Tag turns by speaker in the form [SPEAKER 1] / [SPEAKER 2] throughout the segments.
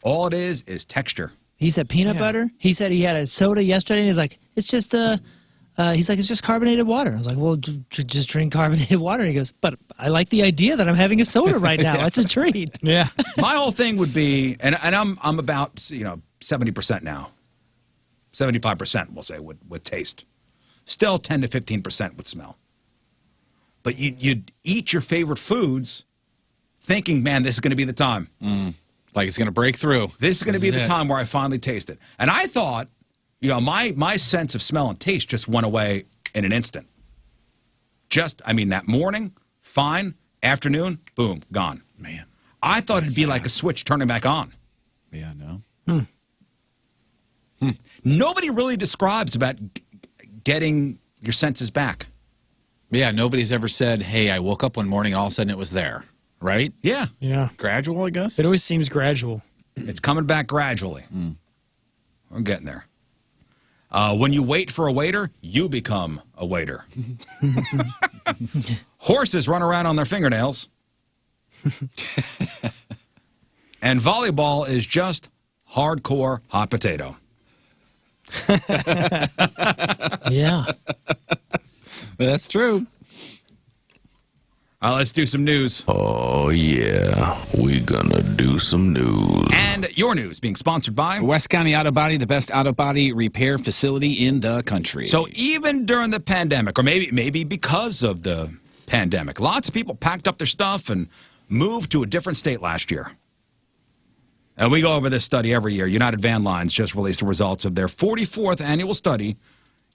[SPEAKER 1] All it is texture.
[SPEAKER 2] He said peanut butter. He said he had a soda yesterday, and he's like, it's just it's just carbonated water. I was like, well, just drink carbonated water. He goes, but I like the idea that I'm having a soda right now. That's a treat.
[SPEAKER 3] Yeah.
[SPEAKER 1] My whole thing would be, and I'm about 70% now, 75% we'll say with taste, still 10 to 15% with smell. But you'd eat your favorite foods, thinking, man, this is going to be the time.
[SPEAKER 4] Like it's going to break through.
[SPEAKER 1] This is going to be the time where I finally taste it. And I thought, my sense of smell and taste just went away in an instant. That morning, fine. Afternoon, boom, gone.
[SPEAKER 4] Man.
[SPEAKER 1] I thought it'd be like a switch turning back on.
[SPEAKER 4] Yeah, no.
[SPEAKER 1] Nobody really describes about getting your senses back.
[SPEAKER 4] Yeah, nobody's ever said, hey, I woke up one morning and all of a sudden it was there. Right?
[SPEAKER 1] Yeah.
[SPEAKER 3] Yeah.
[SPEAKER 4] Gradual, I guess?
[SPEAKER 3] It always seems gradual.
[SPEAKER 1] It's coming back gradually. We're getting there. When you wait for a waiter, you become a waiter. Horses run around on their fingernails. And volleyball is just hardcore hot potato.
[SPEAKER 2] Yeah.
[SPEAKER 4] That's true.
[SPEAKER 1] Let's do some news.
[SPEAKER 5] Oh, yeah. We gonna do some news.
[SPEAKER 1] And your news being sponsored by
[SPEAKER 4] West County Auto Body, the best auto body repair facility in the country.
[SPEAKER 1] So even during the pandemic, or maybe because of the pandemic, lots of people packed up their stuff and moved to a different state last year. And we go over this study every year. United Van Lines just released the results of their 44th annual study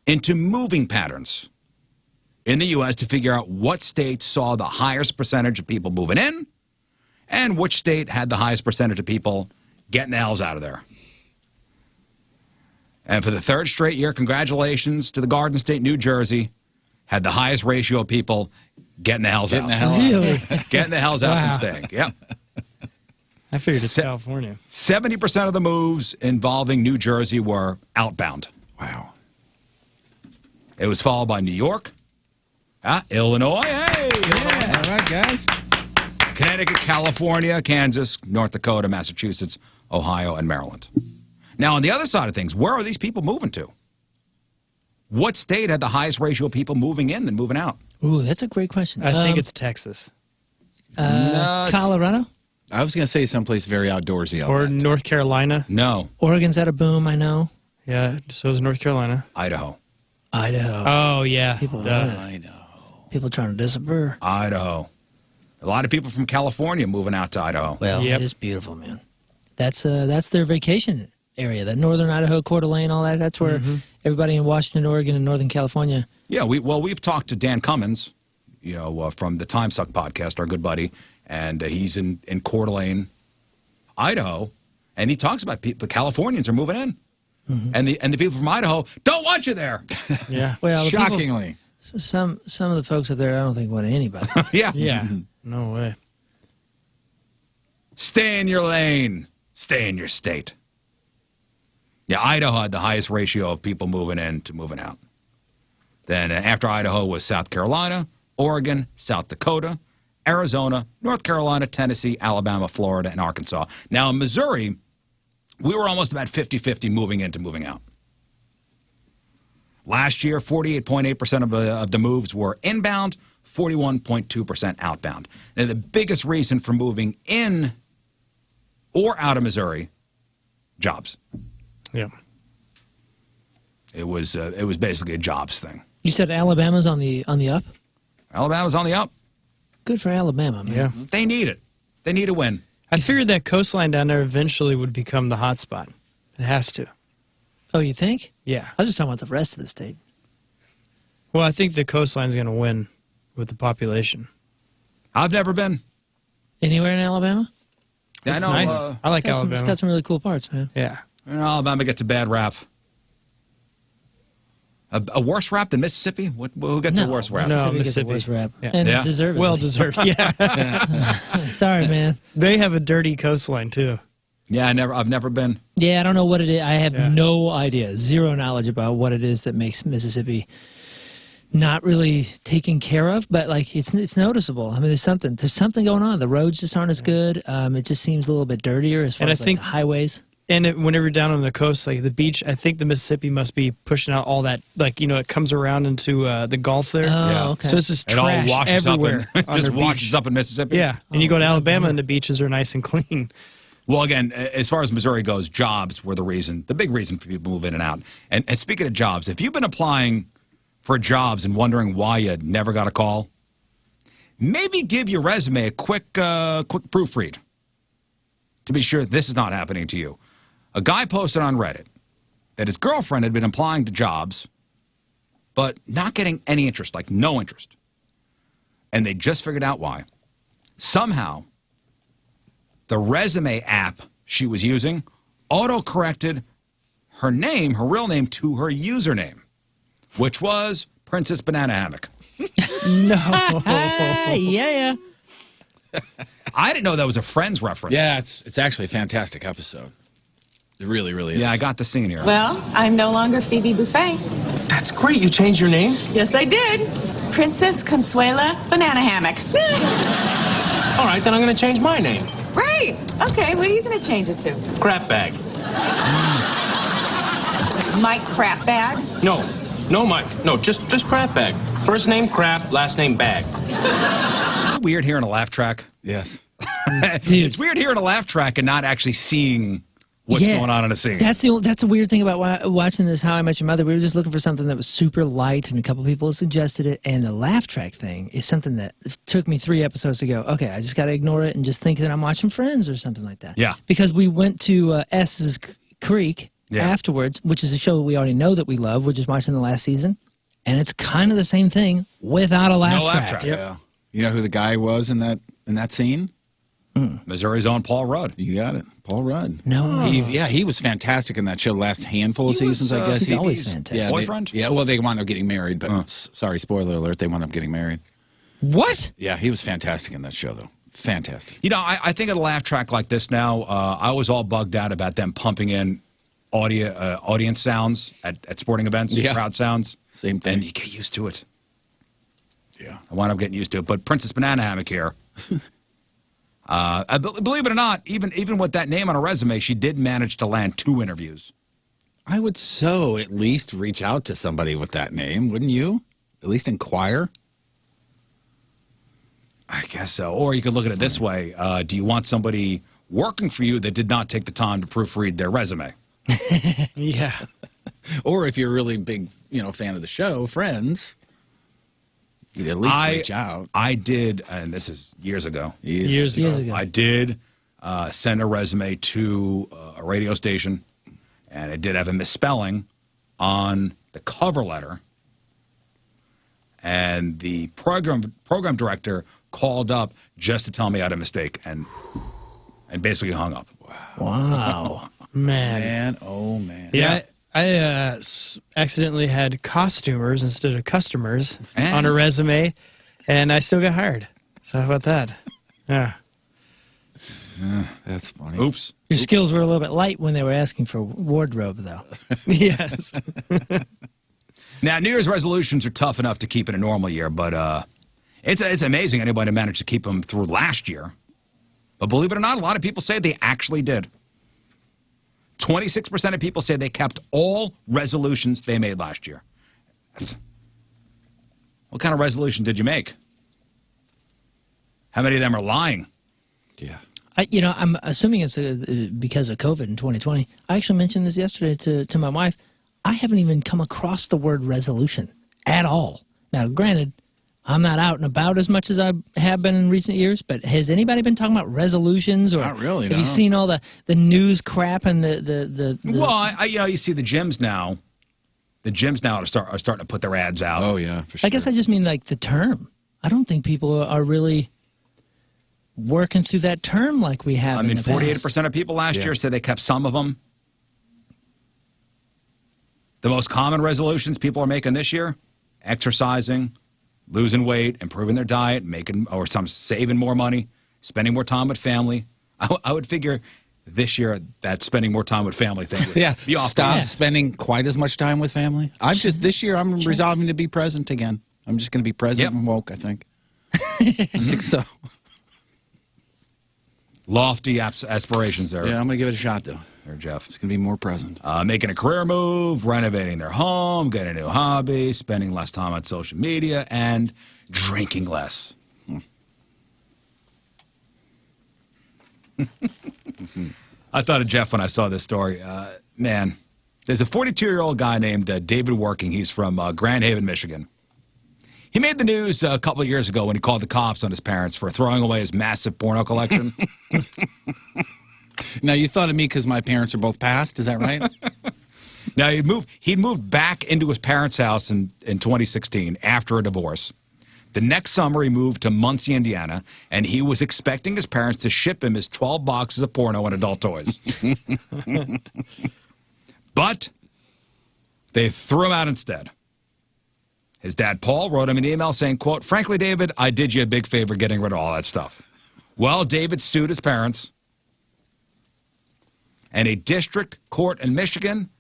[SPEAKER 1] into moving patterns in the U.S. to figure out what states saw the highest percentage of people moving in and which state had the highest percentage of people getting the hells out of there. And for the third straight year, congratulations to the Garden State, New Jersey, had the highest ratio of people getting the hells out.
[SPEAKER 2] Really?
[SPEAKER 1] Getting the hells out and staying. Yep.
[SPEAKER 3] I figured it's California.
[SPEAKER 1] 70% of the moves involving New Jersey were outbound.
[SPEAKER 4] Wow.
[SPEAKER 1] It was followed by New York, Illinois,
[SPEAKER 4] Yeah. All right, guys.
[SPEAKER 1] Connecticut, California, Kansas, North Dakota, Massachusetts, Ohio, and Maryland. Now, on the other side of things, where are these people moving to? What state had the highest ratio of people moving in than moving out?
[SPEAKER 2] Ooh, that's a great question.
[SPEAKER 3] I think it's Texas.
[SPEAKER 2] Colorado?
[SPEAKER 4] I was going to say someplace very outdoorsy.
[SPEAKER 3] Or North Carolina.
[SPEAKER 1] No.
[SPEAKER 2] Oregon's at a boom, I know.
[SPEAKER 3] Yeah, so is North Carolina.
[SPEAKER 1] Idaho.
[SPEAKER 3] Oh, yeah.
[SPEAKER 2] People
[SPEAKER 4] I know.
[SPEAKER 2] People trying to disappear.
[SPEAKER 1] Idaho. A lot of people from California moving out to Idaho.
[SPEAKER 2] Well, it is beautiful, man. That's their vacation area, that northern Idaho, Coeur d'Alene, all that. That's where everybody in Washington, Oregon, and Northern California.
[SPEAKER 1] Yeah, we've talked to Dan Cummins, from the Time Suck podcast, our good buddy, and he's in Coeur d'Alene, Idaho, and he talks about the Californians are moving in, and the people from Idaho don't want you there.
[SPEAKER 3] Yeah.
[SPEAKER 2] Well,
[SPEAKER 4] Shockingly.
[SPEAKER 2] Some of the folks up there, I don't think want anybody.
[SPEAKER 1] Yeah.
[SPEAKER 3] Yeah. No way.
[SPEAKER 1] Stay in your lane. Stay in your state. Yeah, Idaho had the highest ratio of people moving in to moving out. Then after Idaho was South Carolina, Oregon, South Dakota, Arizona, North Carolina, Tennessee, Alabama, Florida, and Arkansas. Now, in Missouri, we were almost about 50-50 moving in to moving out. Last year, 48.8% of the moves were inbound, 41.2% outbound. Now, the biggest reason for moving in or out of Missouri, jobs.
[SPEAKER 3] Yeah.
[SPEAKER 1] It was basically a jobs thing.
[SPEAKER 2] You said Alabama's on the up?
[SPEAKER 1] Alabama's on the up.
[SPEAKER 2] Good for Alabama, man.
[SPEAKER 3] Yeah.
[SPEAKER 1] They need it. They need a win.
[SPEAKER 3] I figured that coastline down there eventually would become the hot spot. It has to.
[SPEAKER 2] Oh, you think?
[SPEAKER 3] Yeah.
[SPEAKER 2] I was just talking about the rest of the state.
[SPEAKER 3] Well, I think the coastline's going to win with the population.
[SPEAKER 1] I've never been.
[SPEAKER 2] Anywhere in Alabama?
[SPEAKER 1] Yeah,
[SPEAKER 3] It's
[SPEAKER 1] I know.
[SPEAKER 3] nice. I like Alabama.
[SPEAKER 2] It's got some really cool parts, man.
[SPEAKER 3] Yeah.
[SPEAKER 1] Alabama gets a bad rap. A worse rap than Mississippi? Who gets a worse rap?
[SPEAKER 3] No.
[SPEAKER 2] Mississippi gets a
[SPEAKER 3] Mississippi.
[SPEAKER 2] worse rap.
[SPEAKER 3] Yeah.
[SPEAKER 2] And
[SPEAKER 1] Yeah.
[SPEAKER 2] deservedly.
[SPEAKER 3] Well deserved. Yeah.
[SPEAKER 2] Sorry, man.
[SPEAKER 3] They have a dirty coastline, too.
[SPEAKER 1] Yeah, I've never been.
[SPEAKER 2] Yeah, I don't know what it is. I have
[SPEAKER 3] Yeah.
[SPEAKER 2] no idea. Zero knowledge about what it is that makes Mississippi not really taken care of, but like it's noticeable. I mean, there's something going on. The roads just aren't as good. It just seems a little bit dirtier as far as like, the highways.
[SPEAKER 3] And whenever you're down on the coast, like the beach, I think the Mississippi must be pushing out all that, like, it comes around into the Gulf there.
[SPEAKER 2] Oh, okay.
[SPEAKER 3] So it's just trash everywhere.
[SPEAKER 1] Just washes up in Mississippi.
[SPEAKER 3] Yeah, and you go to Alabama and the beaches are nice and clean.
[SPEAKER 1] Well, again, as far as Missouri goes, jobs were the big reason for people to move in and out. And speaking of jobs, if you've been applying for jobs and wondering why you never got a call, maybe give your resume a quick proofread to be sure this is not happening to you. A guy posted on Reddit that his girlfriend had been applying to jobs, but not getting any interest, like no interest. And they just figured out why. Somehow, the resume app she was using auto-corrected her real name, to her username, which was Princess Banana Hammock.
[SPEAKER 2] No. Yeah.
[SPEAKER 1] I didn't know that was a Friends reference.
[SPEAKER 4] Yeah, it's actually a fantastic episode. It really, really is.
[SPEAKER 1] Yeah, I got the scene here.
[SPEAKER 6] Well, I'm no longer Phoebe Buffet.
[SPEAKER 7] That's great. You changed your name?
[SPEAKER 6] Yes, I did. Princess Consuela Banana Hammock.
[SPEAKER 7] All right, then I'm going to change my name.
[SPEAKER 6] Right. Okay, what are you going to change it to?
[SPEAKER 7] Crap Bag.
[SPEAKER 6] Mike Crap Bag?
[SPEAKER 7] No, Mike. No, just Crap Bag. First name Crap, last name Bag.
[SPEAKER 1] It's weird hearing a laugh track.
[SPEAKER 4] Yes.
[SPEAKER 2] Dude.
[SPEAKER 1] It's weird hearing a laugh track and not actually seeing what's going on in a scene.
[SPEAKER 2] That's the weird thing about watching this How I Met Your Mother. We were just looking for something that was super light, and a couple people suggested it. And the laugh track thing is something that took me 3 episodes to go, okay, I just got to ignore it and just think that I'm watching Friends or something like that.
[SPEAKER 1] Yeah.
[SPEAKER 2] Because we went to S's Creek afterwards, which is a show we already know that we love. We're just watching the last season. And it's kind of the same thing without a laugh track.
[SPEAKER 1] Yep. Yeah.
[SPEAKER 4] You know who the guy was in that scene?
[SPEAKER 1] Missouri's own Paul Rudd.
[SPEAKER 4] You got it. Paul Rudd.
[SPEAKER 2] No.
[SPEAKER 4] He was fantastic in that show. Last handful of seasons, I guess.
[SPEAKER 2] He's always fantastic.
[SPEAKER 4] Yeah,
[SPEAKER 1] Boyfriend?
[SPEAKER 4] Well, they wound up getting married, but sorry, spoiler alert, they wound up getting married.
[SPEAKER 2] What?
[SPEAKER 4] Yeah, he was fantastic in that show, though. Fantastic.
[SPEAKER 1] You know, I think of a laugh track like this now. I was all bugged out about them pumping in audience sounds at sporting events, crowd sounds.
[SPEAKER 4] Same thing.
[SPEAKER 1] And you get used to it.
[SPEAKER 4] Yeah.
[SPEAKER 1] I wound up getting used to it. But Princess Banana Hammock here. Believe it or not, even with that name on her resume, she did manage to land 2 interviews.
[SPEAKER 4] I would at least reach out to somebody with that name, wouldn't you? At least inquire.
[SPEAKER 1] I guess so. Or you could look at it this way. Do you want somebody working for you that did not take the time to proofread their resume?
[SPEAKER 3] Yeah.
[SPEAKER 4] Or if you're a really big, fan of the show, Friends, you'd at least reach out.
[SPEAKER 1] I did, and this is years ago.
[SPEAKER 3] Years ago.
[SPEAKER 1] I did send a resume to a radio station, and it did have a misspelling on the cover letter. And the program director called up just to tell me I had a mistake, and basically hung up.
[SPEAKER 2] Wow.
[SPEAKER 3] Man.
[SPEAKER 4] Oh, man.
[SPEAKER 3] Yeah. I accidentally had costumers instead of customers on a resume, and I still got hired. So how about that? Yeah.
[SPEAKER 4] That's funny.
[SPEAKER 1] Oops.
[SPEAKER 2] Your skills were a little bit light when they were asking for wardrobe, though.
[SPEAKER 3] Yes.
[SPEAKER 1] Now, New Year's resolutions are tough enough to keep in a normal year, but it's amazing anybody managed to keep them through last year. But believe it or not, a lot of people say they actually did. 26% of people say they kept all resolutions they made last year. What kind of resolution did you make? How many of them are lying?
[SPEAKER 4] Yeah.
[SPEAKER 2] I'm assuming it's because of COVID in 2020. I actually mentioned this yesterday to my wife. I haven't even come across the word resolution at all. Now, granted, I'm not out and about as much as I have been in recent years, but has anybody been talking about resolutions? Or
[SPEAKER 4] Not really,
[SPEAKER 2] Have
[SPEAKER 4] no.
[SPEAKER 2] you seen all the news crap and the
[SPEAKER 1] Well, you see the gyms now. The gyms now are starting to put their ads out.
[SPEAKER 4] Oh, yeah, for sure.
[SPEAKER 2] I guess I just mean like the term. I don't think people are really working through that term like we have.
[SPEAKER 1] I mean,
[SPEAKER 2] in the past.
[SPEAKER 1] 48% of people last year said they kept some of them. The most common resolutions people are making this year: exercising, losing weight, improving their diet, saving more money, spending more time with family. I would figure this year that spending more time with family thing would
[SPEAKER 4] Yeah,
[SPEAKER 1] be off.
[SPEAKER 4] stop spending quite as much time with family. This year I'm resolving to be present again. I'm just going to be present and woke, I think. I think so.
[SPEAKER 1] Lofty aspirations there.
[SPEAKER 4] Yeah, I'm going to give it a shot, though.
[SPEAKER 1] There, Jeff.
[SPEAKER 4] It's going to be more present.
[SPEAKER 1] Making a career move, renovating their home, getting a new hobby, spending less time on social media, and drinking less. I thought of Jeff when I saw this story. Man, there's a 42-year-old guy named David Working. He's from Grand Haven, Michigan. He made the news a couple of years ago when he called the cops on his parents for throwing away his massive porno collection.
[SPEAKER 4] Now, you thought of me because my parents are both passed. Is that right?
[SPEAKER 1] Now, he moved back into his parents' house in 2016 after a divorce. The next summer, he moved to Muncie, Indiana, and he was expecting his parents to ship him his 12 boxes of porno and adult toys. But they threw him out instead. His dad, Paul, wrote him an email saying, quote, "Frankly, David, I did you a big favor getting rid of all that stuff." Well, David sued his parents, and a district court in Michigan,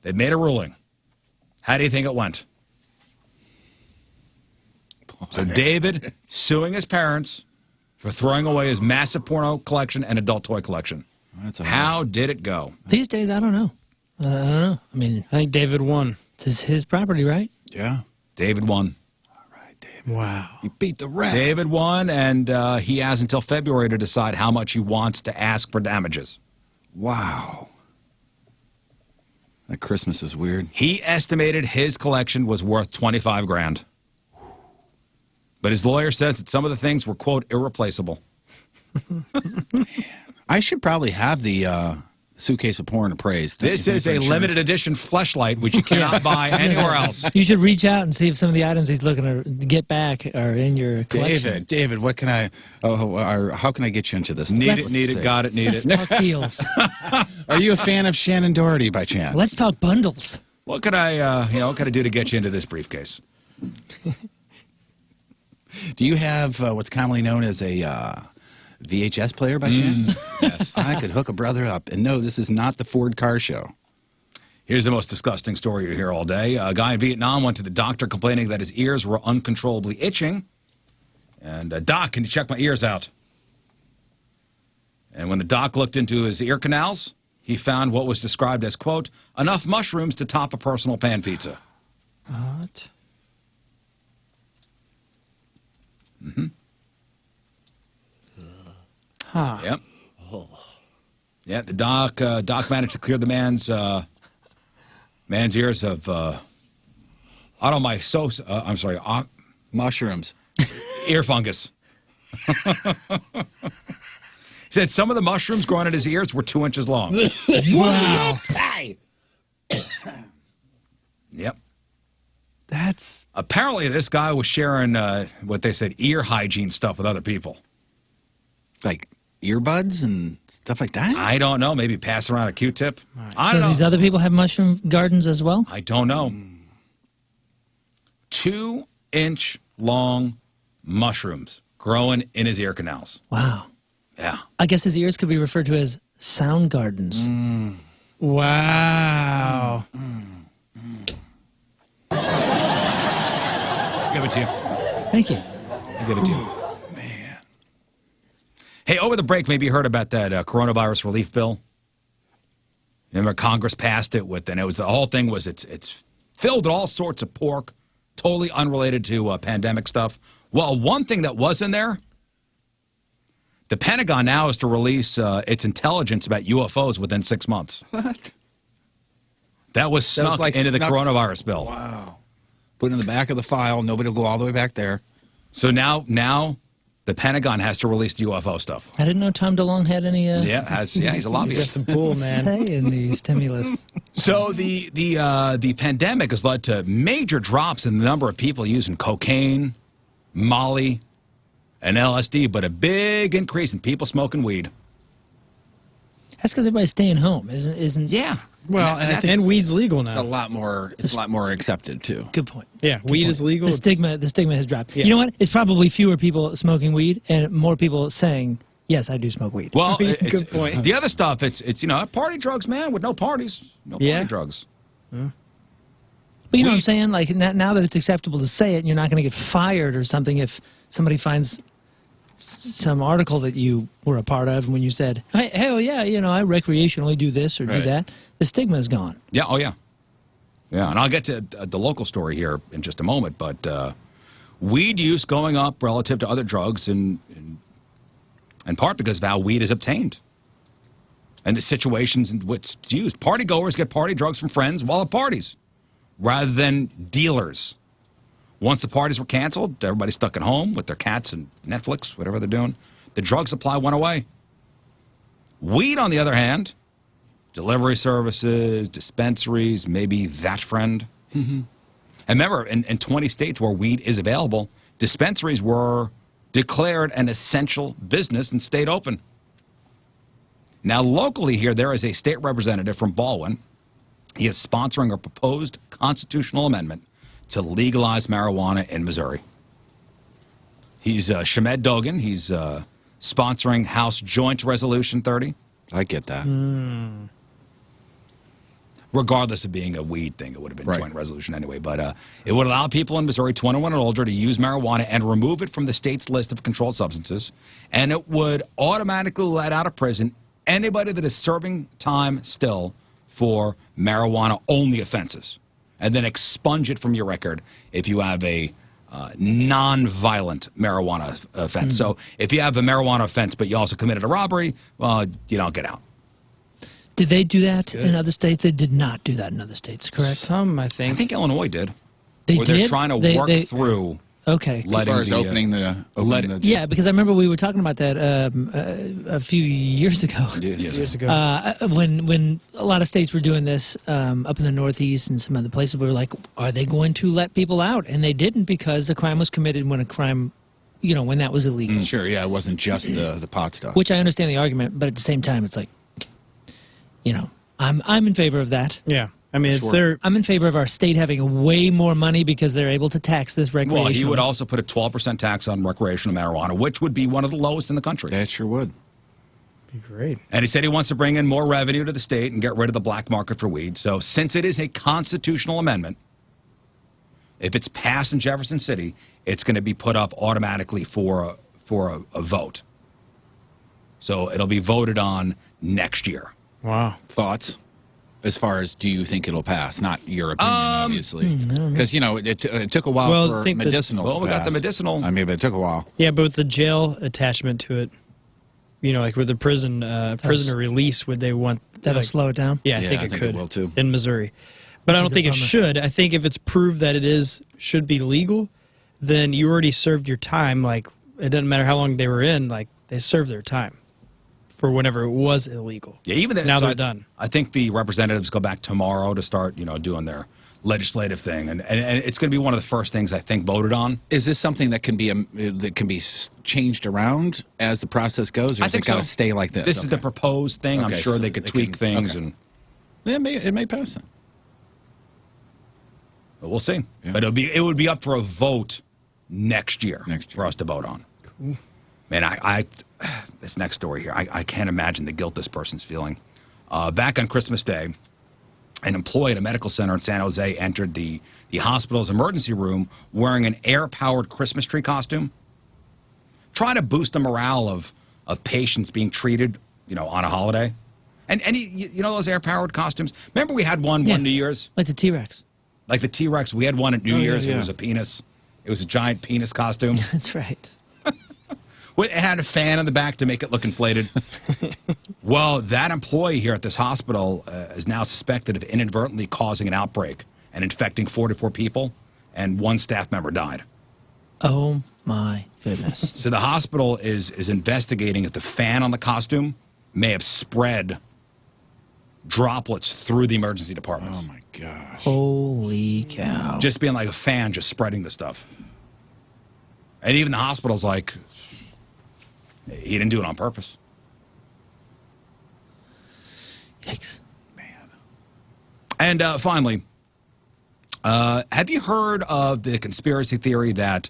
[SPEAKER 1] they made a ruling. How do you think it went? So David suing his parents for throwing away his massive porno collection and adult toy collection. How did it go?
[SPEAKER 2] These days, I don't know. I don't know. I mean,
[SPEAKER 3] I think David won.
[SPEAKER 2] This is his property, right?
[SPEAKER 4] Yeah.
[SPEAKER 1] David won.
[SPEAKER 4] All right, David.
[SPEAKER 3] Wow.
[SPEAKER 4] You beat the rap.
[SPEAKER 1] David won, and he has until February to decide how much he wants to ask for damages.
[SPEAKER 4] Wow. That Christmas was weird.
[SPEAKER 1] He estimated his collection was worth $25,000. But his lawyer says that some of the things were, quote, irreplaceable.
[SPEAKER 4] I should probably have the suitcase of porn appraised.
[SPEAKER 1] This is a limited edition fleshlight, which you cannot buy anywhere else.
[SPEAKER 2] You should reach out and see if some of the items he's looking to get back are in your collection.
[SPEAKER 4] David, what can I? How can I get you into this?
[SPEAKER 1] Need it, got it, need
[SPEAKER 2] Let's
[SPEAKER 1] it.
[SPEAKER 2] talk deals.
[SPEAKER 4] Are you a fan of Shannon Doherty by chance?
[SPEAKER 2] Let's talk bundles.
[SPEAKER 1] What could I, what can I do to get you into this briefcase?
[SPEAKER 4] Do you have what's commonly known as a VHS player by chance?
[SPEAKER 1] Yes.
[SPEAKER 4] I could hook a brother up. And no, this is not the Ford car show.
[SPEAKER 1] Here's the most disgusting story you hear all day. A guy in Vietnam went to the doctor complaining that his ears were uncontrollably itching. And, Doc, can you check my ears out? And when the doc looked into his ear canals, he found what was described as, quote, enough mushrooms to top a personal pan pizza.
[SPEAKER 3] What?
[SPEAKER 1] Mm-hmm.
[SPEAKER 3] Huh.
[SPEAKER 1] Yep. Yeah, the doc managed to clear the man's ears of
[SPEAKER 4] Mushrooms.
[SPEAKER 1] ear fungus. He said some of the mushrooms growing in his ears were 2 inches long.
[SPEAKER 2] Wow.
[SPEAKER 1] Yep.
[SPEAKER 3] That's
[SPEAKER 1] Apparently, this guy was sharing what they said ear hygiene stuff with other people.
[SPEAKER 4] Like earbuds and stuff like that?
[SPEAKER 1] I don't know. Maybe pass around a Q-tip. I
[SPEAKER 2] So
[SPEAKER 1] don't know.
[SPEAKER 2] these other people have mushroom gardens as well?
[SPEAKER 1] I don't know. 2-inch long mushrooms growing in his ear canals.
[SPEAKER 2] Wow.
[SPEAKER 1] Yeah.
[SPEAKER 2] I guess his ears could be referred to as sound gardens.
[SPEAKER 3] wow.
[SPEAKER 1] Give it to you.
[SPEAKER 2] Thank you.
[SPEAKER 1] I'll give it to you. Man. Hey, over the break, maybe you heard about that coronavirus relief bill. Remember, Congress passed it with, and it was the whole thing was it's filled with all sorts of pork, totally unrelated to pandemic stuff. Well, one thing that was in there, the Pentagon now is to release its intelligence about UFOs within 6 months.
[SPEAKER 4] What?
[SPEAKER 1] That was snuck into the coronavirus bill.
[SPEAKER 4] Wow. Put it in the back of the file. Nobody will go all the way back there.
[SPEAKER 1] So now the Pentagon has to release the UFO stuff.
[SPEAKER 2] I didn't know Tom DeLonge had any
[SPEAKER 1] He's a
[SPEAKER 3] He's got
[SPEAKER 1] lobbyist.
[SPEAKER 3] some pool, man.
[SPEAKER 2] say in the stimulus.
[SPEAKER 1] So the pandemic has led to major drops in the number of people using cocaine, Molly, and LSD, but a big increase in people smoking weed.
[SPEAKER 2] That's because everybody's staying home, isn't?
[SPEAKER 1] Yeah.
[SPEAKER 3] Well, and weed's legal now.
[SPEAKER 4] It's a lot more accepted too.
[SPEAKER 2] Good point.
[SPEAKER 3] Yeah, weed is legal.
[SPEAKER 2] The stigma has dropped.
[SPEAKER 3] Yeah.
[SPEAKER 2] You know what? It's probably fewer people smoking weed and more people saying Yes, I do smoke weed.
[SPEAKER 1] Well,
[SPEAKER 3] Good point.
[SPEAKER 1] The other stuff, it's party drugs, man, with no parties. No party drugs.
[SPEAKER 2] But you know what I'm saying? Like, now that it's acceptable to say it, and you're not going to get fired or something if somebody finds some article that you were a part of when you said, hey, hell yeah, I recreationally do this or do that. The stigma is gone.
[SPEAKER 1] Yeah, oh yeah. Yeah, and I'll get to the local story here in just a moment, but weed use going up relative to other drugs in part because of how weed is obtained and the situations in which it's used. Party goers get party drugs from friends while at parties rather than dealers. Once the parties were canceled, everybody stuck at home with their cats and Netflix, whatever they're doing. The drug supply went away. Weed, on the other hand, delivery services, dispensaries, maybe that friend. And remember, in 20 states where weed is available, dispensaries were declared an essential business and stayed open. Now, locally here, there is a state representative from Baldwin. He is sponsoring a proposed constitutional amendment to legalize marijuana in Missouri. He's Shamed Dogan. He's sponsoring House Joint Resolution 30.
[SPEAKER 4] I get that.
[SPEAKER 1] Regardless of being a weed thing, it would have been joint resolution anyway. But it would allow people in Missouri 21 and older to use marijuana and remove it from the state's list of controlled substances. And it would automatically let out of prison anybody that is serving time still for marijuana-only offenses. And then expunge it from your record if you have a non-violent marijuana offense. So if you have a marijuana offense but you also committed a robbery, well, you don't get out.
[SPEAKER 2] Did they do that in other states? They did not do that in other states, correct?
[SPEAKER 3] Some, I think.
[SPEAKER 1] I think Illinois did.
[SPEAKER 2] They
[SPEAKER 1] or
[SPEAKER 2] did?
[SPEAKER 1] they're trying to work through
[SPEAKER 2] Okay.
[SPEAKER 4] As far as opening the
[SPEAKER 2] yeah, because I remember we were talking about that a few years ago.
[SPEAKER 3] Years ago.
[SPEAKER 2] When a lot of states were doing this up in the Northeast and some other places, we were like, are they going to let people out? And they didn't, because the crime was committed when when that was illegal.
[SPEAKER 4] Sure, yeah, it wasn't just the pot stuff.
[SPEAKER 2] Which I understand the argument, but at the same time, it's like, I'm in favor of that.
[SPEAKER 3] Yeah. I mean,
[SPEAKER 2] I'm in favor of our state having way more money because they're able to tax this recreational.
[SPEAKER 1] Well, he would also put a 12% tax on recreational marijuana, which would be one of the lowest in the country.
[SPEAKER 4] That sure would.
[SPEAKER 3] Be great.
[SPEAKER 1] And he said he wants to bring in more revenue to the state and get rid of the black market for weed. So since it is a constitutional amendment, if it's passed in Jefferson City, it's going to be put up automatically for a vote. So it'll be voted on next year.
[SPEAKER 3] Wow.
[SPEAKER 4] Thoughts? As far as, do you think it'll pass? Not your opinion, obviously. Because, it took a while for medicinal to pass.
[SPEAKER 1] We got the medicinal.
[SPEAKER 4] I mean, but it took a while.
[SPEAKER 3] Yeah, but with the jail attachment to it, like with the prisoner release, would they want...
[SPEAKER 2] That'll slow it down?
[SPEAKER 3] Yeah, I think it could.
[SPEAKER 4] It will, too.
[SPEAKER 3] In Missouri. But I don't think it
[SPEAKER 2] bummer.
[SPEAKER 3] should. I think if it's proved that it should be legal, then you already served your time. Like, it doesn't matter how long they were in, like, they served their time for whenever it was illegal.
[SPEAKER 1] Yeah, even
[SPEAKER 3] now they're done.
[SPEAKER 1] I think the representatives go back tomorrow to start, doing their legislative thing, and it's going to be one of the first things I think voted on.
[SPEAKER 4] Is this something that can be changed around as the process goes, or
[SPEAKER 1] I
[SPEAKER 4] is
[SPEAKER 1] think
[SPEAKER 4] it got to
[SPEAKER 1] so.
[SPEAKER 4] stay like this?
[SPEAKER 1] This is the proposed thing. I'm sure
[SPEAKER 4] so
[SPEAKER 1] they could tweak things,
[SPEAKER 4] okay.
[SPEAKER 1] and
[SPEAKER 4] it may pass then.
[SPEAKER 1] but we'll see.
[SPEAKER 4] Yeah.
[SPEAKER 1] But it would be up for a vote next year for us to vote on. Cool. Man, this next story here, I can't imagine the guilt this person's feeling. Back on Christmas Day, an employee at a medical center in San Jose entered the hospital's emergency room wearing an air-powered Christmas tree costume, trying to boost the morale of patients being treated, on a holiday. And those air-powered costumes? Remember we had one New Year's?
[SPEAKER 2] Like the T-Rex.
[SPEAKER 1] Like the T-Rex. We had one at New Year's.
[SPEAKER 4] Yeah.
[SPEAKER 1] It was a penis. It was a giant penis costume.
[SPEAKER 2] That's right.
[SPEAKER 1] It had a fan in the back to make it look inflated. Well, that employee here at this hospital is now suspected of inadvertently causing an outbreak and infecting 44 people, and one staff member died.
[SPEAKER 2] Oh, my goodness.
[SPEAKER 1] So the hospital is investigating if the fan on the costume may have spread droplets through the emergency departments.
[SPEAKER 4] Oh, my gosh.
[SPEAKER 2] Holy cow.
[SPEAKER 1] Just being like a fan, just spreading the stuff. And even the hospital's like, he didn't do it on purpose.
[SPEAKER 2] Yikes.
[SPEAKER 4] Man.
[SPEAKER 1] And finally, have you heard of the conspiracy theory that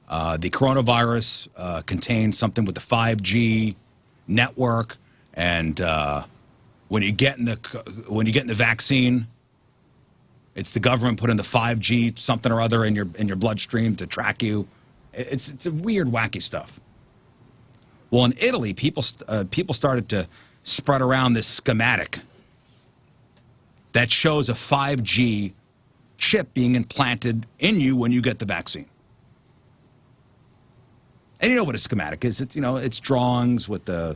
[SPEAKER 1] the coronavirus contains something with the 5G network, and when you get in the vaccine, it's the government putting the 5G something or other in your bloodstream to track you. It's a weird, wacky stuff. Well, in Italy, people started to spread around this schematic that shows a 5G chip being implanted in you when you get the vaccine. And you know what a schematic is? It's drawings with the,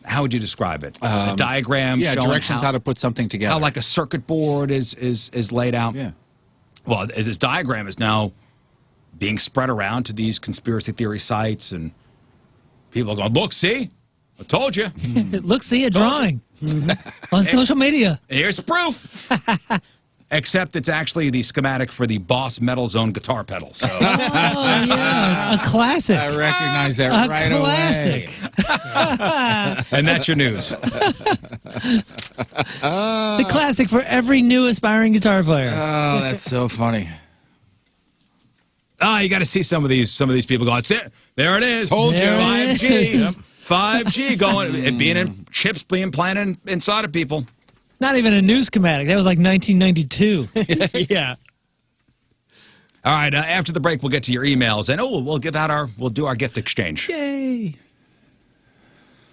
[SPEAKER 1] how would you describe it? A diagram showing
[SPEAKER 4] directions how to put something together.
[SPEAKER 1] How like a circuit board is laid out.
[SPEAKER 4] Yeah.
[SPEAKER 1] Well, this diagram is now being spread around to these conspiracy theory sites, and people are going, look, see? I told you.
[SPEAKER 2] Look, see a drawing on social media.
[SPEAKER 1] Here's the proof. Except it's actually the schematic for the Boss Metal Zone guitar pedal. So.
[SPEAKER 2] Oh, yeah. A classic.
[SPEAKER 4] I recognize that
[SPEAKER 2] A
[SPEAKER 4] right
[SPEAKER 2] classic.
[SPEAKER 4] away.
[SPEAKER 1] And that's your news.
[SPEAKER 2] The classic for every new aspiring guitar player.
[SPEAKER 4] Oh, that's so funny.
[SPEAKER 1] You got to see some of these people going, there it is.
[SPEAKER 4] Told you.
[SPEAKER 1] 5G. 5G going, it being in chips being planted inside of people.
[SPEAKER 2] Not even a new schematic. That was like 1992.
[SPEAKER 3] Yeah.
[SPEAKER 1] All right, after the break, we'll get to your emails, and we'll do our gift exchange.
[SPEAKER 2] Yay.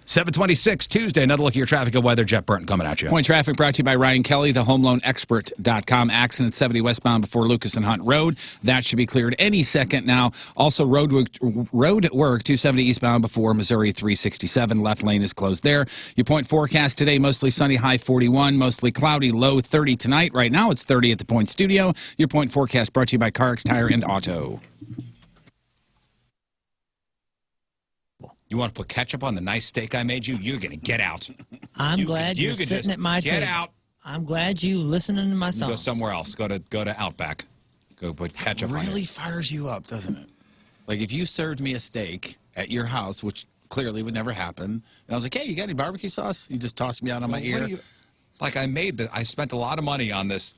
[SPEAKER 1] 726 Tuesday. Another look at your traffic and weather. Jeff Burton coming at you.
[SPEAKER 4] Point traffic brought to you by Ryan Kelly, the homeloanexpert.com. Accident 70 westbound before Lucas and Hunt Road. That should be cleared any second now. Also, road work 270 eastbound before Missouri 367. Left lane is closed there. Your point forecast today, mostly sunny, high 41, mostly cloudy, low 30 tonight. Right now, it's 30 at the Point Studio. Your point forecast brought to you by CarX Tire and Auto.
[SPEAKER 1] You want to put ketchup on the nice steak I made you? You're going to get out.
[SPEAKER 2] I'm glad you're sitting at my table.
[SPEAKER 1] Get out.
[SPEAKER 2] I'm glad you listening to my songs.
[SPEAKER 1] Go somewhere else. Go to Outback. Go put ketchup on it.
[SPEAKER 4] Really fires you up, doesn't it? Like if you served me a steak at your house, which clearly would never happen, and I was like, hey, you got any barbecue sauce? You just tossed me out on my ear.
[SPEAKER 1] Like I spent a lot of money on this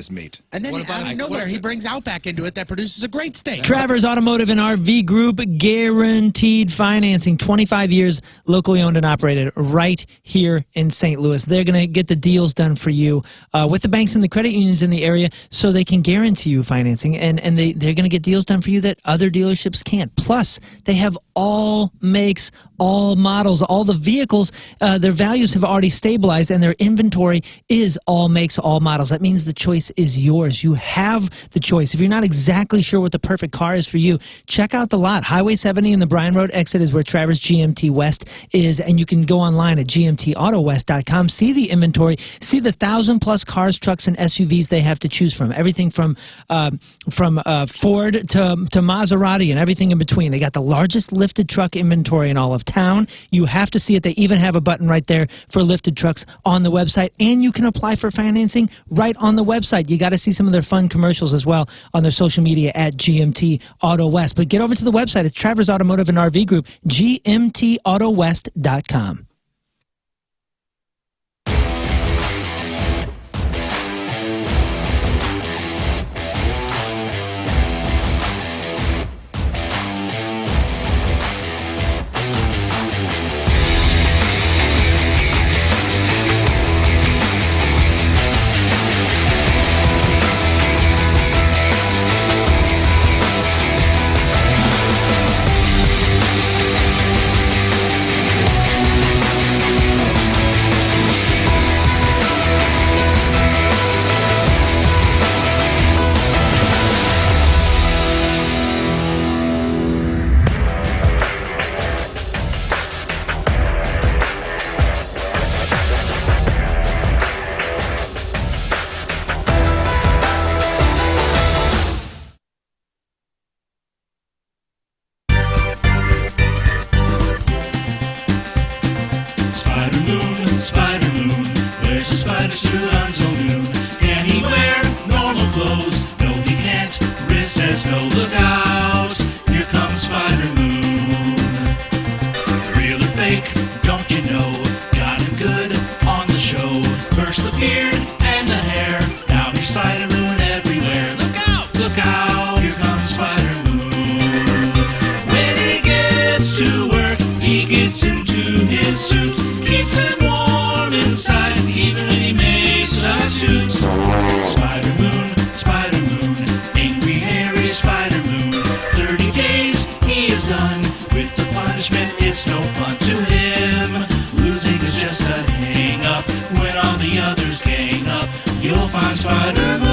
[SPEAKER 1] meat.
[SPEAKER 8] And then out of nowhere, he brings Outback into it that produces a great steak.
[SPEAKER 2] Travers Automotive and RV Group, guaranteed financing, 25 years, locally owned and operated, right here in St. Louis. They're going to get the deals done for you with the banks and the credit unions in the area, so they can guarantee you financing, and they're going to get deals done for you that other dealerships can't. Plus, they have all makes, all models, all the vehicles. Their values have already stabilized, and their inventory is all makes, all models. That means the choice is yours. You have the choice. If you're not exactly sure what the perfect car is for you, check out the lot. Highway 70 and the Bryan Road exit is where Travers GMT West is, and you can go online at gmtautowest.com, see the inventory, see the 1,000-plus cars, trucks, and SUVs they have to choose from. Everything from Ford to Maserati and everything in between. They got the largest lifted truck inventory in all of town. You have to see it. They even have a button right there for lifted trucks on the website, and you can apply for financing right on the website. You got to see some of their fun commercials as well on their social media at GMT Auto West. But get over to the website. It's Travers Automotive and RV Group, gmtautowest.com.
[SPEAKER 9] Spider Moon wears a spider suit on so new. Can he wear normal clothes? No, he can't. Riz says no, look out. Here comes Spider Moon. Real or fake, don't you know? Got him good on the show. First the beard and the hair. Now he's Spider Moon everywhere. Look out, here comes Spider Moon. When he gets to work, he gets into find Spider Moon.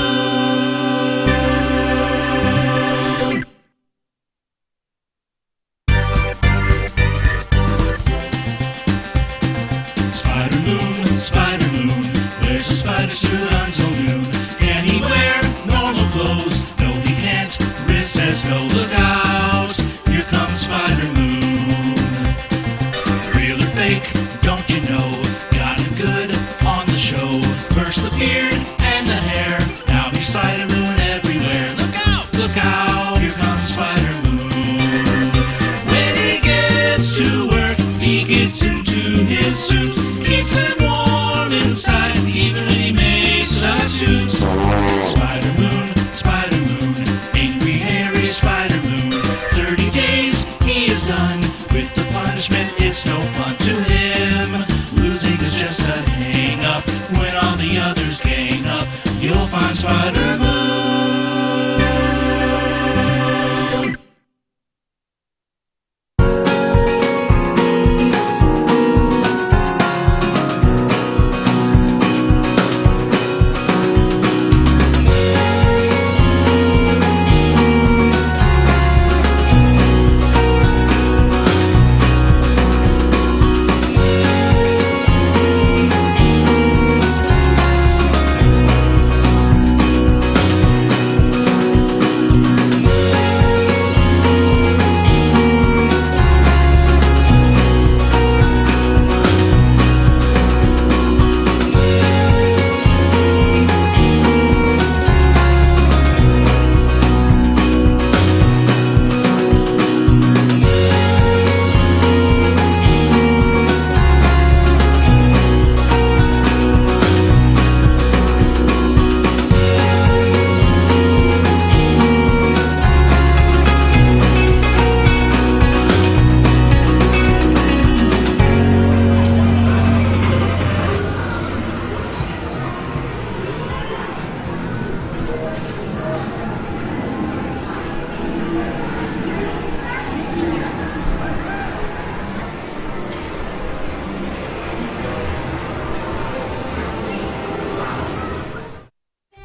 [SPEAKER 9] Spider Moon, Spider Moon, wears a spider suit on so noon. Can he wear normal clothes? No, he can't. Riz says no, look out. Here comes Spider Moon. Real or fake, don't you know? Got him good on the show. First the beard and the hair. Now he's Spider Moon everywhere. Look out, here comes Spider Moon. When he gets to work, he gets into his suit. Keeps him warm inside, even when he makes a suit. Spider Moon, angry, hairy Spider Moon. 30 days he is done with the punishment. It's no fun to him. Losing is just a hang-up. When all the others gang up, you'll find Spider Moon.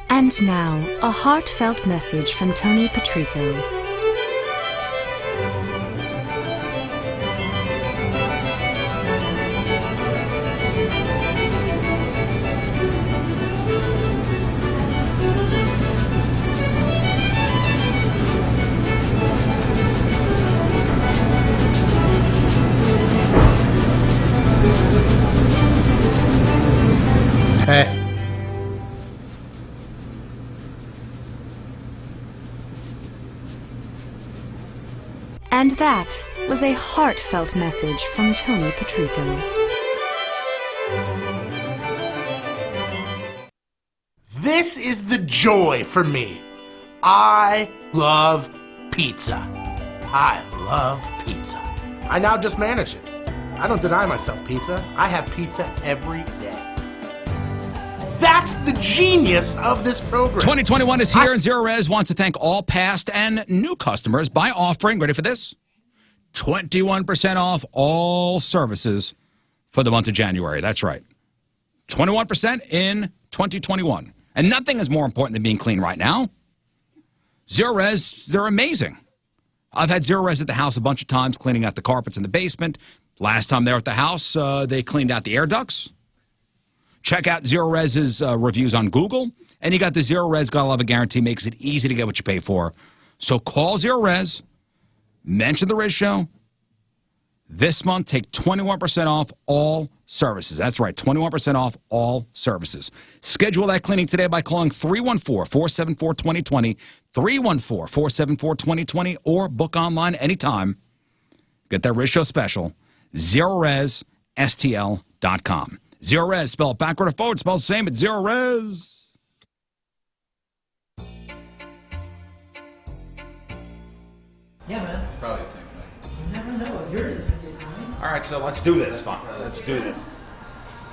[SPEAKER 10] And now, a heartfelt message from Tony Patrico.
[SPEAKER 8] Hey.
[SPEAKER 10] And that was a heartfelt message from Tony Patrico.
[SPEAKER 8] This is the joy for me. I love pizza. I love pizza. I now just manage it. I don't deny myself pizza. I have pizza every day. That's the genius of this program.
[SPEAKER 1] 2021 is here, and Zero Res wants to thank all past and new customers by offering, ready for this? 21% off all services for the month of January. That's right. 21% in 2021. And nothing is more important than being clean right now. Zero Res, they're amazing. I've had Zero Res at the house a bunch of times, cleaning out the carpets in the basement. Last time they were at the house, they cleaned out the air ducts. Check out Zero Res's reviews on Google. And you got the Zero Res Gotta Love It guarantee. Makes it easy to get what you pay for. So call Zero Res. Mention the Riz Show. This month, take 21% off all services. That's right, 21% off all services. Schedule that cleaning today by calling 314-474-2020, 314-474-2020, or book online anytime. Get that Riz Show special, ZeroResSTL.com. Zero Res, spell it backward or forward, spell the same at Zero Res.
[SPEAKER 11] Yeah, man.
[SPEAKER 12] It's probably the same thing.
[SPEAKER 11] You never know. Yours is fine.
[SPEAKER 12] All right, so let's do this. Fine. Let's do this.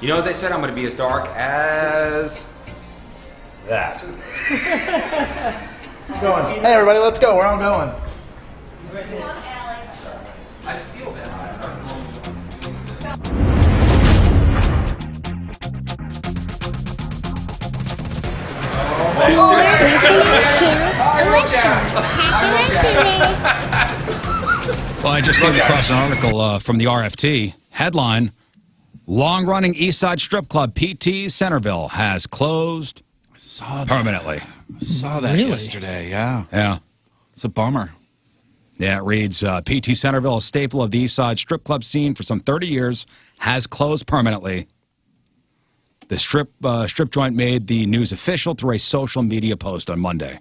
[SPEAKER 12] You know what they said? I'm going to be as dark as that.
[SPEAKER 8] Going. Hey, everybody, let's go. Where I'm going.
[SPEAKER 12] I feel that.
[SPEAKER 1] Well, I just came across an article from the RFT. Headline, long-running East Side strip club PT Centerville has closed permanently.
[SPEAKER 4] I saw that yesterday, yeah.
[SPEAKER 1] Yeah.
[SPEAKER 4] It's a bummer.
[SPEAKER 1] Yeah, it reads, PT Centerville, a staple of the East Side strip club scene for some 30 years, has closed permanently. The strip joint made the news official through a social media post on Monday.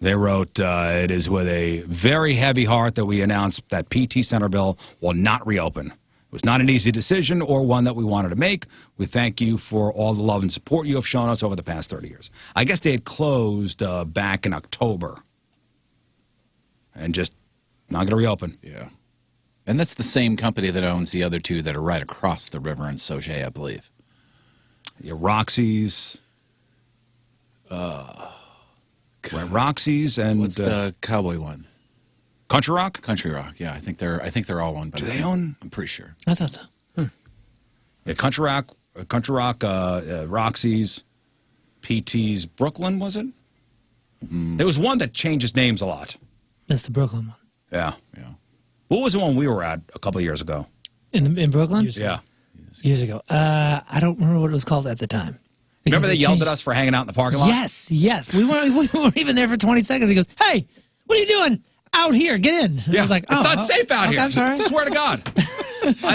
[SPEAKER 1] They wrote, it is with a very heavy heart that we announced that PT Centerville will not reopen. It was not an easy decision or one that we wanted to make. We thank you for all the love and support you have shown us over the past 30 years. I guess they had closed back in October and just not going to reopen.
[SPEAKER 4] Yeah. And that's the same company that owns the other two that are right across the river in Sauget, I believe.
[SPEAKER 1] Yeah, Roxy's. Roxy's and
[SPEAKER 4] what's the cowboy one?
[SPEAKER 1] Country Rock?
[SPEAKER 4] Country Rock, yeah. I think they're all owned by
[SPEAKER 1] Do
[SPEAKER 4] the
[SPEAKER 1] they
[SPEAKER 4] same.
[SPEAKER 1] own?
[SPEAKER 4] I'm pretty sure.
[SPEAKER 2] I thought so.
[SPEAKER 1] Yeah, Country Rock, Roxy's, PT's Brooklyn, was it? There was one that changes names a lot.
[SPEAKER 2] That's the Brooklyn one.
[SPEAKER 1] Yeah.
[SPEAKER 4] Yeah.
[SPEAKER 1] What was the one we were at a couple of years ago?
[SPEAKER 2] In Brooklyn?
[SPEAKER 1] Yeah.
[SPEAKER 2] Years ago. I don't remember what it was called at the time.
[SPEAKER 1] Remember they yelled
[SPEAKER 2] changed.
[SPEAKER 1] at us for hanging out in the parking lot?
[SPEAKER 2] Yes. We weren't even there for 20 seconds. He goes, "Hey, what are you doing out here? Get in." And
[SPEAKER 1] Yeah.
[SPEAKER 2] I was like,
[SPEAKER 1] it's not safe out
[SPEAKER 2] okay,
[SPEAKER 1] here.
[SPEAKER 2] I'm sorry.
[SPEAKER 1] Swear to God.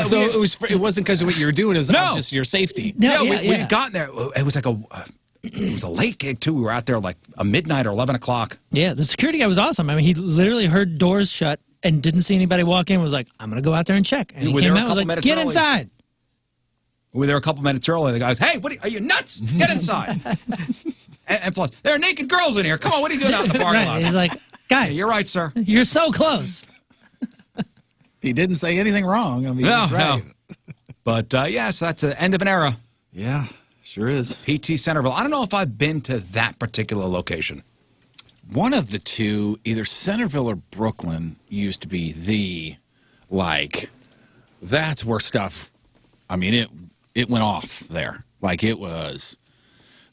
[SPEAKER 4] So it wasn't because of what you were doing. It was just your safety.
[SPEAKER 1] We had gotten there. It was like it was a late gig, too. We were out there like a midnight or 11 o'clock.
[SPEAKER 2] Yeah, the security guy was awesome. I mean, he literally heard doors shut and didn't see anybody walk in. Was like, "I'm going to go out there and check." And he came out and was like, "Get inside."
[SPEAKER 1] We were there a couple minutes early. The guy goes, "Hey, are you nuts? Get inside." and plus, there are naked girls in here. Come on, what are you doing out in the parking lot?
[SPEAKER 2] He's like, "Guys,
[SPEAKER 1] yeah, you're right, sir.
[SPEAKER 2] You're so close."
[SPEAKER 4] He didn't say anything wrong. I mean,
[SPEAKER 1] No,
[SPEAKER 4] he's right.
[SPEAKER 1] no. But, yes, that's the end of an era.
[SPEAKER 4] Yeah, sure is.
[SPEAKER 1] PT Centerville. I don't know if I've been to that particular location.
[SPEAKER 4] One of the two, either Centerville or Brooklyn, used to be that's where stuff, I mean, it went off there. Like, it was,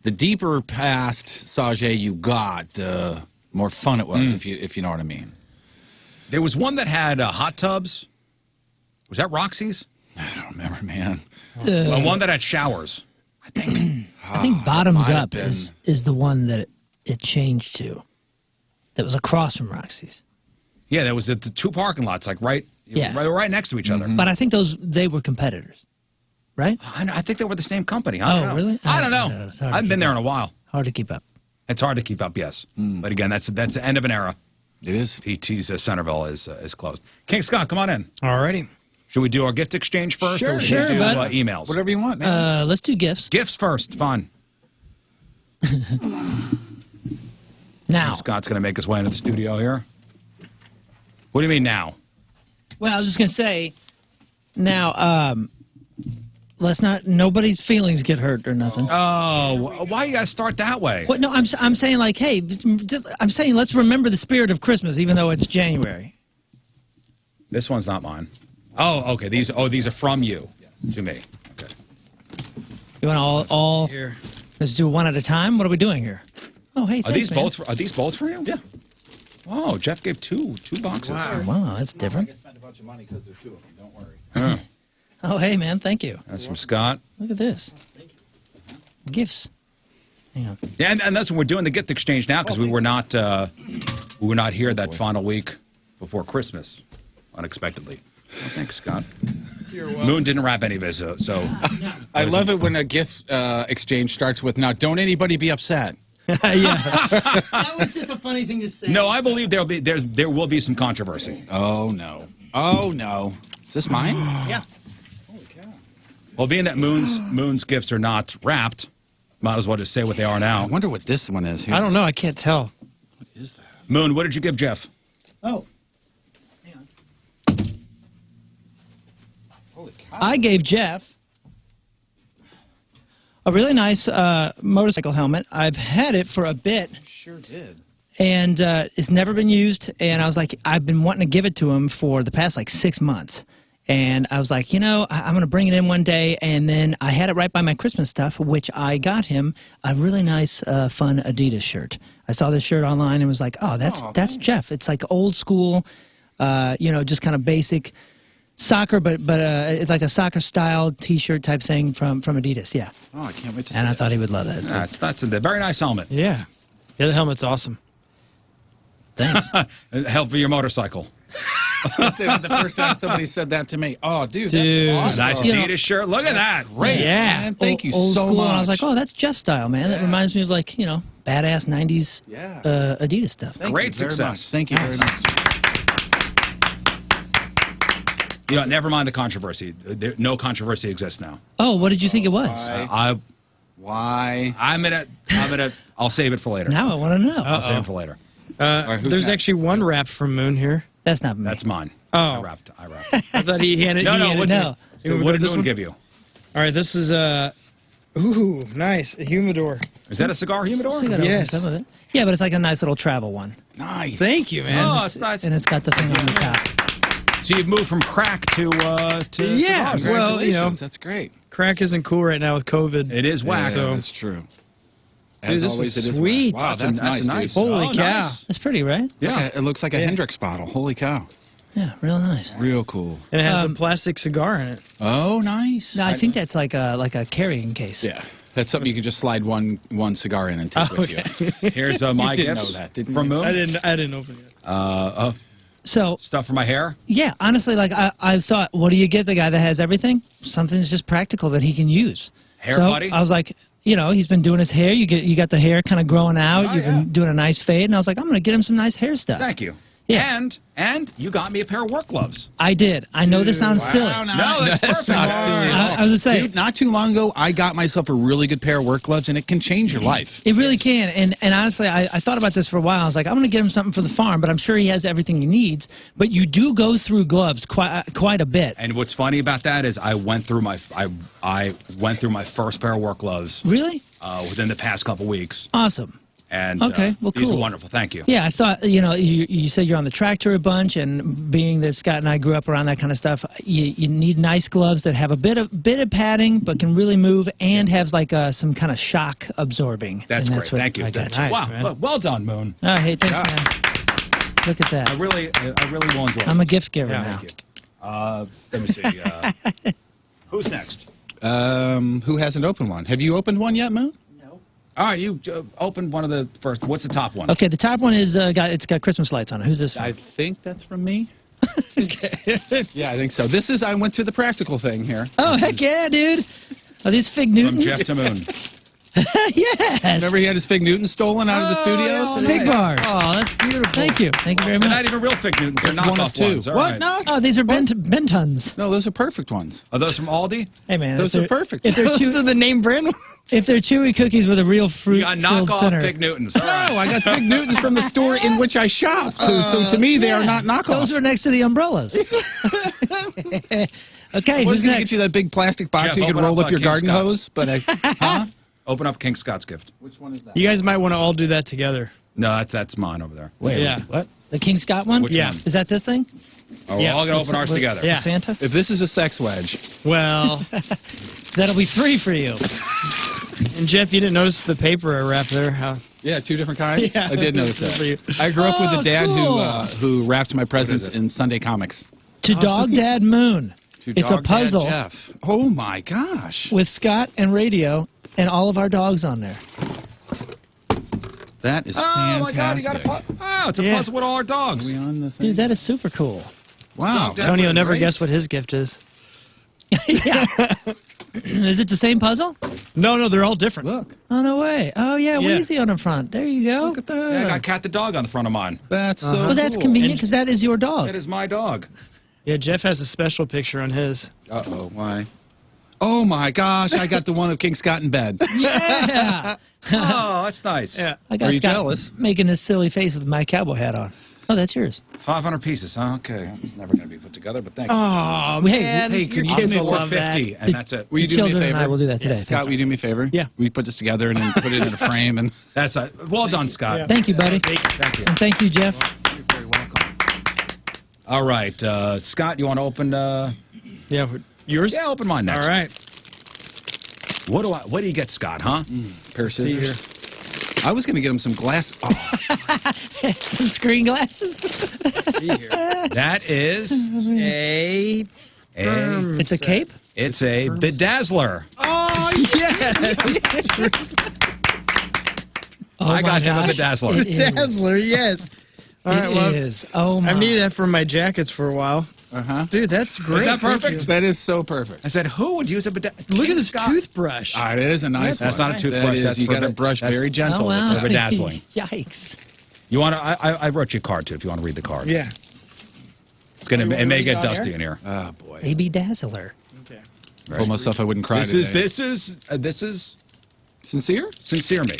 [SPEAKER 4] the deeper past Sauget you got, the more fun it was, if you know what I mean.
[SPEAKER 1] There was one that had hot tubs. Was that Roxy's?
[SPEAKER 4] I don't remember, man.
[SPEAKER 1] One that had showers, I think.
[SPEAKER 2] I think Bottoms
[SPEAKER 4] might have
[SPEAKER 2] Up
[SPEAKER 4] been.
[SPEAKER 2] is the one that it changed to. That was across from Roxy's.
[SPEAKER 1] Yeah, there was the two parking lots, like right next to each other.
[SPEAKER 2] But I think they were competitors, right?
[SPEAKER 1] I think they were the same company. I don't know.
[SPEAKER 2] Really?
[SPEAKER 1] I don't know.
[SPEAKER 2] It's hard
[SPEAKER 1] I
[SPEAKER 2] to
[SPEAKER 1] haven't been
[SPEAKER 2] keep
[SPEAKER 1] there
[SPEAKER 2] up.
[SPEAKER 1] in a while.
[SPEAKER 2] Hard to keep up.
[SPEAKER 1] It's hard to keep up, yes. But again, that's the end of an era.
[SPEAKER 4] It is.
[SPEAKER 1] PT's Centerville is closed. King Scott, come on in.
[SPEAKER 3] Alrighty.
[SPEAKER 1] Should we do our gift exchange first,
[SPEAKER 4] Sure,
[SPEAKER 1] or should we do
[SPEAKER 2] bud.
[SPEAKER 1] emails?
[SPEAKER 4] Whatever you want, man.
[SPEAKER 2] Let's do gifts.
[SPEAKER 1] Gifts first. Fun.
[SPEAKER 2] Now.
[SPEAKER 1] King Scott's going to make his way into the studio here. What do you mean now?
[SPEAKER 2] Well, I was just going to say, now, nobody's feelings get hurt or nothing.
[SPEAKER 1] Oh, why you got to start that way?
[SPEAKER 2] What? No, I'm saying like, hey, I'm saying let's remember the spirit of Christmas, even though it's January.
[SPEAKER 1] This one's not mine. Oh, okay. These are from you to me. Okay.
[SPEAKER 2] You want all?
[SPEAKER 3] Here.
[SPEAKER 2] Let's do one at a time. What are we doing here? Oh, hey,
[SPEAKER 1] Are
[SPEAKER 2] thanks,
[SPEAKER 1] these both for you?
[SPEAKER 4] Yeah.
[SPEAKER 1] Oh, Jeff gave two boxes.
[SPEAKER 2] Wow, that's different.
[SPEAKER 4] I spent a bunch of money because there's two of them. Don't worry.
[SPEAKER 2] Oh, hey, man, thank you.
[SPEAKER 1] That's from Scott.
[SPEAKER 2] Look at this. Gifts. Hang on.
[SPEAKER 1] Yeah, and that's when we're doing the gift exchange now because we were not here that final week before Christmas, unexpectedly. Well, thanks, Scott. Moon didn't wrap any of his, so
[SPEAKER 4] I love it when a gift exchange starts with, "Now, don't anybody be upset."
[SPEAKER 2] That was just a funny thing to say.
[SPEAKER 1] no, I believe there will be some controversy.
[SPEAKER 4] Oh, no. Oh, no. Is this mine?
[SPEAKER 2] Yeah.
[SPEAKER 1] Well, being that Moon's gifts are not wrapped, might as well just say what they are
[SPEAKER 4] I
[SPEAKER 1] now.
[SPEAKER 4] wonder what this one is here.
[SPEAKER 3] I don't know. I can't tell.
[SPEAKER 4] What is that?
[SPEAKER 1] Moon, what did you give Jeff?
[SPEAKER 2] Oh. Hang on.
[SPEAKER 4] Holy cow.
[SPEAKER 2] I gave Jeff a really nice motorcycle helmet. I've had it for a bit.
[SPEAKER 4] Sure did.
[SPEAKER 2] And it's never been used. And I was like, I've been wanting to give it to him for the past 6 months. And I was like, I'm going to bring it in one day. And then I had it right by my Christmas stuff, which I got him a really nice, fun Adidas shirt. I saw this shirt online and was like, oh, that's Jeff. It's like old school, just kind of basic soccer, but it's like a soccer style T-shirt type thing from Adidas. Yeah.
[SPEAKER 4] Oh, I can't wait to see
[SPEAKER 2] And I
[SPEAKER 4] that.
[SPEAKER 2] thought he would love that. Too.
[SPEAKER 1] That's a very nice helmet.
[SPEAKER 3] Yeah. Yeah, the helmet's awesome.
[SPEAKER 2] Thanks.
[SPEAKER 1] Help for your motorcycle.
[SPEAKER 4] Say that the first time somebody said that to me. Oh, dude,
[SPEAKER 3] Dude.
[SPEAKER 4] that's
[SPEAKER 1] Nice
[SPEAKER 4] awesome.
[SPEAKER 1] Adidas shirt. Look at that.
[SPEAKER 4] Great.
[SPEAKER 3] Yeah.
[SPEAKER 4] Man. Thank you
[SPEAKER 2] Old
[SPEAKER 4] so
[SPEAKER 2] school,
[SPEAKER 4] much.
[SPEAKER 2] And I was like, oh, that's Jeff style, man. That reminds me of like, badass 90s Adidas stuff.
[SPEAKER 4] Thank
[SPEAKER 1] Great
[SPEAKER 4] you very
[SPEAKER 1] success.
[SPEAKER 4] much. Thank you very much.
[SPEAKER 1] Never mind the controversy. No controversy exists now.
[SPEAKER 2] Oh, what did you think it was?
[SPEAKER 4] Why?
[SPEAKER 1] I'll save it for later.
[SPEAKER 2] Now I want to know.
[SPEAKER 1] I'll save it for later.
[SPEAKER 4] who's
[SPEAKER 3] There's
[SPEAKER 4] next?
[SPEAKER 3] actually one wrap from Moon here.
[SPEAKER 2] That's not me.
[SPEAKER 1] That's mine.
[SPEAKER 3] Oh.
[SPEAKER 1] I rapped.
[SPEAKER 3] I thought he handed.
[SPEAKER 1] No,
[SPEAKER 3] he
[SPEAKER 1] no.
[SPEAKER 3] handed-
[SPEAKER 1] What's
[SPEAKER 2] no.
[SPEAKER 1] So what did Moon give you?
[SPEAKER 3] All right, this is ooh, nice, a humidor.
[SPEAKER 1] Is that a cigar humidor?
[SPEAKER 2] Still gotta open
[SPEAKER 3] Yes.
[SPEAKER 2] some of it. Yeah, but it's like a nice little travel one.
[SPEAKER 4] Nice.
[SPEAKER 3] Thank you, man.
[SPEAKER 1] Oh, it's nice.
[SPEAKER 2] And it's got the thing on the top.
[SPEAKER 1] So you've moved from crack to
[SPEAKER 3] Yeah,
[SPEAKER 1] cigars.
[SPEAKER 3] well,
[SPEAKER 4] Congratulations. That's great.
[SPEAKER 3] Crack isn't cool right now with COVID.
[SPEAKER 1] It is whack.
[SPEAKER 3] So-
[SPEAKER 4] That's true.
[SPEAKER 3] Dude,
[SPEAKER 4] As
[SPEAKER 3] this
[SPEAKER 4] always,
[SPEAKER 3] is
[SPEAKER 4] it is
[SPEAKER 3] sweet.
[SPEAKER 4] whack. Wow,
[SPEAKER 1] That's
[SPEAKER 4] that's nice. dude.
[SPEAKER 3] Holy
[SPEAKER 1] Oh,
[SPEAKER 3] cow.
[SPEAKER 1] nice.
[SPEAKER 2] It's pretty, right?
[SPEAKER 4] It's like it looks like a Hendrix bottle. Holy cow.
[SPEAKER 2] Yeah, real nice.
[SPEAKER 4] Real cool.
[SPEAKER 3] And it has a plastic cigar in it.
[SPEAKER 4] Oh, nice.
[SPEAKER 2] No, I think that's like a carrying case.
[SPEAKER 4] Yeah. That's something you can just slide one cigar in and take with you.
[SPEAKER 1] Here's my
[SPEAKER 4] didn't
[SPEAKER 1] gifts
[SPEAKER 4] know that, didn't
[SPEAKER 1] from
[SPEAKER 4] you?
[SPEAKER 1] Moon.
[SPEAKER 3] I didn't open it.
[SPEAKER 2] So
[SPEAKER 1] Stuff for my hair.
[SPEAKER 2] yeah, honestly, like I thought, what do you get the guy that has everything? Something that's just practical that he can use.
[SPEAKER 1] Hair
[SPEAKER 2] so
[SPEAKER 1] buddy?
[SPEAKER 2] I was like, he's been doing his hair. You got the hair kind of growing out.
[SPEAKER 1] Oh,
[SPEAKER 2] You've
[SPEAKER 1] yeah.
[SPEAKER 2] been doing a nice fade, and I was like, I'm going to get him some nice hair stuff.
[SPEAKER 1] Thank you.
[SPEAKER 2] Yeah.
[SPEAKER 1] And you got me a pair of work gloves.
[SPEAKER 2] I did. I know this sounds silly.
[SPEAKER 4] Wow,
[SPEAKER 1] No, that's perfect.
[SPEAKER 4] not silly at all.
[SPEAKER 2] I was gonna say-
[SPEAKER 4] Dude, not too long ago, I got myself a really good pair of work gloves, and it can change your life.
[SPEAKER 2] It really can. And honestly, I thought about this for a while. I was like, I'm going to get him something for the farm, but I'm sure he has everything he needs. But you do go through gloves quite a bit.
[SPEAKER 1] And what's funny about that is I went through my first pair of work gloves
[SPEAKER 2] Really?
[SPEAKER 1] within the past couple weeks.
[SPEAKER 2] Awesome.
[SPEAKER 1] And
[SPEAKER 2] Okay, well,
[SPEAKER 1] these are
[SPEAKER 2] cool.
[SPEAKER 1] wonderful. Thank you.
[SPEAKER 2] Yeah, I thought, you said you're on the tractor a bunch, and being that Scott and I grew up around that kind of stuff, you need nice gloves that have a bit of padding, but can really move, and has like some kind of shock absorbing.
[SPEAKER 1] That's
[SPEAKER 2] And
[SPEAKER 1] great.
[SPEAKER 2] what
[SPEAKER 1] Thank you.
[SPEAKER 2] I got
[SPEAKER 3] Nice,
[SPEAKER 1] wow.
[SPEAKER 3] man.
[SPEAKER 1] Well done, Moon.
[SPEAKER 2] Oh, hey, thanks,
[SPEAKER 1] Yeah.
[SPEAKER 2] man. Look at that.
[SPEAKER 1] I really will enjoy it.
[SPEAKER 2] I'm a gift giver
[SPEAKER 3] Yeah.
[SPEAKER 2] now.
[SPEAKER 1] Thank you. Let me see. Who's next?
[SPEAKER 4] Who hasn't opened one? Have you opened one yet, Moon?
[SPEAKER 1] All right, you opened one of the first. What's the top one?
[SPEAKER 2] Okay, the top one is it's got Christmas lights on it. Who's this from?
[SPEAKER 4] I think that's from me. Yeah, I think so. I went through the practical thing here.
[SPEAKER 2] Oh, heck yeah, dude. Are these Fig
[SPEAKER 1] From
[SPEAKER 2] Newtons?
[SPEAKER 1] Jeff to Moon.
[SPEAKER 2] Yes.
[SPEAKER 4] Remember he had his Fig Newton stolen out of the studios?
[SPEAKER 2] Fig bars.
[SPEAKER 3] Oh, that's beautiful.
[SPEAKER 2] Thank you. Thank you very
[SPEAKER 1] They're
[SPEAKER 2] much.
[SPEAKER 1] not even real Fig Newtons. They're
[SPEAKER 4] It's one of
[SPEAKER 1] knockoff
[SPEAKER 4] two.
[SPEAKER 1] ones. All
[SPEAKER 4] What?
[SPEAKER 1] right.
[SPEAKER 4] No.
[SPEAKER 2] Oh, these are Bentons.
[SPEAKER 4] No, those are perfect ones.
[SPEAKER 1] Are those from Aldi?
[SPEAKER 2] Hey, man.
[SPEAKER 4] Those
[SPEAKER 2] if
[SPEAKER 4] are
[SPEAKER 2] they're-
[SPEAKER 4] perfect.
[SPEAKER 2] If they're,
[SPEAKER 3] Those are the name brand ones.
[SPEAKER 2] if they're chewy cookies with a real
[SPEAKER 1] You
[SPEAKER 2] fruit
[SPEAKER 1] got
[SPEAKER 2] filled
[SPEAKER 1] knockoff
[SPEAKER 2] center.
[SPEAKER 1] Fig Newtons. All right.
[SPEAKER 4] No, I got Fig Newtons from the store in which I shop. So to me, they are not knockoff.
[SPEAKER 2] Those were next to the umbrellas. Okay,
[SPEAKER 4] I was
[SPEAKER 2] who's
[SPEAKER 4] going to
[SPEAKER 2] next?
[SPEAKER 4] get you that big plastic box
[SPEAKER 1] Jeff,
[SPEAKER 4] so you could
[SPEAKER 1] open
[SPEAKER 4] roll
[SPEAKER 1] up,
[SPEAKER 4] up your
[SPEAKER 1] King
[SPEAKER 4] garden
[SPEAKER 1] Scott's.
[SPEAKER 4] hose, but huh?
[SPEAKER 1] Open up King Scott's gift.
[SPEAKER 4] Which one is that?
[SPEAKER 3] You guys might want to all do that together.
[SPEAKER 1] No, that's mine over there.
[SPEAKER 2] Wait,
[SPEAKER 3] Yeah.
[SPEAKER 2] what? The King Scott one?
[SPEAKER 1] Which
[SPEAKER 3] Yeah.
[SPEAKER 1] one?
[SPEAKER 2] Is that this thing?
[SPEAKER 1] Oh, we're
[SPEAKER 3] Yeah.
[SPEAKER 1] all going to open ours
[SPEAKER 2] With-
[SPEAKER 1] together.
[SPEAKER 3] Yeah.
[SPEAKER 2] Santa?
[SPEAKER 4] If this is a sex wedge,
[SPEAKER 3] Well,
[SPEAKER 2] That'll be 3 for you.
[SPEAKER 3] and Jeff, you didn't notice the paper I wrapped there? How?
[SPEAKER 4] yeah, 2 different kinds.
[SPEAKER 3] Yeah,
[SPEAKER 4] I did notice
[SPEAKER 3] that's for you.
[SPEAKER 4] that. I grew up with a dad
[SPEAKER 2] cool.
[SPEAKER 4] who wrapped my presents
[SPEAKER 1] it?
[SPEAKER 4] in Sunday comics.
[SPEAKER 2] To Dog Dad Moon.
[SPEAKER 4] To
[SPEAKER 2] It's a
[SPEAKER 4] Dog Dad
[SPEAKER 2] puzzle
[SPEAKER 4] Jeff. Oh my gosh,
[SPEAKER 2] with Scott and radio and all of our dogs on there.
[SPEAKER 4] that is
[SPEAKER 1] Oh, my God. You got
[SPEAKER 4] fantastic.
[SPEAKER 1] a puzzle. Oh, it's a
[SPEAKER 3] Yeah.
[SPEAKER 1] puzzle with all our dogs.
[SPEAKER 4] Are we on the thing?
[SPEAKER 2] Dude, that is super cool.
[SPEAKER 4] Wow,
[SPEAKER 1] Dog Dad.
[SPEAKER 3] Tony will never
[SPEAKER 1] Great.
[SPEAKER 3] guess what his gift is.
[SPEAKER 2] Yeah. Is it the same puzzle?
[SPEAKER 3] No, they're all different.
[SPEAKER 4] look,
[SPEAKER 2] Oh, no way. Oh, yeah,
[SPEAKER 3] Yeah.
[SPEAKER 2] Wheezy on the front. There you go.
[SPEAKER 4] look at that.
[SPEAKER 1] Yeah, I got Cat the dog on the front of mine.
[SPEAKER 4] That's so.
[SPEAKER 2] Well, that's
[SPEAKER 4] cool.
[SPEAKER 2] convenient
[SPEAKER 3] And-
[SPEAKER 2] because that is your dog.
[SPEAKER 1] That is my dog.
[SPEAKER 3] Yeah, Jeff has a special picture on his.
[SPEAKER 4] Uh-oh, why? Oh my gosh, I got the one of King Scott in bed.
[SPEAKER 2] Yeah.
[SPEAKER 1] Oh, that's nice.
[SPEAKER 3] Yeah.
[SPEAKER 2] I got
[SPEAKER 4] Are you
[SPEAKER 2] Scott
[SPEAKER 4] jealous?
[SPEAKER 2] making this silly face with my cowboy hat on. Oh, that's yours.
[SPEAKER 1] 500 pieces. Huh? Okay. It's never going to be put together, but thank you.
[SPEAKER 3] Oh,
[SPEAKER 2] Hey,
[SPEAKER 3] man.
[SPEAKER 4] hey,
[SPEAKER 3] your
[SPEAKER 4] can you
[SPEAKER 1] I'll
[SPEAKER 3] kids
[SPEAKER 1] make
[SPEAKER 3] will
[SPEAKER 1] it
[SPEAKER 3] love that.
[SPEAKER 1] 50, and that's it.
[SPEAKER 4] Will you
[SPEAKER 2] The
[SPEAKER 4] do me a
[SPEAKER 2] children
[SPEAKER 4] favor?
[SPEAKER 2] and I will do that today.
[SPEAKER 4] Scott, will you do me a favor?
[SPEAKER 3] Yeah.
[SPEAKER 4] We put this together and then put it in a frame and.
[SPEAKER 1] That's well done, Scott.
[SPEAKER 3] Yeah.
[SPEAKER 2] Thank you, buddy.
[SPEAKER 1] Thank you.
[SPEAKER 2] And thank you, Jeff.
[SPEAKER 1] You're very welcome. All right, Scott, you want to open
[SPEAKER 3] Yeah, yours?
[SPEAKER 1] Yeah, open mine next.
[SPEAKER 3] All right.
[SPEAKER 1] What do you get, Scott, huh?
[SPEAKER 4] Pair of
[SPEAKER 3] See
[SPEAKER 4] scissors. I was going to get him some glass. Oh,
[SPEAKER 2] Some screen glasses.
[SPEAKER 3] See here.
[SPEAKER 1] That is
[SPEAKER 2] It's a cape?
[SPEAKER 1] it's a bedazzler.
[SPEAKER 3] Oh, yes.
[SPEAKER 2] Oh
[SPEAKER 1] I got him a
[SPEAKER 2] gosh.
[SPEAKER 1] bedazzler.
[SPEAKER 2] It is.
[SPEAKER 3] Dazzler, yes. All right, well,
[SPEAKER 2] It is. Oh, my.
[SPEAKER 3] I've needed that for my jackets for a while.
[SPEAKER 4] uh-huh.
[SPEAKER 3] Dude, that's great.
[SPEAKER 1] Is that
[SPEAKER 3] Thank
[SPEAKER 1] perfect?
[SPEAKER 3] you.
[SPEAKER 4] That is so perfect.
[SPEAKER 1] I said, who would use a bedazzler?
[SPEAKER 3] Look at this toothbrush.
[SPEAKER 4] It is a nice
[SPEAKER 1] That's
[SPEAKER 4] one.
[SPEAKER 1] not a toothbrush.
[SPEAKER 4] That is,
[SPEAKER 1] That's
[SPEAKER 4] you
[SPEAKER 1] for
[SPEAKER 4] got to
[SPEAKER 1] the-
[SPEAKER 4] brush
[SPEAKER 1] that's-
[SPEAKER 4] very gentle.
[SPEAKER 2] Oh, wow.
[SPEAKER 1] For bedazzling.
[SPEAKER 2] Yikes.
[SPEAKER 1] You want to? I wrote you a card too. If you want to read the card,
[SPEAKER 3] Yeah.
[SPEAKER 1] it's gonna. It may
[SPEAKER 3] read
[SPEAKER 1] get
[SPEAKER 3] on
[SPEAKER 1] dusty
[SPEAKER 3] air?
[SPEAKER 1] in here.
[SPEAKER 4] Oh, boy.
[SPEAKER 2] Baby Dazzler.
[SPEAKER 3] Okay.
[SPEAKER 4] Told myself I wouldn't cry
[SPEAKER 1] This
[SPEAKER 4] today.
[SPEAKER 1] is
[SPEAKER 4] Sincere?
[SPEAKER 1] sincere me.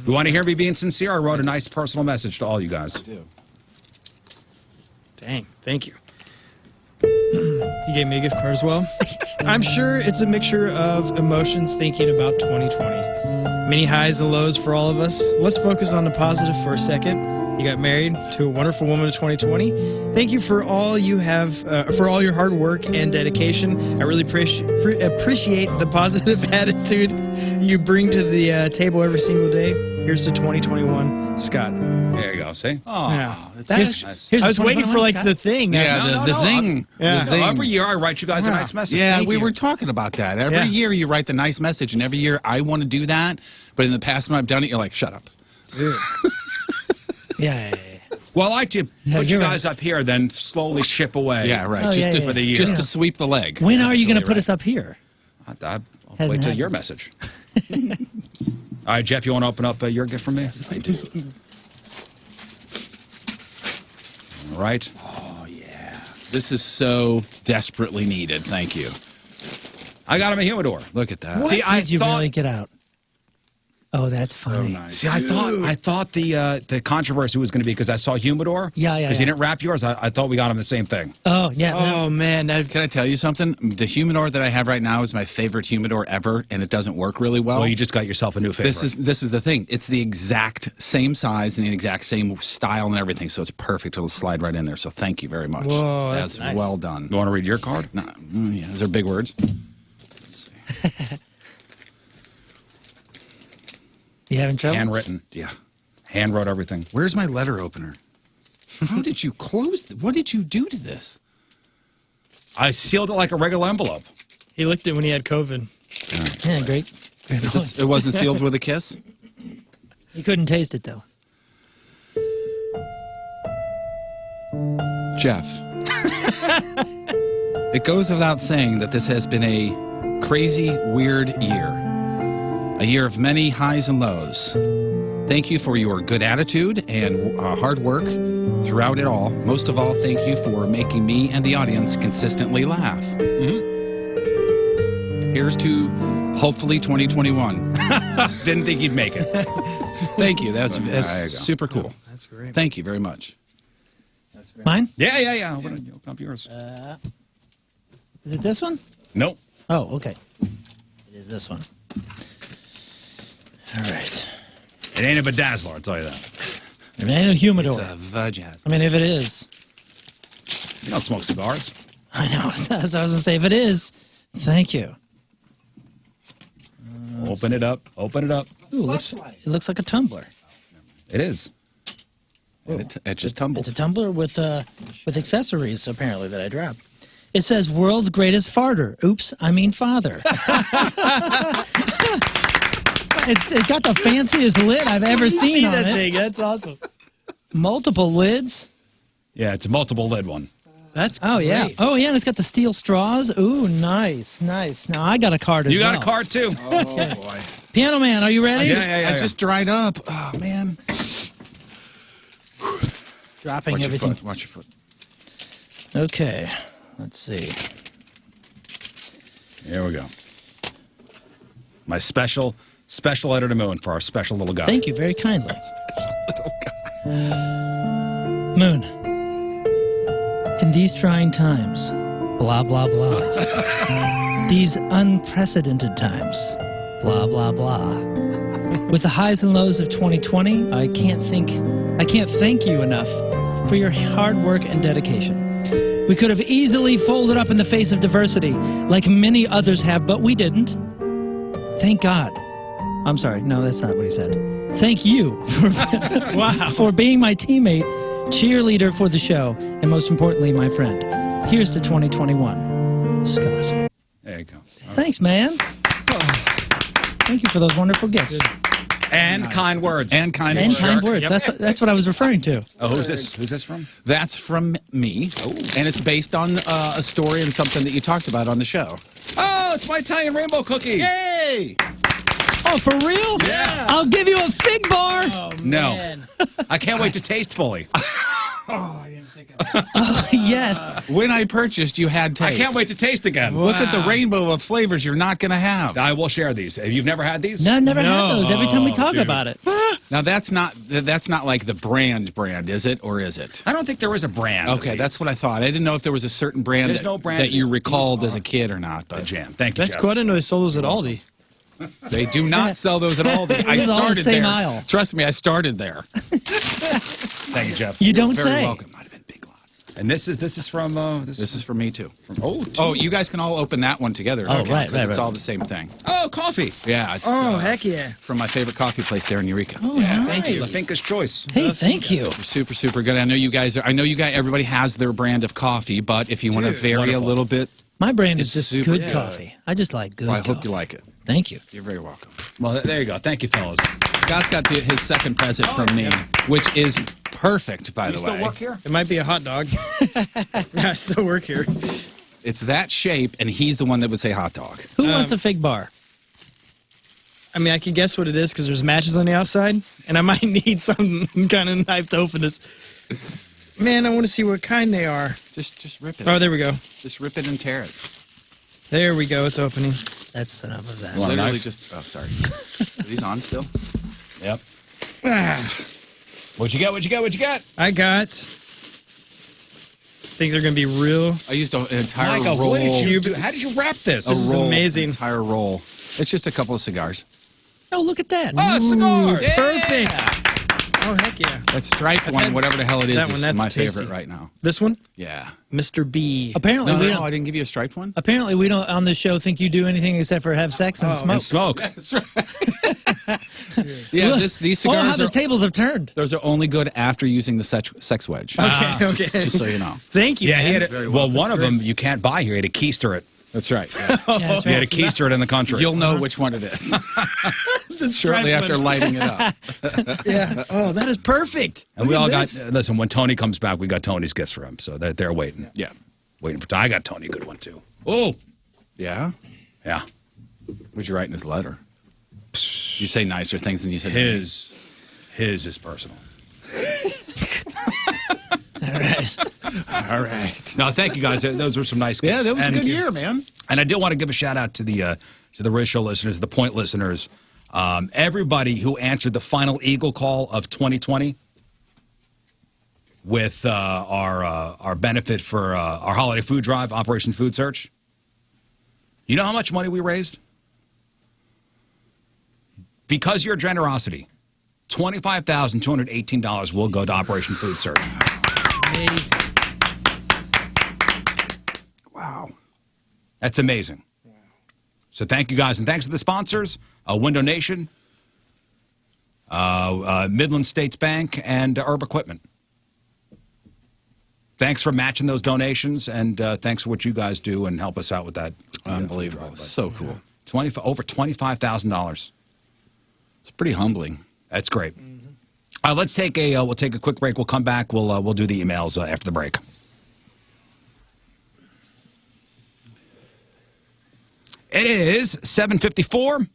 [SPEAKER 1] You want to hear me being sincere? I wrote a nice personal message to all you guys.
[SPEAKER 3] Dang, thank you. He gave me a gift card as well. I'm sure it's a mixture of emotions thinking about 2020. Many highs and lows for all of us. Let's focus on the positive for a second. You got married to a wonderful woman in 2020. Thank you for all you have, for all your hard work and dedication. I really appreciate the positive attitude you bring to the table every single day. Here's to 2021, Scott.
[SPEAKER 1] There you go. See?
[SPEAKER 4] Oh,
[SPEAKER 3] Yeah.
[SPEAKER 4] that's
[SPEAKER 3] Here's-
[SPEAKER 2] Here's
[SPEAKER 3] I
[SPEAKER 2] the
[SPEAKER 3] was waiting for
[SPEAKER 2] 2021,
[SPEAKER 3] like
[SPEAKER 2] Scott.
[SPEAKER 3] the thing.
[SPEAKER 4] yeah,
[SPEAKER 1] No,
[SPEAKER 4] the
[SPEAKER 1] no,
[SPEAKER 4] zing.
[SPEAKER 3] Yeah.
[SPEAKER 4] The zing.
[SPEAKER 1] Every year I write you guys a
[SPEAKER 3] Yeah.
[SPEAKER 1] nice message.
[SPEAKER 4] Yeah,
[SPEAKER 3] Thank
[SPEAKER 4] we
[SPEAKER 3] you.
[SPEAKER 4] were talking about that. Every
[SPEAKER 3] Yeah.
[SPEAKER 4] year you write the nice message, and every year I want to do that. But in the past when I've done it, you're like, shut up.
[SPEAKER 2] Yeah.
[SPEAKER 1] Well, I like to put you
[SPEAKER 2] you're
[SPEAKER 1] guys up here, then slowly ship away.
[SPEAKER 4] Yeah, right.
[SPEAKER 2] Oh,
[SPEAKER 4] just
[SPEAKER 2] yeah,
[SPEAKER 4] to,
[SPEAKER 2] yeah,
[SPEAKER 1] for the year.
[SPEAKER 4] just to sweep the leg.
[SPEAKER 2] When are you going to
[SPEAKER 4] Absolutely
[SPEAKER 2] put
[SPEAKER 4] right.
[SPEAKER 2] us up here?
[SPEAKER 1] I'll
[SPEAKER 2] Hasn't
[SPEAKER 1] wait till
[SPEAKER 2] happened.
[SPEAKER 1] your message. All right, Jeff, you want to open up your gift from me?
[SPEAKER 4] I do.
[SPEAKER 1] All right.
[SPEAKER 4] Oh, yeah. This is so desperately needed. Thank you.
[SPEAKER 1] I got him a humidor.
[SPEAKER 4] Look at that.
[SPEAKER 2] What
[SPEAKER 1] See, I
[SPEAKER 2] did you
[SPEAKER 1] thought-
[SPEAKER 2] really get out? Oh, that's funny.
[SPEAKER 4] nice.
[SPEAKER 1] See, I thought the controversy was going to be because I saw humidor.
[SPEAKER 2] Yeah, yeah,
[SPEAKER 1] Because you
[SPEAKER 2] yeah.
[SPEAKER 1] didn't wrap yours. I thought we got him the same thing.
[SPEAKER 2] Oh, yeah.
[SPEAKER 3] Oh man,
[SPEAKER 4] Can I tell you something? The humidor that I have right now is my favorite humidor ever, and it doesn't work really well.
[SPEAKER 1] Well, you just got yourself a new favorite.
[SPEAKER 4] This is the thing. It's the exact same size and the exact same style and everything, so it's perfect. It'll slide right in there. So thank you very much.
[SPEAKER 3] Whoa, that's nice.
[SPEAKER 4] well done.
[SPEAKER 1] You want to read your card?
[SPEAKER 4] No, yeah, those are big words. Let's see.
[SPEAKER 2] You having trouble?
[SPEAKER 1] Handwritten.
[SPEAKER 4] Yeah.
[SPEAKER 1] Hand wrote everything.
[SPEAKER 4] Where's my letter opener? How did you close? What did you do to this?
[SPEAKER 1] I sealed it like a regular envelope.
[SPEAKER 3] he licked it when he had COVID.
[SPEAKER 2] Yeah, great.
[SPEAKER 4] It wasn't sealed with a kiss?
[SPEAKER 2] You couldn't taste it, though.
[SPEAKER 4] Jeff. It goes without saying that this has been a crazy, weird year. A year of many highs and lows. Thank you for your good attitude and hard work throughout it all. Most of all, thank you for making me and the audience consistently laugh. Here's to hopefully 2021.
[SPEAKER 1] Didn't think you'd make it.
[SPEAKER 4] Thank you. That's
[SPEAKER 1] There you go.
[SPEAKER 4] super cool.
[SPEAKER 3] That's great.
[SPEAKER 4] Thank you very much.
[SPEAKER 2] Mine?
[SPEAKER 1] Yeah. Open up yours.
[SPEAKER 2] Is it this one?
[SPEAKER 1] Nope.
[SPEAKER 2] Oh, okay. It is this one. All right.
[SPEAKER 1] It ain't a bedazzler, I'll tell you that.
[SPEAKER 2] It ain't a humidor.
[SPEAKER 4] It's a vajazz.
[SPEAKER 2] I mean, if it is.
[SPEAKER 1] You don't smoke cigars.
[SPEAKER 2] I know. So I was going to say, if it is, thank you.
[SPEAKER 1] Open it up. Open it up.
[SPEAKER 2] Ooh, it looks like a tumbler.
[SPEAKER 1] It is.
[SPEAKER 4] And it just tumbled.
[SPEAKER 2] It's a tumbler with accessories, apparently, that I dropped. It says, world's greatest farter. Oops, I mean father. It's got the fanciest lid I've ever seen
[SPEAKER 3] See
[SPEAKER 2] on
[SPEAKER 3] that
[SPEAKER 2] it.
[SPEAKER 3] thing? That's awesome.
[SPEAKER 2] Multiple lids.
[SPEAKER 1] Yeah, it's a multiple lid one.
[SPEAKER 3] That's
[SPEAKER 2] Oh, yeah.
[SPEAKER 3] great.
[SPEAKER 2] Oh, yeah, and it's got the steel straws. Ooh, nice. Now, I got a card as
[SPEAKER 1] You
[SPEAKER 2] well.
[SPEAKER 1] got a card too.
[SPEAKER 4] Oh, boy.
[SPEAKER 2] Piano Man, are you ready?
[SPEAKER 4] I just dried up. Oh, man.
[SPEAKER 2] Dropping
[SPEAKER 4] Watch your
[SPEAKER 2] everything.
[SPEAKER 4] foot. Watch your foot.
[SPEAKER 2] Okay, let's see.
[SPEAKER 1] Here we go. My special letter to Moon for our special little guy.
[SPEAKER 2] Thank you very kindly. Moon, in these trying times, blah, blah, blah. These unprecedented times, blah, blah, blah. With the highs and lows of 2020, I can't thank you enough for your hard work and dedication. We could have easily folded up in the face of diversity, like many others have, but we didn't. Thank God. I'm sorry, no, that's not what he said. Thank you for being my teammate, cheerleader for the show, and most importantly, my friend. Here's to 2021. Scott.
[SPEAKER 1] There you go.
[SPEAKER 2] Thanks, man. Thank you for those wonderful gifts.
[SPEAKER 1] And kind words.
[SPEAKER 4] And kind
[SPEAKER 2] And
[SPEAKER 4] words.
[SPEAKER 2] kind words. That's what I was referring to.
[SPEAKER 1] Oh, who's this? Who's this from?
[SPEAKER 4] That's from me. Oh. And it's based on a story and something that you talked about on the show.
[SPEAKER 1] Oh, it's my Italian rainbow cookie.
[SPEAKER 4] Yay!
[SPEAKER 2] Oh, for real?
[SPEAKER 4] Yeah.
[SPEAKER 2] I'll give you a fig bar.
[SPEAKER 3] Oh,
[SPEAKER 1] No.
[SPEAKER 3] man.
[SPEAKER 1] I can't wait to taste fully.
[SPEAKER 3] Oh, I didn't think of that.
[SPEAKER 2] Oh, yes.
[SPEAKER 4] When I purchased, you had taste.
[SPEAKER 1] I can't wait to taste again.
[SPEAKER 4] Look at the rainbow of flavors you're not going to have.
[SPEAKER 1] I will share these. You've never had these?
[SPEAKER 2] No, never had those. Every time we talk
[SPEAKER 1] dude.
[SPEAKER 2] about it.
[SPEAKER 4] Now, that's not like the brand, is it? Or is it?
[SPEAKER 1] I don't think there is a brand. of
[SPEAKER 4] Okay,
[SPEAKER 1] these.
[SPEAKER 4] that's what I thought. I didn't know if there was a certain brand,
[SPEAKER 1] There's no brand.
[SPEAKER 4] that you recalled
[SPEAKER 1] These
[SPEAKER 4] as a kid or not.
[SPEAKER 1] The
[SPEAKER 4] But
[SPEAKER 1] jam. Thank you,
[SPEAKER 3] That's
[SPEAKER 1] Jeff.
[SPEAKER 3] cool. I didn't know they sold those at Aldi.
[SPEAKER 4] they do not sell those at all. I
[SPEAKER 2] was all the
[SPEAKER 4] started
[SPEAKER 2] same
[SPEAKER 4] there.
[SPEAKER 2] aisle.
[SPEAKER 4] Trust me, I started there.
[SPEAKER 1] Thank you, Jeff.
[SPEAKER 2] You don't
[SPEAKER 4] Very
[SPEAKER 2] say.
[SPEAKER 4] welcome. Might have been Big Lots.
[SPEAKER 1] And this is from
[SPEAKER 4] This is for me too.
[SPEAKER 1] oh,
[SPEAKER 4] You guys can all open that one together.
[SPEAKER 2] Oh,
[SPEAKER 4] Okay,
[SPEAKER 2] right,
[SPEAKER 4] 'cause
[SPEAKER 2] right,
[SPEAKER 4] It's
[SPEAKER 2] right.
[SPEAKER 4] all the same thing.
[SPEAKER 1] oh, coffee.
[SPEAKER 4] Yeah. It's,
[SPEAKER 3] Oh, heck yeah.
[SPEAKER 4] From my favorite coffee place there in Eureka.
[SPEAKER 2] Oh, yeah.
[SPEAKER 1] Thank you. Lafinka's Choice.
[SPEAKER 2] Hey, thank you.
[SPEAKER 4] Super, super good. I know you guys. Everybody has their brand of coffee, but if you want to vary
[SPEAKER 1] wonderful.
[SPEAKER 4] a little bit,
[SPEAKER 2] My brand is
[SPEAKER 4] It's
[SPEAKER 2] just
[SPEAKER 4] super
[SPEAKER 2] good
[SPEAKER 4] good.
[SPEAKER 2] coffee. I just like good
[SPEAKER 4] I
[SPEAKER 2] coffee.
[SPEAKER 4] hope you like it.
[SPEAKER 2] Thank you.
[SPEAKER 4] You're very welcome.
[SPEAKER 1] Well, there you go. Thank you, fellas.
[SPEAKER 4] Scott's got his second present from me, which is perfect, by
[SPEAKER 1] You
[SPEAKER 4] the
[SPEAKER 1] still
[SPEAKER 4] way.
[SPEAKER 1] work here?
[SPEAKER 3] It might be a hot dog. Yeah, I still work here.
[SPEAKER 4] It's that shape, and he's the one that would say hot dog.
[SPEAKER 2] Who wants a fig bar?
[SPEAKER 3] I mean, I can guess what it is because there's matches on the outside, and I might need some kind of knife to open this. Man, I want to see what kind they are.
[SPEAKER 4] Just rip it.
[SPEAKER 3] Oh, there we go.
[SPEAKER 4] Just rip it and tear it.
[SPEAKER 3] There we go. It's opening.
[SPEAKER 2] That's enough of that.
[SPEAKER 1] Want a
[SPEAKER 4] Literally
[SPEAKER 1] knife?
[SPEAKER 4] just. Oh, sorry. Are these on still?
[SPEAKER 1] Yep.
[SPEAKER 3] Ah,
[SPEAKER 1] What you got? What you got? What you got?
[SPEAKER 3] I got. Think they're gonna be real.
[SPEAKER 4] I used an entire
[SPEAKER 1] Micah,
[SPEAKER 4] roll.
[SPEAKER 1] what did you do? How did you wrap this?
[SPEAKER 3] This is
[SPEAKER 4] roll,
[SPEAKER 3] amazing.
[SPEAKER 4] An entire roll. It's just a couple of cigars.
[SPEAKER 2] Oh, look at that.
[SPEAKER 1] Oh, cigars.
[SPEAKER 4] Yeah.
[SPEAKER 3] Perfect. Oh, heck yeah.
[SPEAKER 4] That striped one,
[SPEAKER 3] had
[SPEAKER 4] whatever the hell it is
[SPEAKER 3] that one, that's
[SPEAKER 4] my
[SPEAKER 3] tasty.
[SPEAKER 4] favorite right now.
[SPEAKER 3] This one,
[SPEAKER 4] Yeah.
[SPEAKER 3] Mr. B.
[SPEAKER 2] Apparently,
[SPEAKER 4] No,
[SPEAKER 2] we
[SPEAKER 4] no,
[SPEAKER 2] don't.
[SPEAKER 4] I didn't give you a striped one.
[SPEAKER 2] Apparently, we don't on this show think you do anything except for have sex and smoke.
[SPEAKER 1] And smoke.
[SPEAKER 4] That's right. Yeah,
[SPEAKER 2] Look.
[SPEAKER 4] these
[SPEAKER 2] Oh,
[SPEAKER 4] cigars
[SPEAKER 2] how the
[SPEAKER 4] are,
[SPEAKER 2] tables have turned.
[SPEAKER 4] those are only good after using the sex wedge.
[SPEAKER 3] Okay, okay.
[SPEAKER 4] Just so you know.
[SPEAKER 3] Thank you.
[SPEAKER 1] Yeah, he
[SPEAKER 3] man.
[SPEAKER 1] had it. Well, one of them you can't buy here. He had to keister it.
[SPEAKER 4] That's right.
[SPEAKER 2] Yeah, that's
[SPEAKER 1] He had
[SPEAKER 2] right.
[SPEAKER 1] to keister it in the country.
[SPEAKER 4] You'll know which one it is
[SPEAKER 3] The
[SPEAKER 4] shortly
[SPEAKER 3] striped
[SPEAKER 4] after
[SPEAKER 3] one.
[SPEAKER 4] lighting it up.
[SPEAKER 3] Yeah. Oh, that is perfect.
[SPEAKER 1] and we
[SPEAKER 3] Look
[SPEAKER 1] all
[SPEAKER 3] at
[SPEAKER 1] got.
[SPEAKER 3] this.
[SPEAKER 1] Listen, when Tony comes back, we got Tony's gifts for him, so they're waiting.
[SPEAKER 4] Yeah.
[SPEAKER 1] Waiting for. I got Tony a good one too. Oh,
[SPEAKER 4] Yeah?
[SPEAKER 1] yeah.
[SPEAKER 4] What'd you write in his letter? You say nicer things than you said.
[SPEAKER 1] His is personal.
[SPEAKER 2] All right.
[SPEAKER 4] All right.
[SPEAKER 1] No, thank you guys. Those were some nice gifts.
[SPEAKER 4] Yeah, that was a
[SPEAKER 1] And-
[SPEAKER 4] good year, man.
[SPEAKER 1] And I did want to give a shout out to the Riz Show listeners, the Point listeners, everybody who answered the final Eagle call of 2020 with our benefit for our holiday food drive, Operation Food Search. You know how much money we raised? Because of your generosity, $25,218 will go to Operation Food Search.
[SPEAKER 3] Amazing.
[SPEAKER 1] Wow. That's amazing. So thank you guys, and thanks to the sponsors, Window Nation, Midland States Bank, and Herb Equipment. Thanks for matching those donations, and thanks for what you guys do and help us out with that.
[SPEAKER 4] Unbelievable. So cool.
[SPEAKER 1] Over $25,000.
[SPEAKER 4] It's pretty humbling.
[SPEAKER 1] That's great. Let's take we'll take a quick break. We'll come back. We'll do the emails after the break. It is 7:54.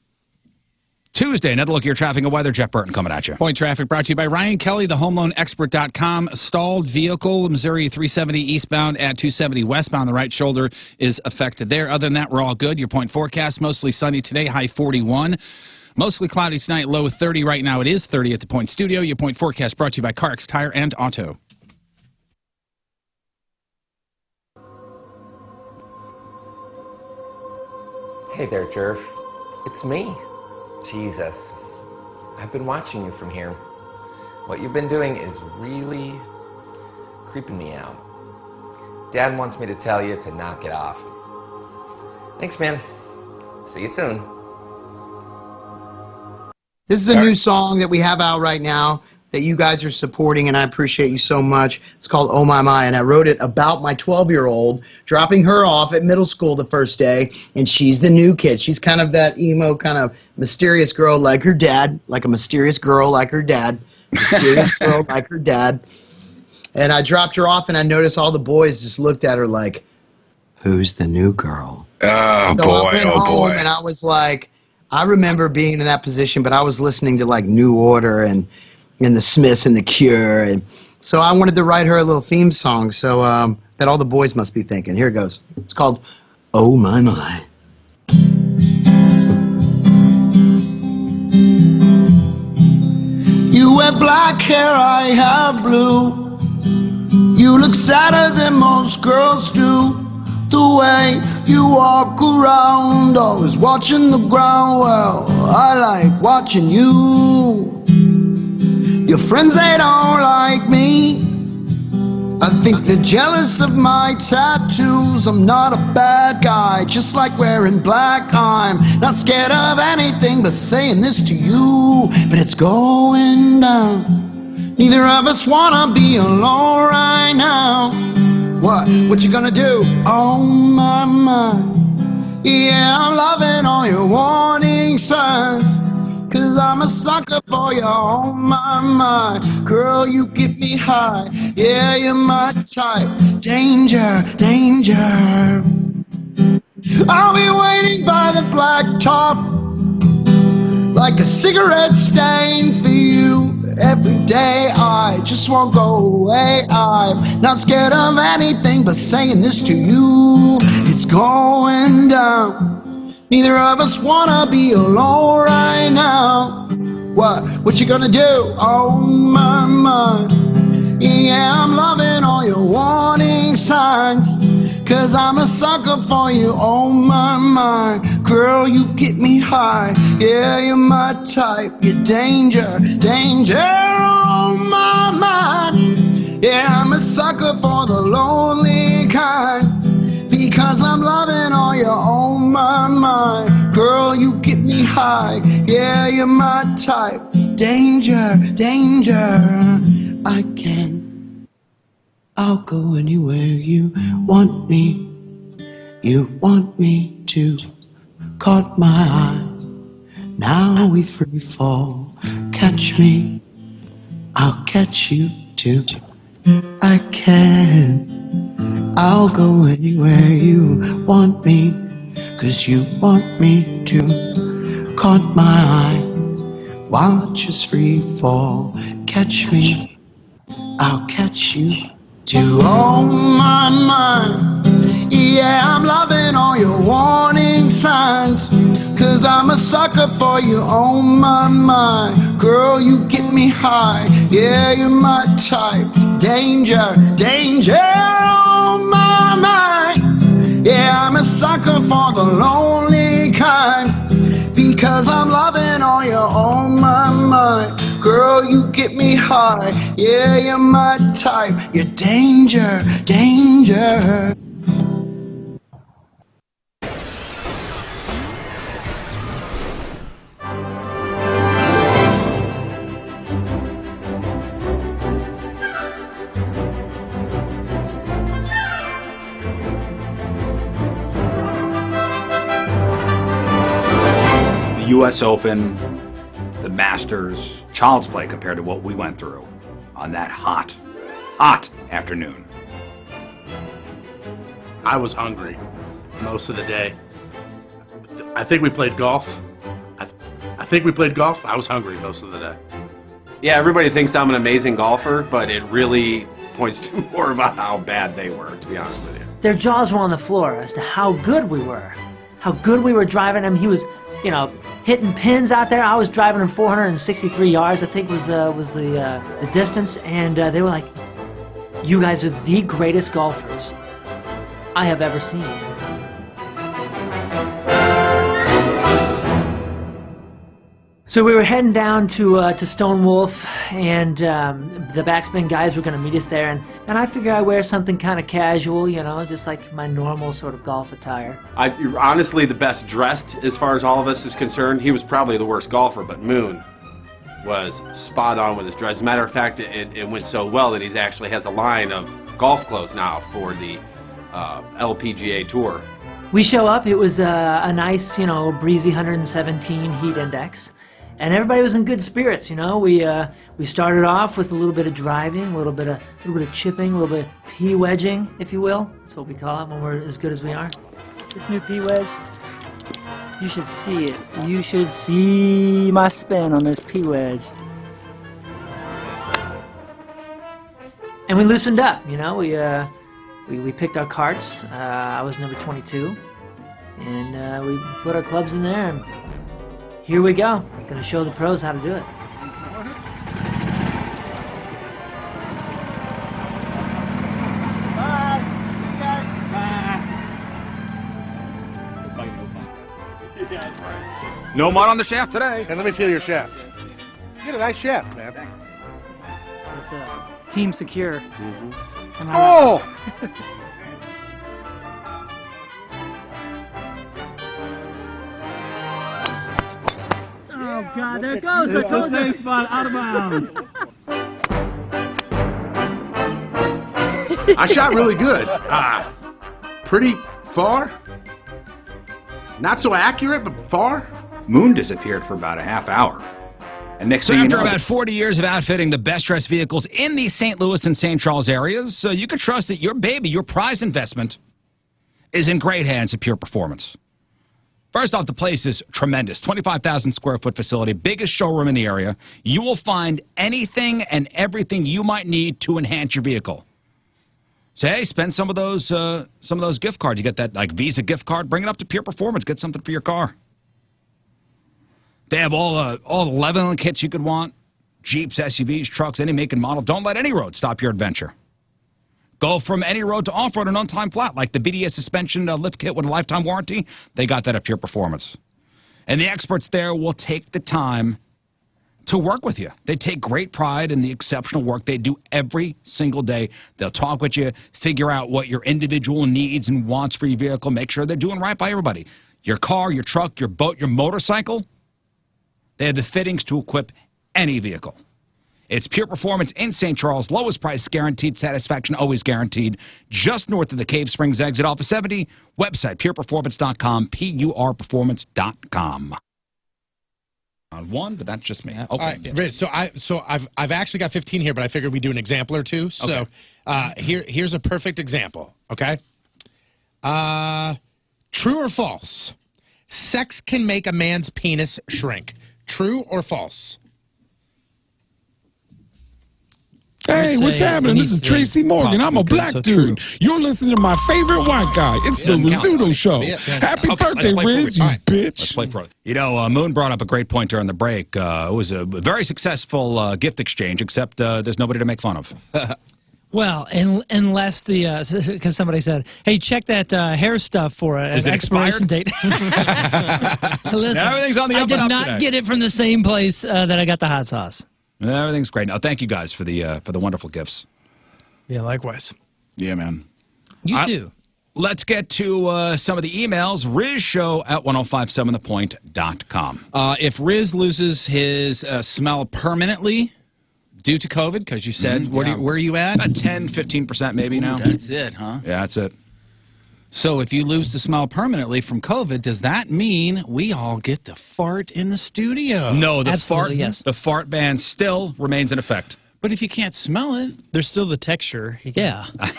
[SPEAKER 1] Tuesday. Another look at your traffic and weather. Jeff Burton coming at you.
[SPEAKER 4] Point traffic brought to you by Ryan Kelly, the homeloanexpert.com. Stalled vehicle, Missouri 370 eastbound at 270 westbound. The right shoulder is affected there. Other than that, we're all good. Your point forecast, mostly sunny today, high 41. Mostly cloudy tonight, low 30. Right now it is 30 at the Point Studio. Your point forecast brought to you by Carx Tire and Auto.
[SPEAKER 13] Hey there, Jerf. It's me. Jesus. I've been watching you from here. What you've been doing is really creeping me out. Dad wants me to tell you to knock it off. Thanks, man. See you soon.
[SPEAKER 14] This is a new song that we have out right now that you guys are supporting, and I appreciate you so much. It's called Oh My My, and I wrote it about my 12-year-old, dropping her off at middle school the first day, and she's the new kid. She's kind of that emo, kind of mysterious girl like her dad, like a mysterious girl like her dad, mysterious girl like her dad. And I dropped her off, and I noticed all the boys just looked at her like, who's the new girl?
[SPEAKER 5] Oh,
[SPEAKER 14] So
[SPEAKER 5] boy,
[SPEAKER 14] I went
[SPEAKER 5] oh,
[SPEAKER 14] home,
[SPEAKER 5] boy.
[SPEAKER 14] and I was like, I remember being in that position, but I was listening to like New Order and the Smiths and the Cure, and so I wanted to write her a little theme song, so that all the boys must be thinking. Here it goes. It's called Oh My My. You wear black hair, I have blue. You look sadder than most girls do. The way you walk around, always watching the ground. Well, I like watching you. Your friends, they don't like me. I think they're jealous of my tattoos. I'm not a bad guy, just like wearing black. I'm not scared of anything but saying this to you. But it's going down. Neither of us wanna be alone right now. What you gonna do? Oh my, my. Yeah, I'm loving all your warning signs, 'cause I'm a sucker for you, oh my, my. Girl, you get me high, yeah, you're my type. Danger, danger. I'll be waiting by the blacktop, like a cigarette stain for you. Every day I just won't go away. I'm not scared of anything but saying this to you. It's going down. Neither of us wanna be alone right now. What you gonna do? Oh my, my. Yeah, I'm loving all your warning signs, 'cause I'm a sucker for you, oh my, my. Girl, you get me high, yeah, you're my type. You're danger, danger, oh my, my. Yeah, I'm a sucker for the lonely kind, because I'm loving all your, oh my, my. Girl, you get me high, yeah, you're my type. Danger, danger, I'll go anywhere you want me. You want me to. Caught my eye. Now we free fall. Catch me. I'll catch you too. I can. I'll go anywhere you want me, 'cause you want me to. Caught my eye. Watch us free fall. Catch me. I'll catch you too. Oh my, my. Yeah, I'm loving all your warning signs, 'cause I'm a sucker for you, oh my, my. Girl, you get me high, yeah, you're my type. Danger, danger, oh my, my. Yeah, I'm a sucker for the lonely kind, because I'm loving all your, oh my, my. Girl, you get me high, yeah, you're my type. You're danger, danger.
[SPEAKER 1] U.S. Open, the Masters, child's play compared to what we went through on that hot afternoon.
[SPEAKER 8] I was hungry most of the day. I think we played golf. I think we played golf. I was hungry most of the day.
[SPEAKER 15] Yeah, everybody thinks I'm an amazing golfer, but it really points to more about how bad they were, to be honest with you.
[SPEAKER 11] Their jaws were on the floor as to how good we were. How good we were driving him. He was, hitting pins out there. I was driving him 463 yards, I think was the distance, and they were like, "You guys are the greatest golfers I have ever seen." So we were heading down to Stone Wolf, and the backspin guys were going to meet us there. And I figure I wear something kind of casual, you know, just like my normal sort of golf attire.
[SPEAKER 15] You're honestly the best dressed as far as all of us is concerned. He was probably the worst golfer, but Moon was spot on with his dress. As a matter of fact, it went so well that he actually has a line of golf clothes now for the LPGA Tour.
[SPEAKER 11] We show up. It was a nice, you know, breezy 117 heat index. And everybody was in good spirits, you know. We started off with a little bit of driving, a little bit of chipping, a little bit of pea wedging, if you will. That's what we call it when we're as good as we are.
[SPEAKER 16] This new pea wedge, you should see it. You should see my spin on this pea wedge.
[SPEAKER 11] And we loosened up, you know. We picked our carts. I was number 22, and we put our clubs in there. And here we go. Gonna show the pros how to do it.
[SPEAKER 9] Bye. See you guys. Bye.
[SPEAKER 1] No mud on the shaft today.
[SPEAKER 8] Hey, let me feel your shaft. You get a nice shaft, man.
[SPEAKER 16] It's team secure. Am I
[SPEAKER 8] Oh!
[SPEAKER 16] right? Oh God, there goes the closing spot out of bounds.
[SPEAKER 8] I shot really good. Pretty far. Not so accurate, but far.
[SPEAKER 1] Moon disappeared for about a half hour. And next thing after about 40 years of outfitting the best dressed vehicles in the St. Louis and St. Charles areas, you can trust that your baby, your prize investment, is in great hands at Pure Performance. First off, the place is tremendous. 25,000 square foot facility, biggest showroom in the area. You will find anything and everything you might need to enhance your vehicle. So, hey, spend some of those gift cards. You get that like Visa gift card, bring it up to Pure Performance. Get something for your car. They have all the leveling kits you could want. Jeeps, SUVs, trucks, any make and model. Don't let any road stop your adventure. Go from any road to off-road and on-time flat, like the BDS suspension lift kit with a lifetime warranty. They got that at Pure Performance. And the experts there will take the time to work with you. They take great pride in the exceptional work they do every single day. They'll talk with you, figure out what your individual needs and wants for your vehicle, make sure they're doing right by everybody. Your car, your truck, your boat, your motorcycle, they have the fittings to equip any vehicle. It's Pure Performance in St. Charles. Lowest price guaranteed, satisfaction always guaranteed. Just north of the Cave Springs exit off of 70. Website, pureperformance.com, PURperformance.com. On one, but that's just me. Okay.
[SPEAKER 17] All right, Riz, so I've actually got 15 here, but I figured we'd do an example or two. So here's a perfect example, okay? True or false? Sex can make a man's penis shrink. True or false?
[SPEAKER 18] Hey, what's happening? This is Tracy Morgan. I'm a black dude. You're listening to my favorite white guy. It's the Rizzuto Show. Happy birthday, Riz, you bitch.
[SPEAKER 1] Let's play for it. You know, Moon brought up a great point during the break. It was a very successful gift exchange, except there's nobody to make fun of.
[SPEAKER 2] Well, unless because somebody said, "Hey, check that hair stuff for an expiration date." Listen,
[SPEAKER 1] everything's on the up
[SPEAKER 2] I did
[SPEAKER 1] and up
[SPEAKER 2] not
[SPEAKER 1] today.
[SPEAKER 2] get it from the same place that I got the hot sauce.
[SPEAKER 1] Everything's great. Now, thank you guys for the wonderful gifts.
[SPEAKER 3] Yeah, likewise.
[SPEAKER 4] Yeah, man.
[SPEAKER 2] You too.
[SPEAKER 1] Let's get to some of the emails. RizShow at 1057thepoint.com.
[SPEAKER 4] If Riz loses his smell permanently due to COVID, because you said, where are you at?
[SPEAKER 1] About 10, 15% maybe now.
[SPEAKER 4] That's it, huh?
[SPEAKER 1] Yeah, that's it.
[SPEAKER 4] So if you lose the smell permanently from COVID, does that mean we all get to fart in the studio?
[SPEAKER 1] No, the fart ban still remains in effect.
[SPEAKER 4] But if you can't smell it,
[SPEAKER 3] there's still the texture.
[SPEAKER 2] Yeah.
[SPEAKER 1] I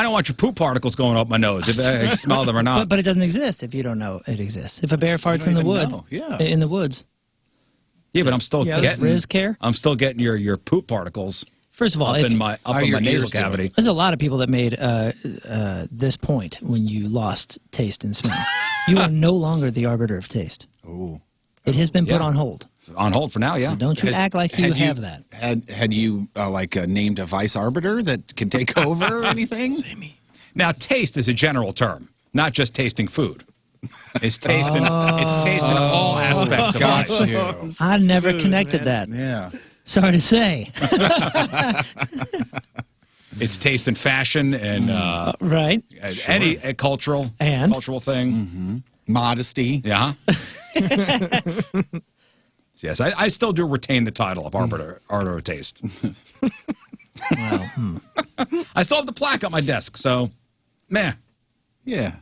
[SPEAKER 1] don't want your poop particles going up my nose if I smell them or not.
[SPEAKER 2] But it doesn't exist if you don't know it exists. If a bear farts in the wood, in the woods.
[SPEAKER 1] Yeah, but I'm still
[SPEAKER 2] does Riz care?
[SPEAKER 1] I'm still getting your poop particles.
[SPEAKER 2] First of all,
[SPEAKER 1] up in my nasal cavity.
[SPEAKER 2] There's a lot of people that made this point when you lost taste and smell. You are no longer the arbiter of taste.
[SPEAKER 4] Oh,
[SPEAKER 2] it has been put on hold.
[SPEAKER 1] On hold for now, yeah.
[SPEAKER 2] So don't you act like you have that.
[SPEAKER 4] Had you named a vice arbiter that can take over or anything?
[SPEAKER 1] Now, taste is a general term, not just tasting food. It's taste in all aspects of
[SPEAKER 4] Got
[SPEAKER 1] life.
[SPEAKER 4] you.
[SPEAKER 2] I never connected that.
[SPEAKER 4] Yeah.
[SPEAKER 2] Sorry to say.
[SPEAKER 1] It's taste in fashion and
[SPEAKER 2] right.
[SPEAKER 1] Any cultural thing.
[SPEAKER 4] Mm-hmm. Modesty.
[SPEAKER 1] Yeah. Yes, I still do retain the title of arbiter of taste.
[SPEAKER 2] Well,
[SPEAKER 1] I still have the plaque on my desk, so meh.
[SPEAKER 4] Yeah.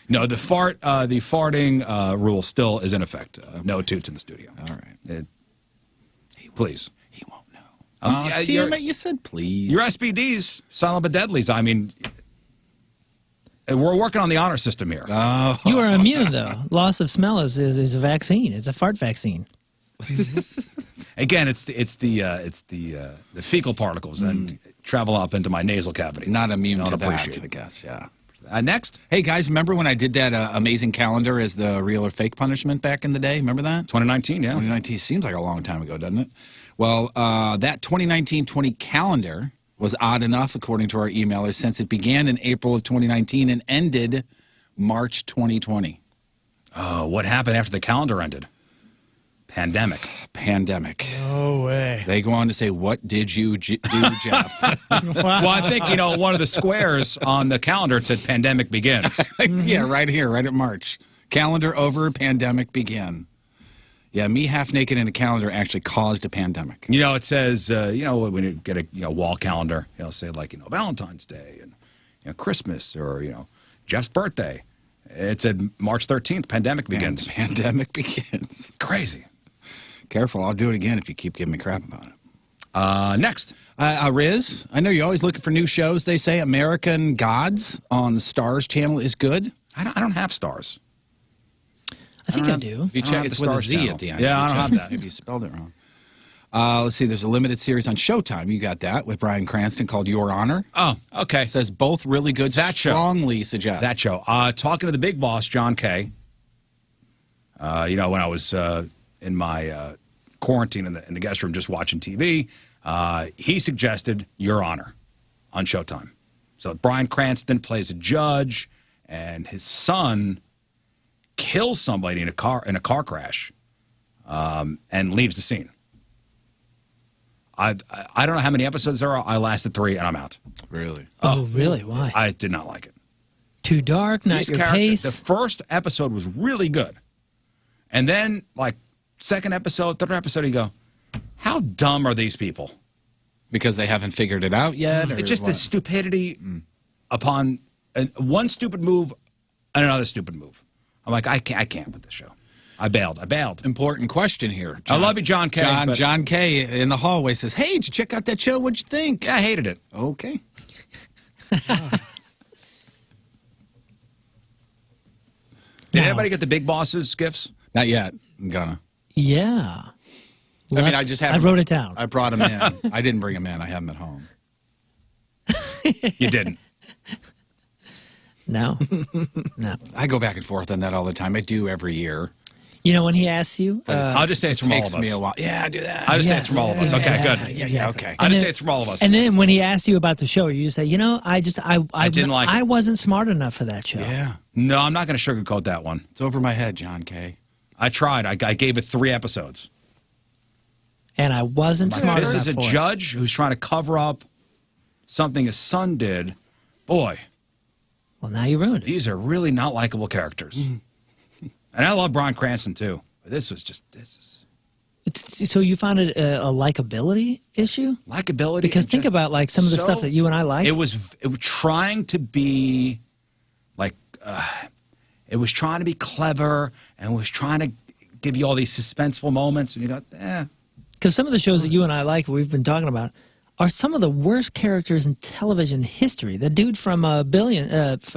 [SPEAKER 1] No, the farting rule still is in effect. No toots in the studio.
[SPEAKER 4] All right.
[SPEAKER 1] Please.
[SPEAKER 4] He won't know.
[SPEAKER 1] Yeah,
[SPEAKER 4] Damn it, you said please.
[SPEAKER 1] Your SPDs, silent but deadlies. I mean, we're working on the honor system here.
[SPEAKER 4] Oh.
[SPEAKER 2] you are immune though. Loss of smell is a vaccine. It's a fart vaccine.
[SPEAKER 1] Again, it's the fecal particles that travel up into my nasal cavity.
[SPEAKER 4] Not immune to that,
[SPEAKER 1] appreciate
[SPEAKER 4] I
[SPEAKER 1] it.
[SPEAKER 4] guess, yeah.
[SPEAKER 1] Next.
[SPEAKER 4] Hey, guys, remember when I did that amazing calendar as the real or fake punishment back in the day? Remember that?
[SPEAKER 1] 2019, yeah.
[SPEAKER 4] 2019 seems like a long time ago, doesn't it? Well, that 2019-20 calendar was odd enough, according to our emailers, since it began in April of 2019 and ended March 2020.
[SPEAKER 1] Oh, what happened after the calendar ended? Pandemic.
[SPEAKER 2] No way.
[SPEAKER 4] They go on to say, what did you do, Jeff?
[SPEAKER 1] Well, I think, one of the squares on the calendar said pandemic begins.
[SPEAKER 4] Yeah, right here, right at March. Calendar over, pandemic begin. Yeah, me half naked in a calendar actually caused a pandemic.
[SPEAKER 1] It says, when you get a wall calendar, say like, Valentine's Day and Christmas or, Jeff's birthday. It said March 13th, pandemic begins.
[SPEAKER 4] Pandemic begins.
[SPEAKER 1] Crazy.
[SPEAKER 4] Careful, I'll do it again if you keep giving me crap about it.
[SPEAKER 1] Next.
[SPEAKER 4] Riz, I know you're always looking for new shows. They say American Gods on the Stars channel is good.
[SPEAKER 1] I don't have Stars.
[SPEAKER 2] I think I do.
[SPEAKER 4] If you check, it's with a Z at the end.
[SPEAKER 1] Yeah, I don't have that.
[SPEAKER 4] Maybe you spelled it wrong. Let's see, there's a limited series on Showtime. You got that with Bryan Cranston called Your Honor.
[SPEAKER 1] Oh, okay.
[SPEAKER 4] It says both really good.
[SPEAKER 1] That show.
[SPEAKER 4] Strongly suggest.
[SPEAKER 1] That show. Talking to the big boss, John Kay. When I was in my quarantine in the guest room just watching TV, he suggested Your Honor on Showtime. So Bryan Cranston plays a judge, and his son kills somebody in a car crash, and leaves the scene. I don't know how many episodes there are. I lasted 3, and I'm out.
[SPEAKER 4] Really?
[SPEAKER 2] Oh, really? Why?
[SPEAKER 1] I did not like it.
[SPEAKER 2] Too dark, not
[SPEAKER 1] These
[SPEAKER 2] your
[SPEAKER 1] characters-
[SPEAKER 2] pace.
[SPEAKER 1] The first episode was really good. And then, second episode, third episode, you go, how dumb are these people?
[SPEAKER 4] Because they haven't figured it out yet? Or
[SPEAKER 1] It's just
[SPEAKER 4] what?
[SPEAKER 1] the stupidity upon one stupid move and another stupid move. I'm like, I can't with this show. I bailed.
[SPEAKER 4] Important question here.
[SPEAKER 1] I love you, John Kay.
[SPEAKER 4] John Kay in the hallway says, hey, did you check out that show? What'd you think?
[SPEAKER 1] Yeah, I hated it.
[SPEAKER 4] Okay.
[SPEAKER 1] Did anybody get the Big Boss's gifts?
[SPEAKER 4] Not yet. I'm gonna.
[SPEAKER 2] Yeah.
[SPEAKER 4] I mean, I just have.
[SPEAKER 2] I wrote it down.
[SPEAKER 4] I brought him in. I didn't bring him in. I have him at home.
[SPEAKER 1] You didn't.
[SPEAKER 2] No. No.
[SPEAKER 4] I go back and forth on that all the time. I do every year.
[SPEAKER 2] When he asks you,
[SPEAKER 1] I'll just say it's from all of us.
[SPEAKER 4] Takes me a while. Yeah, I do that.
[SPEAKER 1] I'll just say it's from all of us. Okay, good.
[SPEAKER 4] Yeah, okay.
[SPEAKER 1] I'll just say it's from all of us.
[SPEAKER 2] And then when he asks you about the show, you say, I
[SPEAKER 1] didn't like it.
[SPEAKER 2] I wasn't smart enough for that show.
[SPEAKER 4] Yeah.
[SPEAKER 1] No, I'm not going to sugarcoat that one.
[SPEAKER 4] It's over my head, John Kay.
[SPEAKER 1] I tried. I gave it 3 episodes.
[SPEAKER 2] And I wasn't smart enough
[SPEAKER 1] This is a
[SPEAKER 2] for it.
[SPEAKER 1] judge who's trying to cover up something his son did. Boy.
[SPEAKER 2] Well, now you ruined it.
[SPEAKER 1] These are really not likable characters. And I love Bryan Cranston, too. But this is...
[SPEAKER 2] So you found it a likability issue?
[SPEAKER 1] Likability?
[SPEAKER 2] Because think about some of the stuff that you and I like.
[SPEAKER 1] It was trying to be it was trying to be clever and was trying to give you all these suspenseful moments, and you go,
[SPEAKER 2] Because some of the shows that you and I like, we've been talking about, are some of the worst characters in television history. The dude from Billions,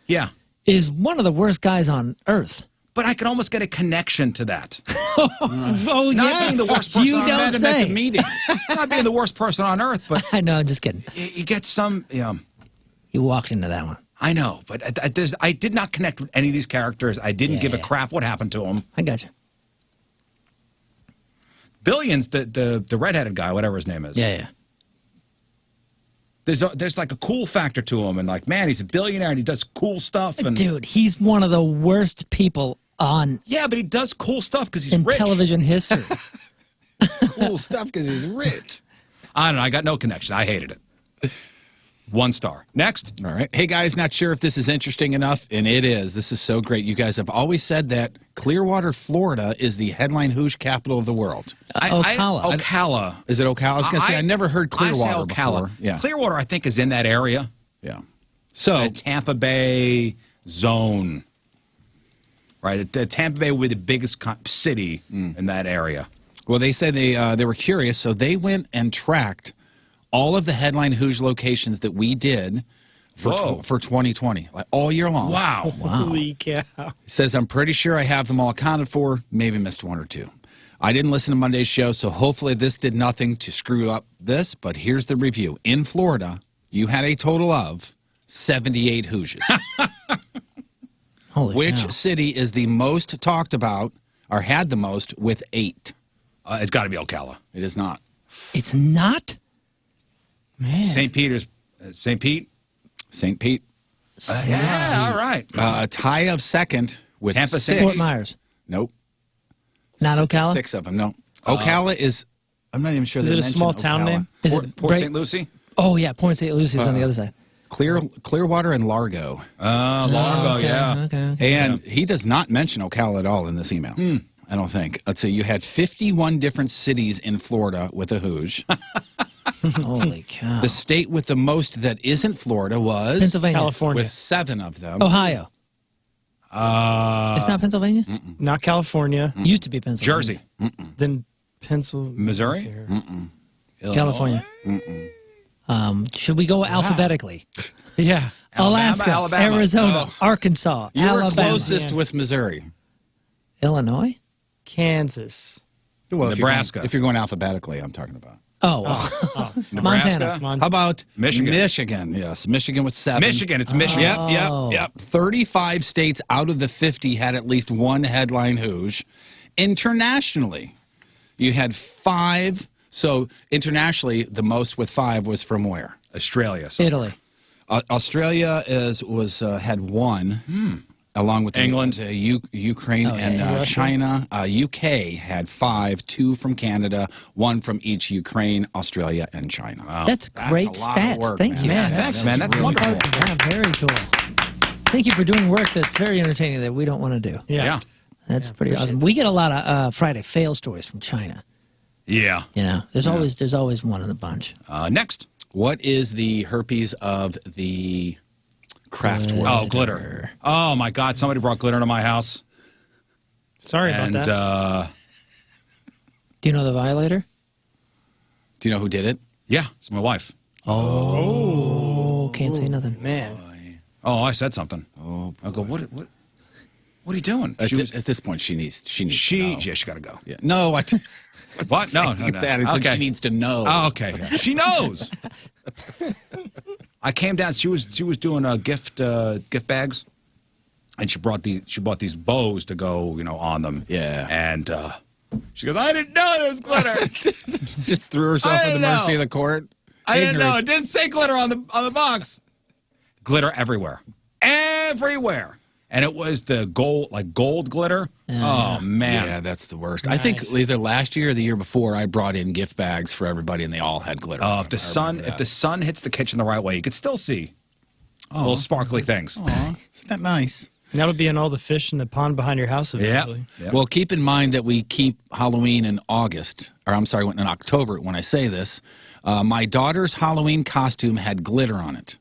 [SPEAKER 1] yeah,
[SPEAKER 2] is one of the worst guys on earth.
[SPEAKER 1] But I could almost get a connection to that.
[SPEAKER 2] Oh,
[SPEAKER 1] Not being the worst person
[SPEAKER 2] you
[SPEAKER 1] on
[SPEAKER 2] don't
[SPEAKER 1] earth.
[SPEAKER 2] say.
[SPEAKER 4] At the meetings.
[SPEAKER 1] Not being the worst person on earth, but
[SPEAKER 2] I know, I'm just kidding.
[SPEAKER 1] You get some.
[SPEAKER 2] You walked into that one.
[SPEAKER 1] I know, but I did not connect with any of these characters. I didn't give a crap what happened to them.
[SPEAKER 2] I got you.
[SPEAKER 1] Billions, the redheaded guy, whatever his name is.
[SPEAKER 2] Yeah.
[SPEAKER 1] there's like a cool factor to him, and like, man, he's a billionaire and he does cool stuff. And
[SPEAKER 2] Dude, he's one of the worst people on.
[SPEAKER 1] Yeah, but he does cool stuff because he's
[SPEAKER 2] in
[SPEAKER 1] rich.
[SPEAKER 2] television history.
[SPEAKER 4] Cool stuff because he's rich.
[SPEAKER 1] I don't know. I got no connection. I hated it. 1 star. Next.
[SPEAKER 4] All right. Hey, guys, not sure if this is interesting enough, and it is. This is so great. You guys have always said that Clearwater, Florida is the headline hoosh capital of the world.
[SPEAKER 1] Ocala.
[SPEAKER 4] Is it Ocala? I was going to say, I never heard Clearwater
[SPEAKER 1] I say Ocala.
[SPEAKER 4] before. Yeah.
[SPEAKER 1] Clearwater, I think, is in that area.
[SPEAKER 4] Yeah. So
[SPEAKER 1] the Tampa Bay zone. Right? The Tampa Bay would be the biggest city in that area.
[SPEAKER 4] Well, they said they were curious, so they went and tracked all of the headline Hooge locations that we did for 2020, like all year long.
[SPEAKER 1] Wow.
[SPEAKER 3] Holy cow.
[SPEAKER 4] It says, I'm pretty sure I have them all accounted for, maybe missed 1 or 2. I didn't listen to Monday's show, so hopefully this did nothing to screw up this, but here's the review. In Florida, you had a total of 78 Hooges. Which
[SPEAKER 2] cow.
[SPEAKER 4] city is the most talked about, or had the most, with 8?
[SPEAKER 1] It's got to be Ocala.
[SPEAKER 4] It is not.
[SPEAKER 2] It's not? Man.
[SPEAKER 1] St. Peter's. St. Pete?
[SPEAKER 4] St. Pete.
[SPEAKER 1] Yeah, all right.
[SPEAKER 4] A tie of second with
[SPEAKER 1] Tampa
[SPEAKER 4] 6.
[SPEAKER 2] Fort Myers.
[SPEAKER 4] Nope.
[SPEAKER 2] Not Ocala?
[SPEAKER 4] 6 of them, no. Ocala is, I'm not even sure.
[SPEAKER 3] Is
[SPEAKER 4] they
[SPEAKER 3] it a
[SPEAKER 4] mentioned
[SPEAKER 3] small town
[SPEAKER 4] Ocala.
[SPEAKER 3] name?
[SPEAKER 2] Is
[SPEAKER 1] Port,
[SPEAKER 2] it
[SPEAKER 1] Port St. Lucie?
[SPEAKER 2] Oh, yeah, Port St. Lucie's on the other side.
[SPEAKER 4] Clearwater and Largo.
[SPEAKER 1] Largo,
[SPEAKER 2] okay,
[SPEAKER 1] yeah.
[SPEAKER 2] Okay.
[SPEAKER 4] And he does not mention Ocala at all in this email. I don't think. Let's see. You had 51 different cities in Florida with a Hooge.
[SPEAKER 2] Holy cow.
[SPEAKER 4] The state with the most that isn't Florida was
[SPEAKER 2] Pennsylvania.
[SPEAKER 3] California.
[SPEAKER 4] with 7 of them.
[SPEAKER 2] Ohio. It's not Pennsylvania?
[SPEAKER 3] Not California.
[SPEAKER 2] Used to be Pennsylvania.
[SPEAKER 1] Jersey.
[SPEAKER 3] Then Pennsylvania.
[SPEAKER 1] Missouri?
[SPEAKER 2] California. Should we go alphabetically?
[SPEAKER 3] Yeah.
[SPEAKER 2] Alaska,
[SPEAKER 1] Alabama.
[SPEAKER 2] Arizona, Arkansas,
[SPEAKER 4] You were
[SPEAKER 2] Alabama,
[SPEAKER 4] closest with Missouri.
[SPEAKER 2] Illinois.
[SPEAKER 3] Kansas.
[SPEAKER 4] Well,
[SPEAKER 1] Nebraska.
[SPEAKER 4] If you're going alphabetically, I'm talking about.
[SPEAKER 1] Nebraska.
[SPEAKER 2] Montana.
[SPEAKER 4] How about
[SPEAKER 1] Michigan?
[SPEAKER 4] Michigan, yes. Michigan with 7.
[SPEAKER 1] Michigan. It's Michigan.
[SPEAKER 4] Yep. 35 states out of the 50 had at least one headline Hooge. Internationally, you had 5. So internationally, the most with 5 was from where?
[SPEAKER 1] Australia.
[SPEAKER 2] Italy.
[SPEAKER 4] Australia had 1. Along with
[SPEAKER 1] England,
[SPEAKER 4] Ukraine, and China. UK had 5, 2 from Canada, 1 from each Ukraine, Australia, and China.
[SPEAKER 1] Wow.
[SPEAKER 2] That's great
[SPEAKER 4] a lot of
[SPEAKER 2] stats.
[SPEAKER 4] work,
[SPEAKER 2] Thank
[SPEAKER 4] man.
[SPEAKER 2] you.
[SPEAKER 1] Man, thanks, man. That's
[SPEAKER 2] really
[SPEAKER 1] wonderful.
[SPEAKER 2] cool. Yeah, very cool. Thank you for doing work that's very entertaining that we don't want to do.
[SPEAKER 1] Yeah.
[SPEAKER 2] That's pretty awesome. We get a lot of Friday fail stories from China.
[SPEAKER 1] Yeah.
[SPEAKER 2] You know, there's always one in the bunch.
[SPEAKER 1] Next.
[SPEAKER 4] What is the herpes of the craft world?
[SPEAKER 1] Oh, glitter. Oh, my God. Somebody brought glitter to my house.
[SPEAKER 3] Sorry about that.
[SPEAKER 2] Do you know the violator?
[SPEAKER 4] Do you know who did it?
[SPEAKER 1] Yeah, it's my wife.
[SPEAKER 2] Oh, can't say nothing.
[SPEAKER 3] Man.
[SPEAKER 1] Oh, I said something. Oh, I go, what are you doing?
[SPEAKER 4] At this point, she needs to know.
[SPEAKER 1] Yeah, she got to go.
[SPEAKER 4] Yeah. No, what?
[SPEAKER 1] What? No.
[SPEAKER 4] That is
[SPEAKER 1] Okay.
[SPEAKER 4] she needs to know.
[SPEAKER 1] Oh, okay. She knows. I came down. She was doing gift bags, and she bought these bows to go, on them.
[SPEAKER 4] Yeah.
[SPEAKER 1] And she goes, I didn't know there was glitter.
[SPEAKER 4] Just threw herself at the mercy of the court.
[SPEAKER 1] I didn't know. It didn't say glitter on the box. Glitter everywhere. And it was the gold glitter. Oh, man.
[SPEAKER 4] Yeah, that's the worst.
[SPEAKER 3] Nice.
[SPEAKER 4] I think either last year or the year before, I brought in gift bags for everybody, and they all had glitter.
[SPEAKER 1] Oh, if the sun hits the kitchen the right way, you could still see little sparkly things.
[SPEAKER 4] Aw, isn't that nice?
[SPEAKER 3] That'll be in all the fish in the pond behind your house eventually.
[SPEAKER 1] Yep.
[SPEAKER 4] Well, keep in mind that we keep Halloween in in October when I say this. My daughter's Halloween costume had glitter on it.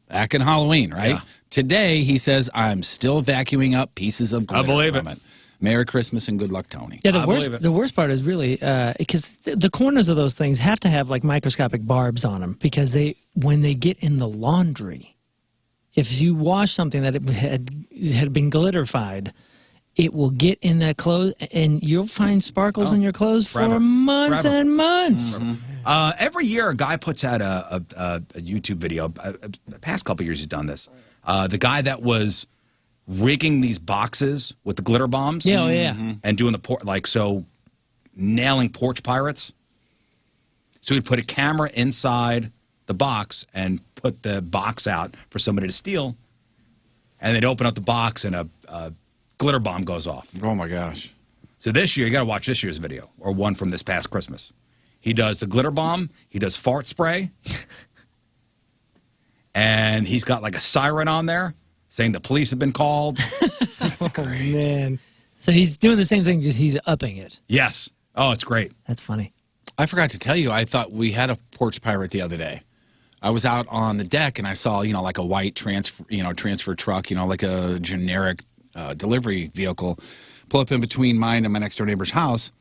[SPEAKER 4] Back in Halloween, right?
[SPEAKER 1] Yeah.
[SPEAKER 4] Today, he says, I'm still vacuuming up pieces of glitter.
[SPEAKER 1] I believe
[SPEAKER 4] from it. Merry Christmas and good luck, Tony.
[SPEAKER 2] Yeah, the worst part is really because the corners of those things have to have like microscopic barbs on them because when they get in the laundry, if you wash something that had been glitterified, it will get in that clothes and you'll find sparkles in your clothes for months and months.
[SPEAKER 1] Every year, a guy puts out a YouTube video. The past couple of years, he's done this. The guy that was rigging these boxes with the glitter bombs. And doing nailing porch pirates. So he'd put a camera inside the box and put the box out for somebody to steal. And they'd open up the box and a glitter bomb goes off.
[SPEAKER 4] Oh, my gosh.
[SPEAKER 1] So this year, you got to watch this year's video, or one from this past Christmas. He does the glitter bomb. He does fart spray. And he's got like a siren on there saying the police have been called.
[SPEAKER 4] That's great.
[SPEAKER 2] Man. So he's doing the same thing, just he's upping it.
[SPEAKER 1] Yes. Oh, it's great.
[SPEAKER 2] That's funny.
[SPEAKER 4] I forgot to tell you, I thought we had a porch pirate the other day. I was out on the deck and I saw, like a white transfer truck, like a generic delivery vehicle pull up in between mine and my next door neighbor's house.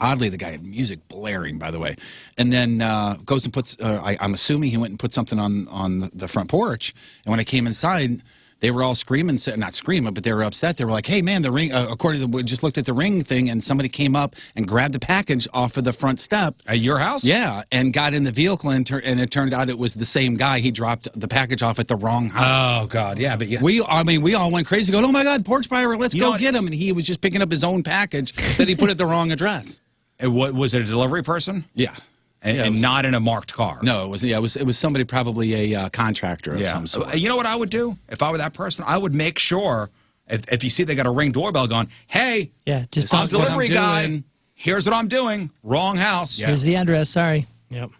[SPEAKER 4] Oddly, the guy had music blaring, by the way, and then goes and puts. I'm assuming he went and put something on the front porch. And when I came inside, they were all screaming, not screaming, but they were upset. They were like, "Hey, man, the ring!" According to we just looked at the ring thing, and somebody came up and grabbed the package off of the front step
[SPEAKER 1] at your house.
[SPEAKER 4] Yeah, and got in the vehicle, and it turned out it was the same guy. He dropped the package off at the wrong house.
[SPEAKER 1] Oh God, yeah, but yeah,
[SPEAKER 4] we all went crazy, going, "Oh my God, porch pirate, let's go get him!" And he was just picking up his own package that he put at the wrong address.
[SPEAKER 1] What was it? A delivery person?
[SPEAKER 4] Yeah.
[SPEAKER 1] And not in a marked car.
[SPEAKER 4] No, it was. Yeah, it was somebody, probably a contractor of some sort.
[SPEAKER 1] You know what I would do if I were that person? I would make sure if you see they got a Ring doorbell going, hey,
[SPEAKER 2] just
[SPEAKER 1] I'm a delivery guy. Here's what I'm doing. Wrong house.
[SPEAKER 2] Yeah. Here's the address. Sorry. Yep.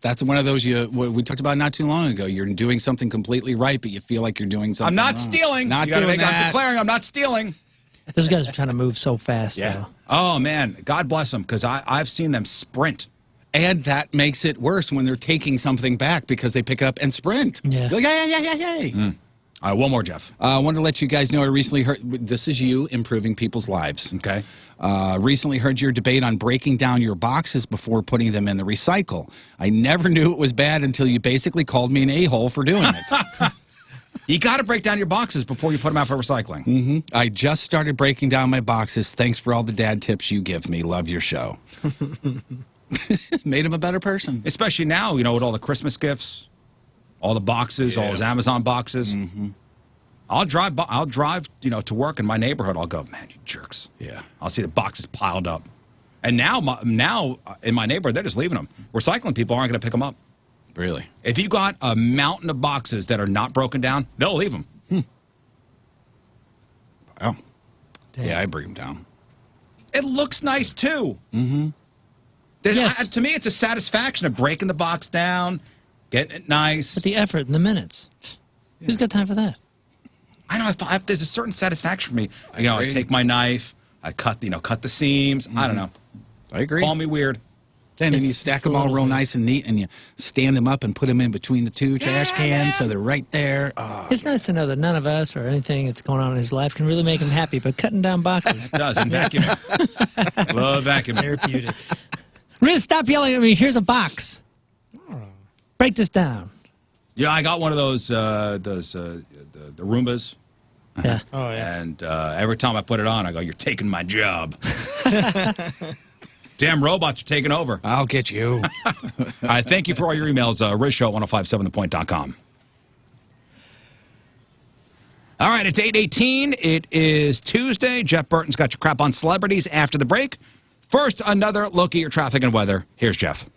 [SPEAKER 4] That's one of those we talked about not too long ago. You're doing something completely right, but you feel like you're doing something.
[SPEAKER 1] I'm not
[SPEAKER 4] wrong.
[SPEAKER 1] stealing.
[SPEAKER 4] Not
[SPEAKER 1] you
[SPEAKER 4] doing that.
[SPEAKER 1] I'm declaring I'm not stealing.
[SPEAKER 2] Those guys are trying to move so fast, though.
[SPEAKER 1] Oh, man. God bless them, because I've seen them sprint.
[SPEAKER 4] And that makes it worse when they're taking something back because they pick it up and sprint.
[SPEAKER 2] Yeah.
[SPEAKER 4] Like, yeah.
[SPEAKER 1] All right, one more, Jeff.
[SPEAKER 4] I wanted to let you guys know I recently heard, this is you improving people's lives.
[SPEAKER 1] Okay.
[SPEAKER 4] Recently heard your debate on breaking down your boxes before putting them in the recycle. I never knew it was bad until you basically called me an a-hole for doing it.
[SPEAKER 1] You got to break down your boxes before you put them out for recycling.
[SPEAKER 4] Mm-hmm. I just started breaking down my boxes. Thanks for all the dad tips you give me. Love your show. Made him a better person.
[SPEAKER 1] Especially now, with all the Christmas gifts, all the boxes, all those Amazon boxes.
[SPEAKER 4] Mm-hmm.
[SPEAKER 1] I'll drive, to work in my neighborhood. I'll go, man, you jerks.
[SPEAKER 4] Yeah.
[SPEAKER 1] I'll see the boxes piled up. And now in my neighborhood, they're just leaving them. Recycling people aren't going to pick them up.
[SPEAKER 4] Really?
[SPEAKER 1] If you got a mountain of boxes that are not broken down, they'll leave them.
[SPEAKER 4] Wow. Damn. Yeah, I bring them down.
[SPEAKER 1] It looks nice, too.
[SPEAKER 4] Mm-hmm.
[SPEAKER 2] Yes.
[SPEAKER 1] To me, it's a satisfaction of breaking the box down, getting it nice.
[SPEAKER 2] But the effort and the minutes. Yeah. Who's got time for that?
[SPEAKER 1] I know. There's a certain satisfaction for me. I take my knife, I cut the seams. I don't know.
[SPEAKER 4] I agree.
[SPEAKER 1] Call me weird.
[SPEAKER 4] And then you stack them all real nice and neat, and you stand them up and put them in between the two trash cans so they're right there. Oh,
[SPEAKER 2] it's nice to know that none of us or anything that's going on in his life can really make him happy, but cutting down boxes.
[SPEAKER 1] It does, and vacuuming. Love vacuuming.
[SPEAKER 2] Therapeutic. Riz, stop yelling at me. Here's a box. Break this down.
[SPEAKER 1] Yeah, I got one of those the Roombas.
[SPEAKER 2] Yeah.
[SPEAKER 3] Oh, yeah.
[SPEAKER 1] And every time I put it on, I go, you're taking my job. Damn robots are taking over.
[SPEAKER 4] I'll get you.
[SPEAKER 1] All right, thank you for all your emails. RizShow at 1057thepoint.com. All right, it's 8:18. It is Tuesday. Jeff Burton's got your crap on celebrities after the break. First, another look at your traffic and weather. Here's Jeff.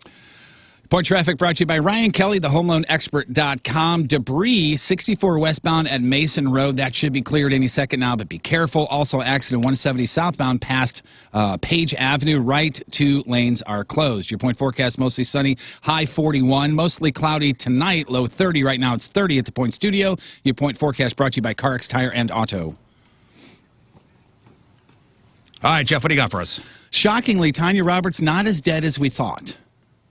[SPEAKER 4] Point traffic brought to you by Ryan Kelly, thehomeloanexpert.com. Debris, 64 westbound at Mason Road. That should be cleared any second now, but be careful. Also, accident 170 southbound past Page Avenue. Right 2 lanes are closed. Your point forecast, mostly sunny, high 41. Mostly cloudy tonight, low 30. Right now it's 30 at the Point Studio. Your point forecast brought to you by CarX Tire and Auto.
[SPEAKER 1] All right, Jeff, what do you got for us?
[SPEAKER 4] Shockingly, Tanya Roberts not as dead as we thought.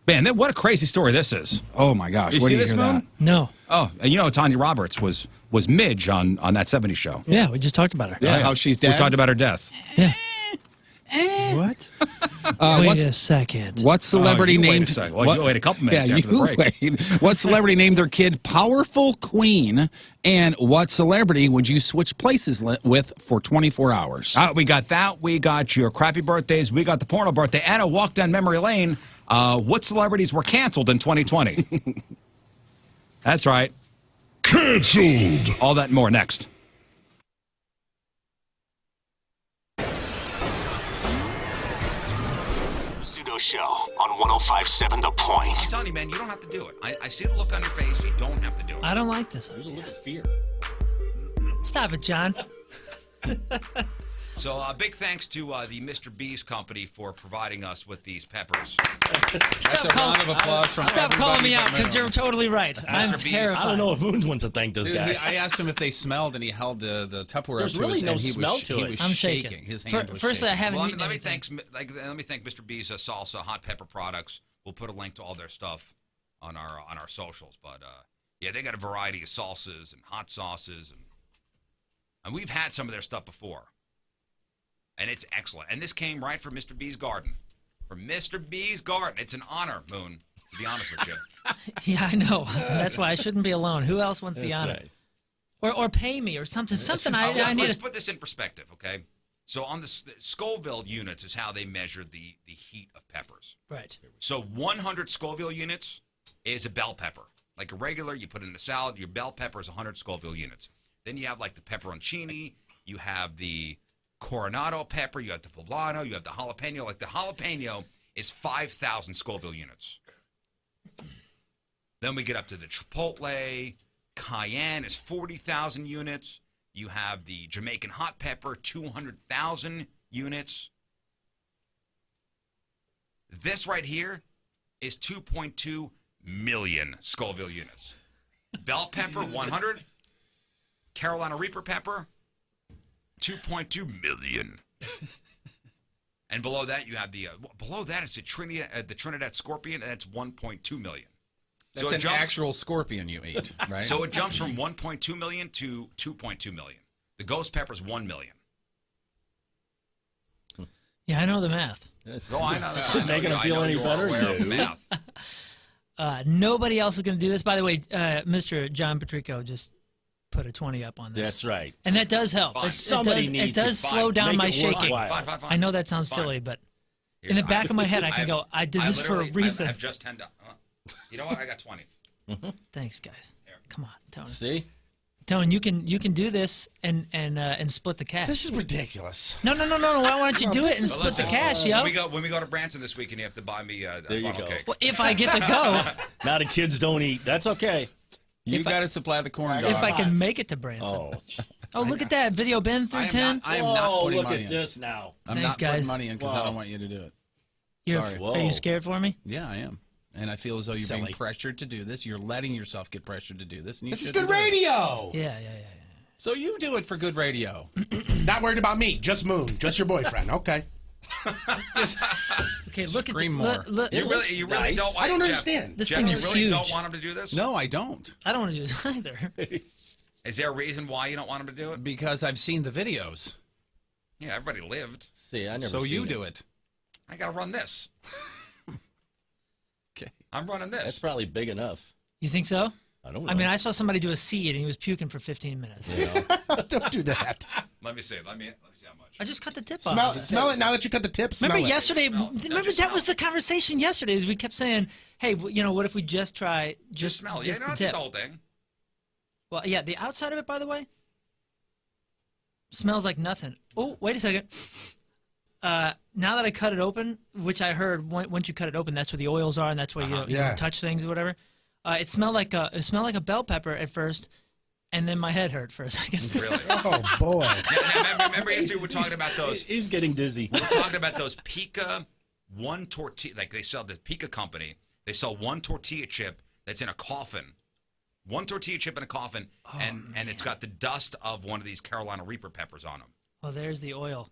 [SPEAKER 1] Man, what a crazy story this is.
[SPEAKER 4] Oh, my gosh.
[SPEAKER 1] You see this, Moon?
[SPEAKER 2] No.
[SPEAKER 1] Oh, and Tanya Roberts was Midge on that 70s show.
[SPEAKER 2] Yeah, we just talked about her.
[SPEAKER 4] Yeah, how she's dead.
[SPEAKER 1] We talked about her death.
[SPEAKER 2] Yeah.
[SPEAKER 3] What?
[SPEAKER 2] Wait a second.
[SPEAKER 4] What celebrity named...
[SPEAKER 1] Wait a second. Well, you wait a couple minutes after the break.
[SPEAKER 4] Wait. What celebrity named their kid Powerful Queen? And what celebrity would you switch places with for 24 hours?
[SPEAKER 1] We got that. We got your crappy birthdays. We got the porno birthday. And a walk down memory lane. What celebrities were canceled in 2020? That's right.
[SPEAKER 18] Canceled.
[SPEAKER 1] All that and more next.
[SPEAKER 19] Rizzuto Show on 105.7 The Point.
[SPEAKER 1] I'm telling you, man, you don't have to do it. I see the look on your face. You don't have to do it.
[SPEAKER 2] I don't like this idea.
[SPEAKER 1] Fear.
[SPEAKER 2] Stop it, John.
[SPEAKER 1] So, big thanks to the Mr. B's company for providing us with these peppers.
[SPEAKER 4] That's a round of applause from
[SPEAKER 2] Stop calling me out, because you're totally right. I'm
[SPEAKER 1] B's.
[SPEAKER 2] terrified.
[SPEAKER 20] I don't know if Moon wants to thank those guys.
[SPEAKER 4] I asked him if they smelled, and he held the Tupperware
[SPEAKER 20] There's
[SPEAKER 4] up to
[SPEAKER 20] really
[SPEAKER 4] his
[SPEAKER 20] no
[SPEAKER 4] and he
[SPEAKER 20] smell
[SPEAKER 4] was,
[SPEAKER 20] to
[SPEAKER 4] he
[SPEAKER 20] it.
[SPEAKER 4] was
[SPEAKER 2] I'm
[SPEAKER 4] shaking.
[SPEAKER 2] shaking.
[SPEAKER 4] His hand was
[SPEAKER 2] First,
[SPEAKER 4] shaking.
[SPEAKER 2] I haven't
[SPEAKER 1] Well,
[SPEAKER 2] eaten
[SPEAKER 1] let me
[SPEAKER 2] anything.
[SPEAKER 1] thank Mr. B's salsa hot pepper products. We'll put a link to all their stuff on our socials. But yeah, they got a variety of salsas and hot sauces, and we've had some of their stuff before, and it's excellent. And this came right from Mr. B's garden. From Mr. B's garden. It's an honor, Moon, to be honest with you.
[SPEAKER 2] Yeah, I know. That's why I shouldn't be alone. Who else wants the
[SPEAKER 20] That's
[SPEAKER 2] honor?
[SPEAKER 20] right.
[SPEAKER 2] Or pay me or something. Something I need.
[SPEAKER 1] Let's put this in perspective, okay? So on the Scoville units is how they measure the heat of peppers.
[SPEAKER 2] Right.
[SPEAKER 1] So 100 Scoville units is a bell pepper. Like a regular, you put it in a salad, your bell pepper is 100 Scoville units. Then you have like the pepperoncini, you have the Coronado pepper, you have the poblano, you have the jalapeno. Like the jalapeno is 5,000 Scoville units. Then we get up to the chipotle. Cayenne is 40,000 units. You have the Jamaican hot pepper, 200,000 units. This right here is 2.2 million Scoville units. Bell pepper, 100. Carolina Reaper pepper, 2.2 million. And below that, you have below that is the Trinidad Scorpion, and that's 1.2 million.
[SPEAKER 4] That's an actual scorpion you eat, right?
[SPEAKER 1] So it jumps from 1.2 million to 2.2 million. The ghost pepper is 1 million.
[SPEAKER 2] Yeah, I know the math.
[SPEAKER 1] No, I know.
[SPEAKER 20] Is it making them feel any better?
[SPEAKER 1] No. Math.
[SPEAKER 2] Nobody else is going to do this. By the way, Mr. John Patrico just put a 20 up on this.
[SPEAKER 20] That's right.
[SPEAKER 2] And that does help. It does slow down my shaking.
[SPEAKER 1] Fine.
[SPEAKER 2] I know that sounds silly, but in the back of my head, I can go, I did this for a reason.
[SPEAKER 1] I have just 10. You know what? I got 20.
[SPEAKER 2] Thanks, guys. Come on, Tony.
[SPEAKER 20] See?
[SPEAKER 2] Tony, you can do this and split the cash.
[SPEAKER 17] This is ridiculous.
[SPEAKER 2] No. Why don't you do it and split the cash, yo?
[SPEAKER 1] When we go to Branson this weekend, you have to buy me a funnel cake.
[SPEAKER 2] Well, if I get to go.
[SPEAKER 20] Now the kids don't eat. That's okay.
[SPEAKER 4] You got to supply the corn dogs.
[SPEAKER 2] If I can make it to Branson. Oh, look at that. Video Ben through 10.
[SPEAKER 4] I am not putting
[SPEAKER 20] look
[SPEAKER 4] money
[SPEAKER 20] at
[SPEAKER 4] in.
[SPEAKER 20] this now.
[SPEAKER 4] I'm
[SPEAKER 2] Thanks,
[SPEAKER 4] not putting
[SPEAKER 2] guys.
[SPEAKER 4] money in because I don't want you to do it. Sorry.
[SPEAKER 2] Are you scared for me?
[SPEAKER 4] Yeah, I am. And I feel as though you're being pressured to do this. You're letting yourself get pressured to do this. And you
[SPEAKER 17] This is
[SPEAKER 4] shouldn't
[SPEAKER 17] good
[SPEAKER 4] do it.
[SPEAKER 17] radio.
[SPEAKER 2] Yeah.
[SPEAKER 4] So you do it for good radio.
[SPEAKER 17] Not worried about me. Just Moon. Just your boyfriend. Okay.
[SPEAKER 2] Okay, look
[SPEAKER 4] Scream
[SPEAKER 2] at
[SPEAKER 4] more.
[SPEAKER 1] You really don't want
[SPEAKER 17] I don't
[SPEAKER 1] Jeff,
[SPEAKER 17] understand.
[SPEAKER 2] This
[SPEAKER 1] Jeff,
[SPEAKER 2] thing
[SPEAKER 1] you
[SPEAKER 2] is
[SPEAKER 1] really
[SPEAKER 2] huge.
[SPEAKER 1] don't want him to do this?
[SPEAKER 4] No, I don't.
[SPEAKER 2] I don't want to do this either.
[SPEAKER 1] Is there a reason why you don't want him to do it?
[SPEAKER 4] Because I've seen the videos.
[SPEAKER 1] Yeah, everybody lived.
[SPEAKER 20] See, I never
[SPEAKER 4] So
[SPEAKER 20] seen
[SPEAKER 4] you
[SPEAKER 20] it.
[SPEAKER 4] do it.
[SPEAKER 1] I got to run this.
[SPEAKER 4] Okay.
[SPEAKER 1] I'm running this.
[SPEAKER 20] That's probably big enough.
[SPEAKER 2] You think so?
[SPEAKER 20] I don't know.
[SPEAKER 2] I mean, I saw somebody do a seed and he was puking for 15 minutes.
[SPEAKER 17] Don't do that.
[SPEAKER 1] Let me see. Let me see how much.
[SPEAKER 2] I just cut the tip off.
[SPEAKER 17] Smell it now that you cut the tip. Smell
[SPEAKER 2] Remember
[SPEAKER 17] it.
[SPEAKER 2] yesterday? Remember that was the conversation yesterday. Is we kept saying, "Hey, what if we just try just
[SPEAKER 1] smell it?
[SPEAKER 2] just
[SPEAKER 1] Yeah,
[SPEAKER 2] the
[SPEAKER 1] not
[SPEAKER 2] tip?"
[SPEAKER 1] the whole thing.
[SPEAKER 2] Well, yeah, the outside of it, by the way, smells like nothing. Oh, wait a second. Now that I cut it open, which I heard once you cut it open, that's where the oils are, and that's where you don't touch things or whatever. It smelled like a bell pepper at first, and then my head hurt for a second.
[SPEAKER 1] Really?
[SPEAKER 17] Oh boy!
[SPEAKER 1] Now, remember yesterday we were talking about those.
[SPEAKER 20] He's getting dizzy.
[SPEAKER 1] We were talking about those Pica one tortilla. Like they sell the Pica company. They sell one tortilla chip that's in a coffin. One tortilla chip in a coffin, and it's got the dust of one of these Carolina Reaper peppers on them.
[SPEAKER 2] Oh, there's the oil.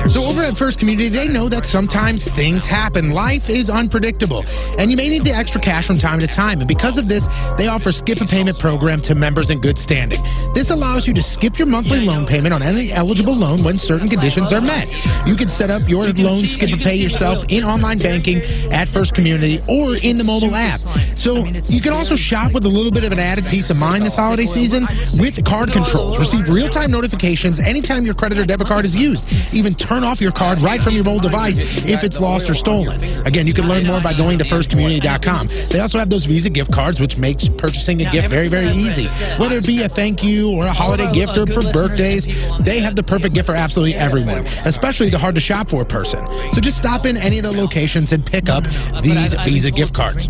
[SPEAKER 8] So over at First Community, they know that sometimes things happen. Life is unpredictable, and you may need the extra cash from time to time. And because of this, they offer Skip a Payment program to members in good standing. This allows you to skip your monthly loan payment on any eligible loan when certain conditions are met. You can set up your loan Skip a Pay yourself in online banking at First Community or in the mobile app. So you can also shop with a little bit of an added peace of mind this holiday season with card controls. Receive real-time notifications anytime your credit or debit card is used.
[SPEAKER 17] even turn off your card right from your mobile device if it's lost or stolen. Again, you can learn more by going to firstcommunity.com. They also have those Visa gift cards, which makes purchasing a gift very, very easy. Whether it be a thank you or a holiday gift or for birthdays, they have the perfect gift for absolutely everyone, especially the hard-to-shop for person. So just stop in any of the locations and pick up these Visa gift cards.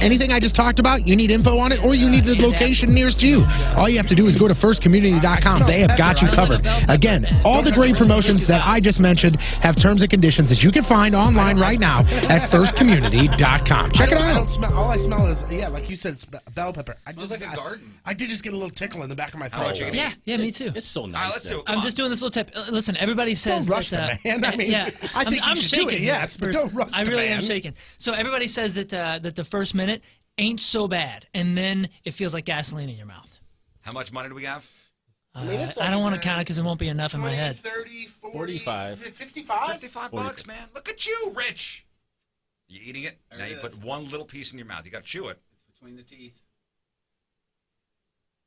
[SPEAKER 17] Anything I just talked about, you need info on it, or you need the location nearest you. All you have to do is go to firstcommunity.com. They have got you covered. Again, all the great promotions that I just mentioned have terms and conditions that you can find online right now at firstcommunity.com. Check it out.
[SPEAKER 8] All I smell is, like you said, it's bell pepper. I did just get a little tickle in the back of my throat.
[SPEAKER 2] Yeah, me too.
[SPEAKER 20] It's so nice.
[SPEAKER 1] Let's do it.
[SPEAKER 2] I'm just doing this little tip. Listen, everybody says
[SPEAKER 8] Don't rush
[SPEAKER 2] that,
[SPEAKER 8] the man. I mean, I think
[SPEAKER 2] I'm
[SPEAKER 8] you should do
[SPEAKER 2] shaking.
[SPEAKER 8] it, yes, but don't rush
[SPEAKER 2] I
[SPEAKER 8] the
[SPEAKER 2] really
[SPEAKER 8] man.
[SPEAKER 2] am shaking. So everybody says that that the first minute ain't so bad, and then it feels like gasoline in your mouth.
[SPEAKER 1] How much money do we have?
[SPEAKER 2] I don't want to count it because it won't be enough in my head.
[SPEAKER 8] 30, 40,
[SPEAKER 20] 45.
[SPEAKER 8] 55?
[SPEAKER 1] 55 bucks, man. Look at you, Rich. You eating it? Now you put one little piece in your mouth. You got to chew it.
[SPEAKER 21] It's between the teeth.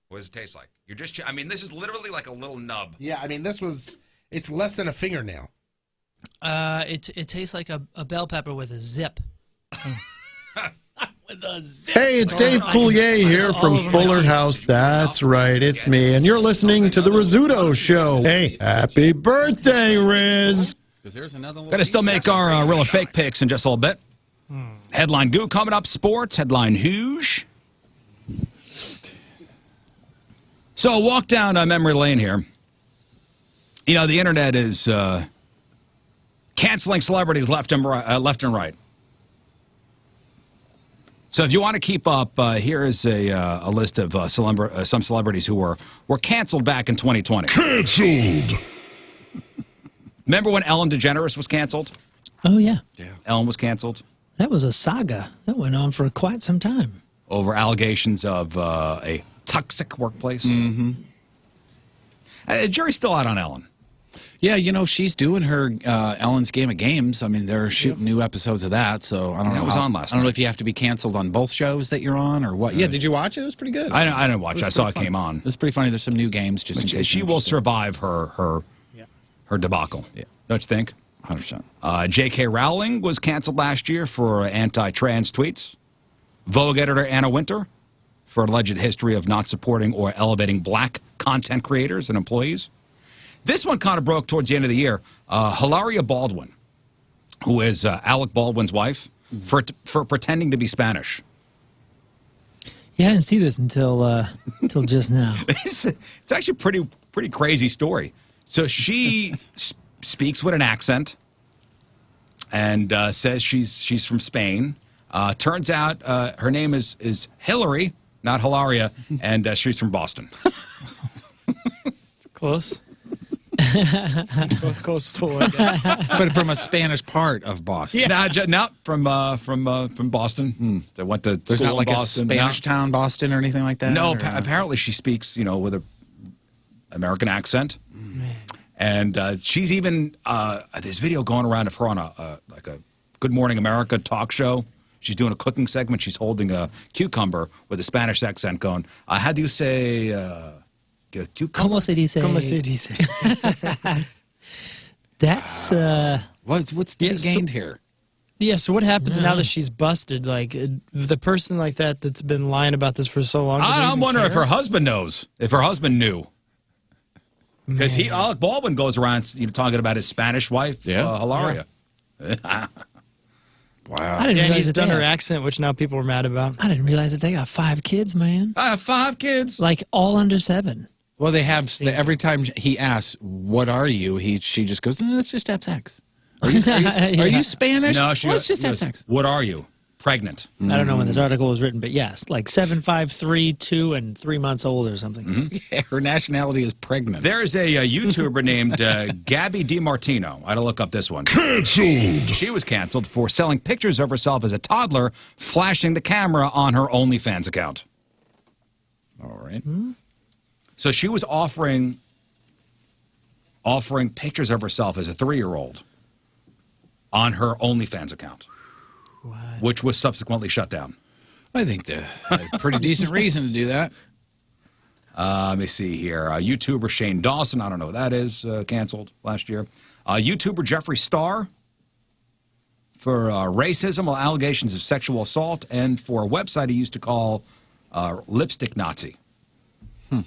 [SPEAKER 1] What does it taste like? You're just, I mean, this is literally like a little nub.
[SPEAKER 8] Yeah, I mean, it's less than a fingernail.
[SPEAKER 2] It tastes like a bell pepper with a zip. With a zip.
[SPEAKER 22] Hey, it's Dave Coulier here from Fuller House. That's right, it's me. And you're listening to The Rizzuto Show. Hey, happy birthday, Riz.
[SPEAKER 1] Got to still make our real or fake picks in just a little bit. Headline Goo coming up, sports, headline Hooge. So walk down memory lane here. You know, the internet is canceling celebrities left and right. So if you want to keep up, here is a list of some celebrities who were canceled back in 2020.
[SPEAKER 18] Canceled!
[SPEAKER 1] Remember when Ellen DeGeneres was canceled?
[SPEAKER 2] Oh, yeah.
[SPEAKER 1] Ellen was canceled.
[SPEAKER 2] That was a saga. That went on for quite some time.
[SPEAKER 1] Over allegations of a toxic workplace.
[SPEAKER 4] Mm-hmm.
[SPEAKER 1] The jury's still out on Ellen.
[SPEAKER 4] Yeah, you know, she's doing her Ellen's Game of Games. I mean, they're shooting new episodes of that, so I don't know.
[SPEAKER 1] That was on last
[SPEAKER 4] I don't know
[SPEAKER 1] night.
[SPEAKER 4] if you have to be canceled on both shows that you're on or what. Yeah, did you watch it? It was pretty good.
[SPEAKER 1] I didn't watch it. I saw it
[SPEAKER 4] funny.
[SPEAKER 1] came on.
[SPEAKER 4] It was pretty funny. There's some new games just in case.
[SPEAKER 1] She will survive her debacle.
[SPEAKER 4] Yeah.
[SPEAKER 1] Don't you think?
[SPEAKER 4] 100%.
[SPEAKER 1] J.K. Rowling was canceled last year for anti-trans tweets. Vogue editor Anna Wintour for alleged history of not supporting or elevating black content creators and employees. This one kind of broke towards the end of the year. Hilaria Baldwin, who is Alec Baldwin's wife, for pretending to be Spanish.
[SPEAKER 2] Yeah, I didn't see this until just now.
[SPEAKER 1] It's actually a pretty crazy story. So she speaks with an accent and says she's from Spain. Turns out her name is Hillary, not Hilaria, and she's from Boston.
[SPEAKER 3] Close. Both close to it.
[SPEAKER 4] But from a Spanish part of Boston.
[SPEAKER 1] Yeah. No, from Boston. They went to
[SPEAKER 4] There's
[SPEAKER 1] school
[SPEAKER 4] not like
[SPEAKER 1] in
[SPEAKER 4] a
[SPEAKER 1] Boston.
[SPEAKER 4] Spanish town, Boston, or anything like that?
[SPEAKER 1] No,
[SPEAKER 4] or,
[SPEAKER 1] apparently she speaks, with an American accent. And she's even, there's video going around of her on a Good Morning America talk show. She's doing a cooking segment. She's holding a cucumber with a Spanish accent going, how do you say cucumber?
[SPEAKER 2] ¿Cómo se dice?
[SPEAKER 3] ¿Cómo se dice?
[SPEAKER 2] That's
[SPEAKER 4] what's gained here?
[SPEAKER 3] Yeah, so what happens now that she's busted? Like, the person like that's been lying about this for so long.
[SPEAKER 1] I'm wondering if her husband knows, if her husband knew. Because Alec Baldwin goes around talking about his Spanish wife, Hilaria.
[SPEAKER 4] Wow.
[SPEAKER 3] I didn't realize he's done her accent, which now people are mad about.
[SPEAKER 2] I didn't realize that they got 5 kids, man.
[SPEAKER 1] I have 5 kids.
[SPEAKER 2] Like, all under 7.
[SPEAKER 4] Well, they have, every time he asks, what are you, she just goes, let's just have sex. Are you Spanish?
[SPEAKER 1] No,
[SPEAKER 4] let's just have sex.
[SPEAKER 1] What are you? Pregnant.
[SPEAKER 2] I don't know when this article was written, but yes, like 7, 5, 3, 2, and 3 months old or something.
[SPEAKER 4] Yeah, her nationality is pregnant.
[SPEAKER 1] There's a YouTuber named Gabby DiMartino. I had to look up this one.
[SPEAKER 18] Canceled.
[SPEAKER 1] She was canceled for selling pictures of herself as a toddler, flashing the camera on her OnlyFans account.
[SPEAKER 4] All right.
[SPEAKER 1] So she was offering pictures of herself as a 3-year-old on her OnlyFans account. Which was subsequently shut down.
[SPEAKER 4] I think a pretty decent reason to do that.
[SPEAKER 1] Let me see here. YouTuber Shane Dawson, I don't know what that is, canceled last year. YouTuber Jeffree Star for racism, allegations of sexual assault, and for a website he used to call Lipstick Nazi.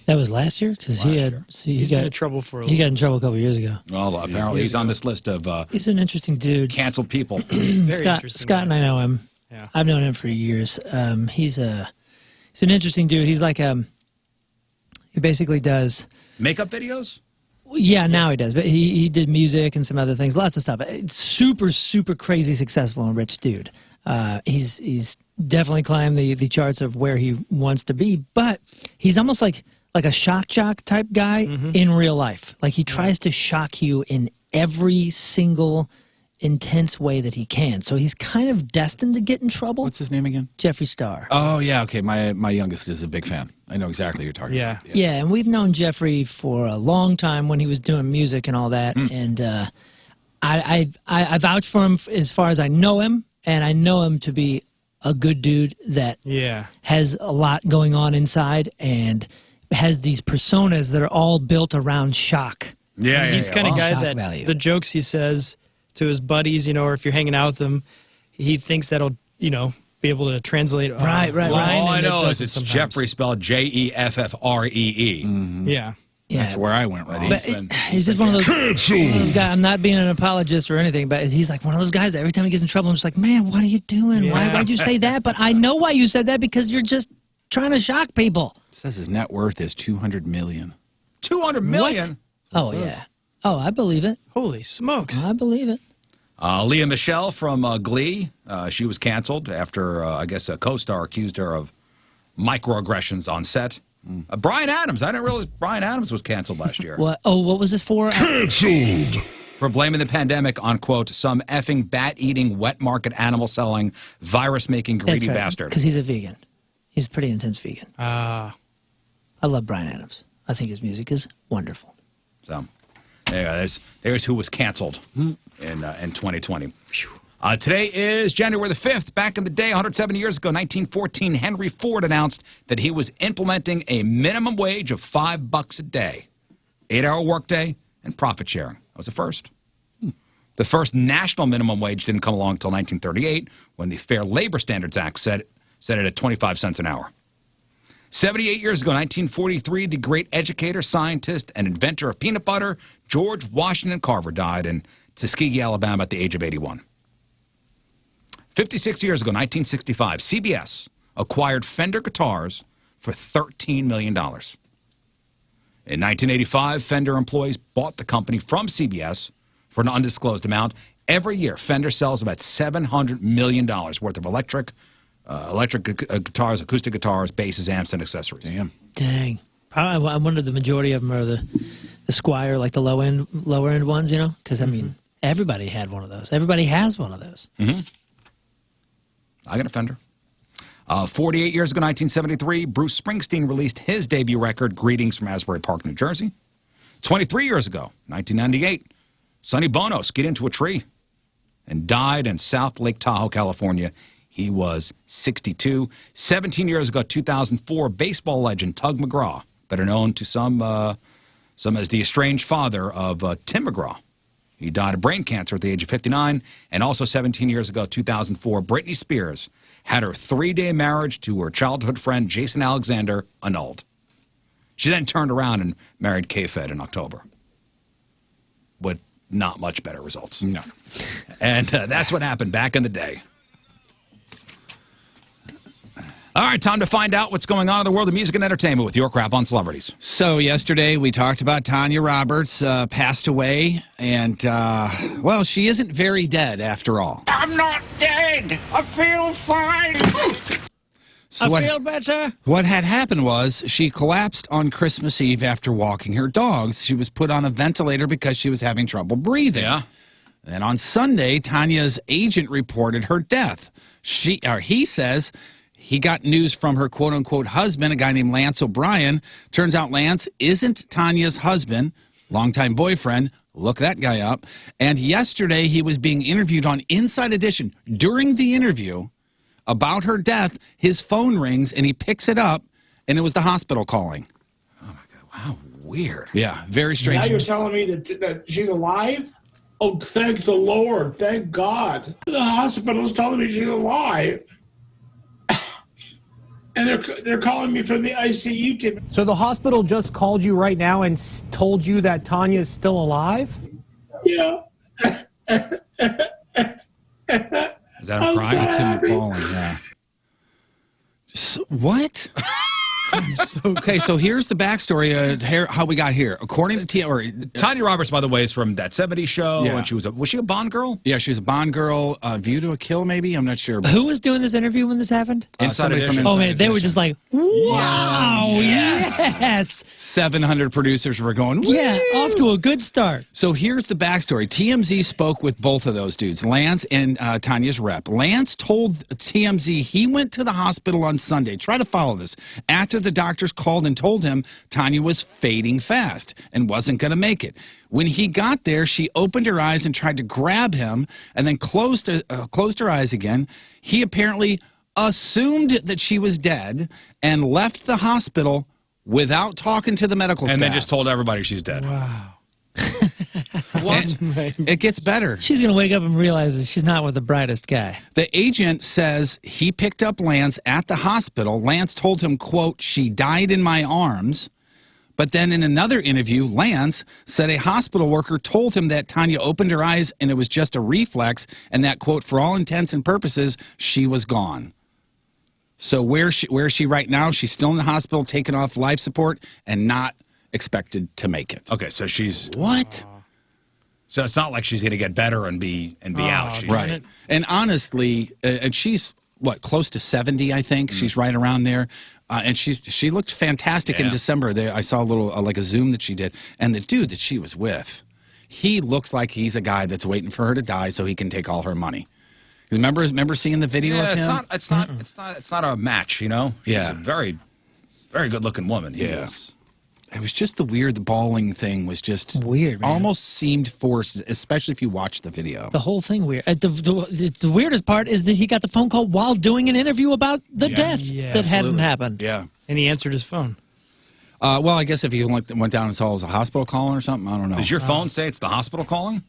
[SPEAKER 2] That was last year? Because he got
[SPEAKER 3] in trouble for
[SPEAKER 2] he got in trouble a couple years ago.
[SPEAKER 1] Well, apparently he's on this list of
[SPEAKER 2] He's an interesting dude.
[SPEAKER 1] canceled people.
[SPEAKER 2] Scott and I know him.
[SPEAKER 3] Yeah.
[SPEAKER 2] I've known him for years. He's an interesting dude. He's like he basically does
[SPEAKER 1] Makeup videos?
[SPEAKER 2] Yeah, now he does. But he did music and some other things, lots of stuff. It's super crazy successful and rich dude. He's definitely climbed the charts of where he wants to be, but he's almost like a shock jock type guy in real life. Like he tries to shock you in every single intense way that he can. So he's kind of destined to get in trouble.
[SPEAKER 4] What's his name again?
[SPEAKER 2] Jeffree Star.
[SPEAKER 4] Oh, yeah. Okay. My youngest is a big fan. I know exactly who you're talking about.
[SPEAKER 2] Yeah, and we've known Jeffree for a long time when he was doing music and all that. And I vouch for him as far as I know him, and I know him to be a good dude that has a lot going on inside and has these personas that are all built around shock.
[SPEAKER 3] Yeah, he's kind of guy
[SPEAKER 2] Shock
[SPEAKER 3] that
[SPEAKER 2] value.
[SPEAKER 3] the jokes he says to his buddies, or if you're hanging out with them, he thinks that'll, be able to translate.
[SPEAKER 2] Right.
[SPEAKER 1] Well, all I know is
[SPEAKER 3] doesn't
[SPEAKER 1] it's
[SPEAKER 3] sometimes.
[SPEAKER 1] Jeffrey spelled Jeffree.
[SPEAKER 3] Yeah.
[SPEAKER 4] That's where I went wrong.
[SPEAKER 2] But he's just one of those guys. I'm not being an apologist or anything, but he's like one of those guys that every time he gets in trouble, I'm just like, man, what are you doing? Why'd you say that? But I know why you said that, because you're just trying to shock people.
[SPEAKER 4] It says his net worth is $200 million.
[SPEAKER 1] $200 million?
[SPEAKER 2] Oh, yeah. Oh, I believe it.
[SPEAKER 3] Holy smokes.
[SPEAKER 2] I believe it.
[SPEAKER 1] Leah Michele from Glee, she was canceled after, I guess, a co-star accused her of microaggressions on set. Bryan Adams, I didn't realize Bryan Adams was canceled last year.
[SPEAKER 2] What? Oh, what was this for?
[SPEAKER 1] Canceled! For blaming the pandemic on, quote, some effing bat-eating, wet market animal-selling, virus-making greedy bastard.
[SPEAKER 2] Because he's a vegan. He's a pretty intense vegan. I love Bryan Adams. I think his music is wonderful.
[SPEAKER 1] So, there's who was canceled in 2020. Today is January the 5th. Back in the day, 107 years ago, 1914, Henry Ford announced that he was implementing a minimum wage of $5 a day, 8-hour workday, and profit sharing. That was the first. The first national minimum wage didn't come along until 1938, when the Fair Labor Standards Act set it at 25 cents an hour. 78 years ago, 1943, the great educator, scientist, and inventor of peanut butter, George Washington Carver, died in Tuskegee, Alabama, at the age of 81. 56 years ago, 1965, CBS acquired Fender guitars for $13 million. In 1985, Fender employees bought the company from CBS for an undisclosed amount. Every year, Fender sells about $700 million worth of electric guitars, acoustic guitars, basses, amps, and accessories.
[SPEAKER 2] Dang. Probably, I wonder the majority of them are the Squire, like the lower end ones, Because, I mean, everybody had one of those. Everybody has one of those.
[SPEAKER 1] I got a Fender. 48 years ago, 1973, Bruce Springsteen released his debut record, Greetings from Asbury Park, New Jersey. 23 years ago, 1998, Sonny Bono skied into a tree and died in South Lake Tahoe, California. He was 62. 17 years ago, 2004, baseball legend Tug McGraw, better known to some as the estranged father of Tim McGraw. He died of brain cancer at the age of 59. And also 17 years ago, 2004, Britney Spears had her 3-day marriage to her childhood friend Jason Alexander annulled. She then turned around and married K-Fed in October. With not much better results. No. And that's what happened back in the day. All right, time to find out what's going on in the world of music and entertainment with your crap on celebrities.
[SPEAKER 4] So yesterday we talked about Tanya Roberts passed away, and, she isn't very dead after all.
[SPEAKER 6] I'm not dead. I feel fine.
[SPEAKER 4] So
[SPEAKER 2] I feel better.
[SPEAKER 4] What had happened was she collapsed on Christmas Eve after walking her dogs. She was put on a ventilator because she was having trouble breathing.
[SPEAKER 1] Yeah.
[SPEAKER 4] And on Sunday, Tanya's agent reported her death. He says he got news from her quote-unquote husband, a guy named Lance O'Brien. Turns out Lance isn't Tanya's husband, longtime boyfriend. Look that guy up. And yesterday he was being interviewed on Inside Edition. During the interview about her death, his phone rings and he picks it up, and it was the hospital calling.
[SPEAKER 1] Wow, weird.
[SPEAKER 4] Yeah, very strange.
[SPEAKER 7] Now you're telling me that she's alive? Oh, thank the Lord. Thank God. The hospital's telling me she's alive. And they're calling me from the ICU team.
[SPEAKER 21] So the hospital just called you right now and told you that Tanya is still alive?
[SPEAKER 7] Yeah.
[SPEAKER 1] Is that him crying?
[SPEAKER 4] That's him falling, yeah. What? Okay, so here's the backstory how we got here. According to
[SPEAKER 1] Tanya Roberts, by the way, is from that 70s show.
[SPEAKER 4] Yeah.
[SPEAKER 1] And was she a Bond girl?
[SPEAKER 4] Yeah, she was a Bond girl. View to a Kill, maybe? I'm not sure.
[SPEAKER 2] Who was doing this interview when this happened?
[SPEAKER 1] Inside
[SPEAKER 4] Somebody from
[SPEAKER 1] Edition.
[SPEAKER 2] Oh,
[SPEAKER 4] Inside
[SPEAKER 2] man, they were
[SPEAKER 4] Edition.
[SPEAKER 2] just like, wow, yes.
[SPEAKER 4] 700 producers were going,
[SPEAKER 2] Yeah,
[SPEAKER 4] "Woo!"
[SPEAKER 2] off to a good start.
[SPEAKER 4] So here's the backstory. TMZ spoke with both of those dudes, Lance and Tanya's rep. Lance told TMZ he went to the hospital on Sunday. Try to follow this. After the doctors called and told him Tanya was fading fast and wasn't going to make it. When he got there, she opened her eyes and tried to grab him and then closed her eyes again. He apparently assumed that she was dead and left the hospital without talking to the medical staff.
[SPEAKER 1] And then just told everybody she's dead.
[SPEAKER 2] Wow.
[SPEAKER 4] What? It gets better.
[SPEAKER 2] She's going to wake up and realize that she's not with the brightest guy.
[SPEAKER 4] The agent says he picked up Lance at the hospital. Lance told him, quote, "She died in my arms." But then in another interview, Lance said a hospital worker told him that Tanya opened her eyes and it was just a reflex and that, quote, "for all intents and purposes, she was gone." So where is she right now? She's still in the hospital, taken off life support and not expected to make it.
[SPEAKER 1] Okay, so she's...
[SPEAKER 4] What?
[SPEAKER 1] So it's not like she's going to get better and be out. She's,
[SPEAKER 4] Right. And honestly, and she's, what, close to 70, I think. She's right around there. And she looked fantastic in December. There, I saw a little, like a Zoom that she did. And the dude that she was with, he looks like he's a guy that's waiting for her to die so he can take all her money. Remember seeing the video of him?
[SPEAKER 1] It's not a match, you know?
[SPEAKER 4] Yeah.
[SPEAKER 1] She's a very, very good-looking woman.
[SPEAKER 4] Yeah. It was just the bawling thing was just
[SPEAKER 2] weird, man.
[SPEAKER 4] Almost seemed forced, especially if you watch the video.
[SPEAKER 2] The whole thing weird. The weirdest part is that he got the phone call while doing an interview about the death that hadn't happened.
[SPEAKER 4] Yeah.
[SPEAKER 3] And he answered his phone.
[SPEAKER 4] Well, I guess if he went down and saw it was a hospital calling or something, I don't know.
[SPEAKER 1] Does your phone say it's the hospital calling?